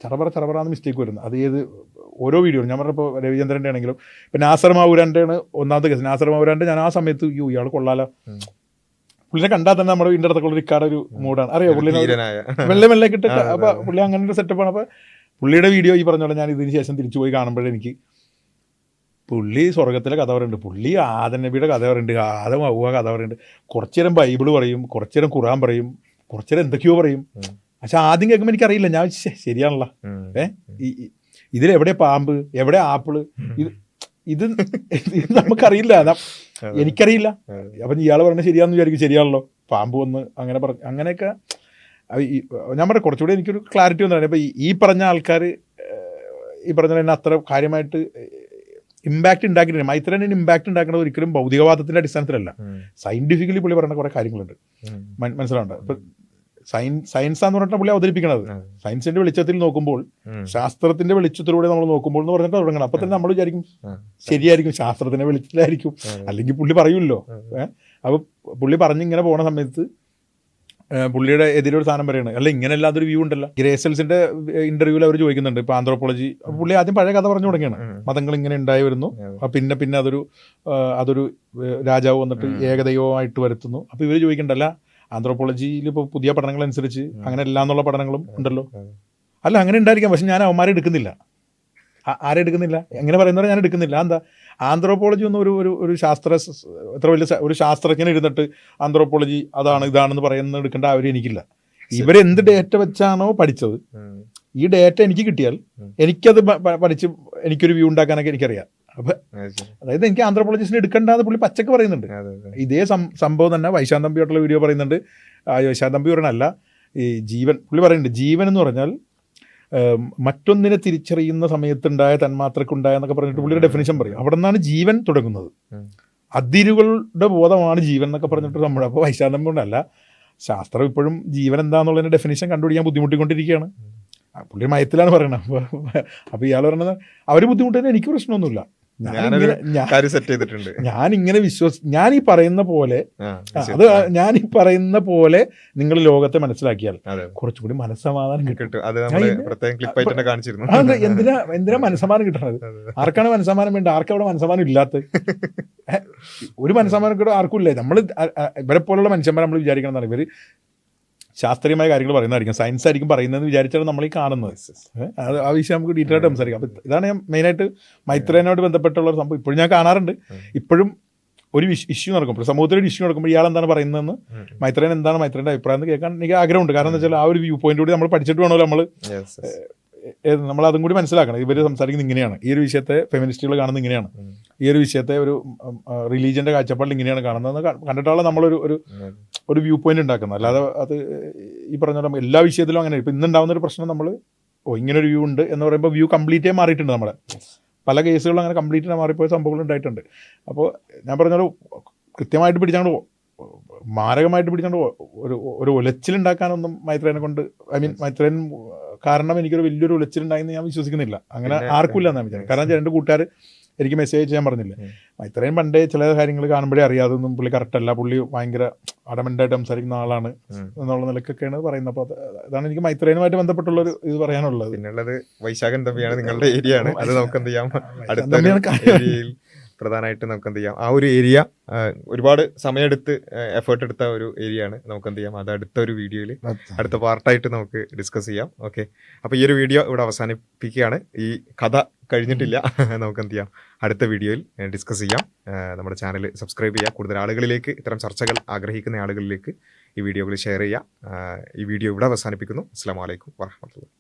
ചറപറാന്ന് മിസ്റ്റേക്ക് വരുന്നത്. അത് ഓരോ വീഡിയോ ഞാൻ പറഞ്ഞപ്പോൾ രവിചന്ദ്രൻ്റെ ആണെങ്കിലും ഇപ്പം നാസർ മാവൂരാൻ്റെ ആണ് ഒന്നാമത്തെ കേസ്. നാസർ മാവൂരാൻ്റെ ഞാൻ ആ സമയത്ത് ഇയാൾ കൊള്ളാലോ, പുള്ളിനെ കണ്ടാൽ തന്നെ നമ്മുടെ വീടിൻ്റെ അടുത്തുള്ള ഇക്കാടെ ഒരു മൂഡാണ്. അറിയാം പുള്ളിനെ വെള്ളമല്ലേ കിട്ടുക. അപ്പോൾ പുള്ളി അങ്ങനെ ഒരു സെറ്റപ്പാണ്. അപ്പോൾ പുള്ളിയുടെ വീഡിയോ ഈ പറഞ്ഞോളെ ഞാൻ ഇതിന് ശേഷം തിരിച്ചു പോയി കാണുമ്പോഴെനിക്ക് പുള്ളി സ്വർഗത്തിലെ കഥ പറയുന്നുണ്ട്, പുള്ളി ആദം നബിയുടെ കഥ പറയുന്നുണ്ട്, ആദം ഹവ്വ കഥ പറയുന്നുണ്ട്, കുറച്ചു നേരം ബൈബിള് പറയും, കുറച്ചു നേരം ഖുർആൻ പറയും, കുറച്ചു നേരം എന്തൊക്കെയോ പറയും. പക്ഷെ ആദ്യം കേൾക്കുമ്പോൾ എനിക്കറിയില്ല. ഞാൻ ശരിയാണല്ലോ, ഇതിലെവിടെ പാമ്പ്, എവിടെ ആപ്പിള്, ഇത് നമുക്കറിയില്ല, എനിക്കറിയില്ല. അപ്പം ഇയാൾ പറഞ്ഞത് ശരിയാണെന്ന് വിചാരിക്കും, ശരിയാണല്ലോ, പാമ്പ് വന്ന് അങ്ങനെ പറഞ്ഞു. അങ്ങനെയൊക്കെ ഞാൻ പറയാം കുറച്ചുകൂടി എനിക്കൊരു ക്ലാരിറ്റി വന്നതാണ്. ഇപ്പം ഈ പറഞ്ഞ ആൾക്കാർ ഈ പറഞ്ഞ എന്നെ അത്ര കാര്യമായിട്ട് ഇമ്പാക്റ്റ് ഉണ്ടാക്കിയിട്ടുണ്ട്. മൈത്രേനെ ഇമ്പാക്റ്റ് ഉണ്ടാക്കുന്നത് ഒരിക്കലും ഭൗതികവാദത്തിൻ്റെ അടിസ്ഥാനത്തിലല്ല, സയൻറ്റിഫിക്കലി പുള്ളി പറയുന്ന കുറേ കാര്യങ്ങളുണ്ട്. മനസ്സിലാവുന്നുണ്ട്. ഇപ്പം സയൻസാന്ന് പറഞ്ഞിട്ട് പുള്ളി അവതരിപ്പിക്കണത്. സയൻസിന്റെ വെളിച്ചത്തിൽ നോക്കുമ്പോൾ, ശാസ്ത്രത്തിന്റെ വെളിച്ചത്തിലൂടെ നമ്മൾ നോക്കുമ്പോൾ എന്ന് പറഞ്ഞിട്ട് തുടങ്ങണം. അപ്പൊ തന്നെ നമ്മൾ വിചാരിക്കും ശരിയായിരിക്കും, ശാസ്ത്രത്തിന്റെ വെളിച്ചത്തിലായിരിക്കും, അല്ലെങ്കിൽ പുള്ളി പറയൂല്ലോ. അപ്പൊ പുള്ളി പറഞ്ഞിങ്ങനെ പോണ സമയത്ത് പുള്ളിയുടെ എതിരൊരു സാധനം പറയുന്നത് അല്ല, ഇങ്ങനെ അല്ലാതൊരു വ്യൂ ഉണ്ടല്ലോ. ഗ്രേസൽസിന്റെ ഇന്റർവ്യൂവിൽ അവർ ചോദിക്കുന്നുണ്ട് ഇപ്പൊ ആന്ത്രോപോളജി. പുള്ളി ആദ്യം പഴയ കഥ പറഞ്ഞു തുടങ്ങിയാണ്, മതങ്ങൾ ഇങ്ങനെ ഉണ്ടായി വരുന്നു, പിന്നെ അതൊരു രാജാവ് വന്നിട്ട് ഏകദൈവമായിട്ട് വരുത്തുന്നു. അപ്പൊ ഇവർ ചോദിക്കണ്ടല്ല, ആന്ത്രോപോളജിയിൽ ഇപ്പോൾ പുതിയ പഠനങ്ങളനുസരിച്ച് അങ്ങനെ അല്ല എന്നുള്ള പഠനങ്ങളും ഉണ്ടല്ലോ. അല്ല, അങ്ങനെ ഉണ്ടായിരിക്കാം, പക്ഷെ ഞാൻ അവന്മാരെ എടുക്കുന്നില്ല. ആരെ എടുക്കുന്നില്ല, എങ്ങനെ പറയുന്നവരെ ഞാൻ എടുക്കുന്നില്ല. എന്താ, ആന്ത്രോപോളജി ഒന്നും ഒരു എത്ര വലിയ ഒരു ശാസ്ത്രജ്ഞൻ ഇരുന്നിട്ട് ആന്ത്രോപോളജി അതാണ് ഇതാണെന്ന് പറയുന്നത് എടുക്കേണ്ട ആവശ്യം എനിക്കില്ല. ഇവരെന്ത് ഡേറ്റ വെച്ചാണോ പഠിച്ചത്, ഈ ഡേറ്റ എനിക്ക് കിട്ടിയാൽ എനിക്കത് പഠിച്ച് എനിക്കൊരു വ്യൂ ഉണ്ടാക്കാനൊക്കെ എനിക്കറിയാം. അപ്പൊ അതായത് എനിക്ക് ആന്ത്രോപോളജിസ്റ്റിനെ എടുക്കേണ്ടത് പുള്ളി പച്ചക്ക് പറയുന്നുണ്ട്. ഇതേ സംഭവം തന്നെ വൈശാന്തമ്പിയോട്ടുള്ള വീഡിയോ പറയുന്നുണ്ട്. വൈശാന്തമ്പി പറയണല്ല, ഈ ജീവൻ പുള്ളി പറയുന്നുണ്ട്. ജീവൻ എന്ന് പറഞ്ഞാൽ മറ്റൊന്നിനെ തിരിച്ചറിയുന്ന സമയത്തുണ്ടായ തന്മാത്രക്കുണ്ടായെന്നൊക്കെ പറഞ്ഞിട്ട് പുള്ളിയുടെ ഡെഫിനിഷൻ പറയും. അവിടെ നിന്നാണ് ജീവൻ തുടങ്ങുന്നത്. അതിരുകളുടെ ബോധമാണ് ജീവൻ എന്നൊക്കെ പറഞ്ഞിട്ട് നമ്മൾ. അപ്പോൾ വൈശാന്തമ്പി കൊണ്ടല്ല, ശാസ്ത്രം ഇപ്പോഴും ജീവൻ എന്താണെന്നുള്ളതിൻ്റെ ഡെഫിനിഷൻ കണ്ടുപിടിക്കാൻ ബുദ്ധിമുട്ടിക്കൊണ്ടിരിക്കുകയാണ്. പുള്ളി മയത്തിലാണ് പറയണത്. അപ്പോൾ ഇയാൾ പറയണത് അവർ ബുദ്ധിമുട്ടുന്നത് എനിക്ക് പ്രശ്നമൊന്നുമില്ല, ഞാനിങ്ങനെ ഞാൻ ഈ പറയുന്ന പോലെ നിങ്ങൾ ലോകത്തെ മനസ്സിലാക്കിയാൽ കുറച്ചുകൂടി മനസ്സമാധാനം കിട്ടും. എന്തിനാ മനസ്സമാധാനം കിട്ടണത്? ആർക്കാണ് മനസ്സമാധാനം വേണ്ട? ആർക്കവിടെ മനസ്സമാധാനം ഇല്ലാത്ത? ഒരു മനസ്സമാധാനം കിട്ടും ആർക്കും ഇല്ലേ? നമ്മൾ ഇവരെ പോലുള്ള മനുഷ്യന്മാർ നമ്മൾ വിചാരിക്കണം എന്നാണ്, ഇവർ ശാസ്ത്രീയമായ കാര്യങ്ങൾ പറയുന്നതായിരിക്കും, സയൻസ് ആയിരിക്കും പറയുന്നതെന്ന് വിചാരിച്ചാണ് നമ്മൾ ഈ കാണുന്നത്. അത് ആ വിഷയം നമുക്ക് ഡീറ്റെയിൽ ആയിട്ട് സംസാരിക്കാം. അപ്പം ഇതാണ് ഞാൻ മെയിനായിട്ട് മൈത്രേനോട് ബന്ധപ്പെട്ടുള്ള ഒരു സംഭവം ഇപ്പോഴും ഞാൻ കാണാറുണ്ട്. ഇപ്പോഴും ഒരു ഇഷ്യൂ നടക്കും, സമൂഹത്തിൽ ഒരു ഇഷ്യൂ നടക്കുമ്പോൾ ഇയാൾ എന്താണ് പറയുന്നതെന്ന്, മൈത്രേൻ എന്താണ്, മൈത്രേൻ്റെ അഭിപ്രായം എന്ന് കേൾക്കാൻ എനിക്ക് ആഗ്രഹമുണ്ട്. കാരണം എന്താ വെച്ചാൽ ആ ഒരു വ്യൂ പോയിന്റ് കൂടി നമ്മൾ പഠിച്ചിട്ട് വേണമല്ലോ നമ്മൾ അതും കൂടി മനസ്സിലാക്കണം. ഇവർ സംസാരിക്കുന്നത് ഇങ്ങനെയാണ്, ഈ ഒരു വിഷയത്തെ ഫെമിനിസ്റ്റുകൾ കാണുന്നത് ഇങ്ങനെയാണ്, ഈ ഒരു വിഷയത്തെ ഒരു റിലീജിയൻ്റെ കാഴ്ചപ്പാടിൽ ഇങ്ങനെയാണ് കാണുന്നതെന്ന് കണ്ടിട്ടുള്ള നമ്മളൊരു ഒരു വ്യൂ പോയിന്റ് ഉണ്ടാക്കുന്നത്. അല്ലാതെ അത് ഈ പറഞ്ഞ പോലെ എല്ലാ വിഷയത്തിലും അങ്ങനെ. ഇപ്പം ഇന്നുണ്ടാകുന്ന ഒരു പ്രശ്നം, നമ്മൾ ഇങ്ങനെ ഒരു വ്യൂ ഉണ്ട് എന്ന് പറയുമ്പോൾ വ്യൂ കംപ്ലീറ്റേ മാറിയിട്ടുണ്ട്. നമ്മുടെ പല കേസുകളും അങ്ങനെ കംപ്ലീറ്റ് മാറിപ്പോയ സംഭവങ്ങൾ ഉണ്ടായിട്ടുണ്ട്. അപ്പോൾ ഞാൻ പറഞ്ഞൊരു കൃത്യമായിട്ട് പിടിച്ചാണ്ട് മാരകമായിട്ട് പിടിച്ചാണ്ട് ഒരു ഉലച്ചിലുണ്ടാക്കാനൊന്നും മൈത്രേനെ കൊണ്ട്, ഐ മീൻ മൈത്രേൻ കാരണം എനിക്കൊരു വലിയൊരു ഉലച്ചിലുണ്ടായെന്ന് ഞാൻ വിശ്വസിക്കുന്നില്ല. അങ്ങനെ ആർക്കുമില്ല എന്നാണ് വിചാരിക്കുന്നത്. കാരണം എൻ്റെ കൂട്ടുകാർ എനിക്ക് മെസ്സേജ് ചെയ്യാൻ പറഞ്ഞില്ലേ, മൈത്രേൻ പണ്ടേ ചില കാര്യങ്ങൾ കാണുമ്പോഴേ അറിയാതൊന്നും പുള്ളി കറക്റ്റല്ല, പുള്ളി ഭയങ്കര അഡമൻ്റായിട്ട് സംസാരിക്കുന്ന ആളാണ് എന്നുള്ള നിലക്കൊക്കെയാണ് പറയുന്നത്. അപ്പോൾ അതാണ് എനിക്ക് മൈത്രേനുമായിട്ട് ബന്ധപ്പെട്ടുള്ളൊരു ഇത് പറയാനുള്ളത്. പിന്നുള്ളത് വൈശാഖൻ തമ്പിയാണ്, നിങ്ങളുടെ ഏരിയ ആണ്. അത് നമുക്ക് എന്ത് ചെയ്യാം, അടുത്ത പ്രധാനമായിട്ട് നമുക്ക് എന്ത് ചെയ്യാം, ആ ഒരു ഏരിയ ഒരുപാട് സമയമെടുത്ത് എഫേർട്ട് എടുത്ത ഒരു ഏരിയ ആണ്. നമുക്ക് എന്ത് ചെയ്യാം, അത് അടുത്ത ഒരു വീഡിയോയിൽ അടുത്ത പാർട്ടായിട്ട് നമുക്ക് ഡിസ്കസ് ചെയ്യാം. ഓക്കെ, അപ്പോൾ ഈ ഒരു വീഡിയോ ഇവിടെ അവസാനിപ്പിക്കുകയാണ്. ഈ കഥ കഴിഞ്ഞിട്ടില്ല. നമുക്ക് എന്ത് ചെയ്യാം, അടുത്ത വീഡിയോയിൽ ഡിസ്കസ് ചെയ്യാം. നമ്മുടെ ചാനൽ സബ്സ്ക്രൈബ് ചെയ്യുക. കൂടുതൽ ആളുകളിലേക്ക്, ഇത്തരം ചർച്ചകൾ ആഗ്രഹിക്കുന്ന ആളുകളിലേക്ക് ഈ വീഡിയോകൾ ഷെയർ ചെയ്യുക. ഈ വീഡിയോ ഇവിടെ അവസാനിപ്പിക്കുന്നു. അസ്സലാമു അലൈക്കും വറഹ്മത്തുള്ളാഹി.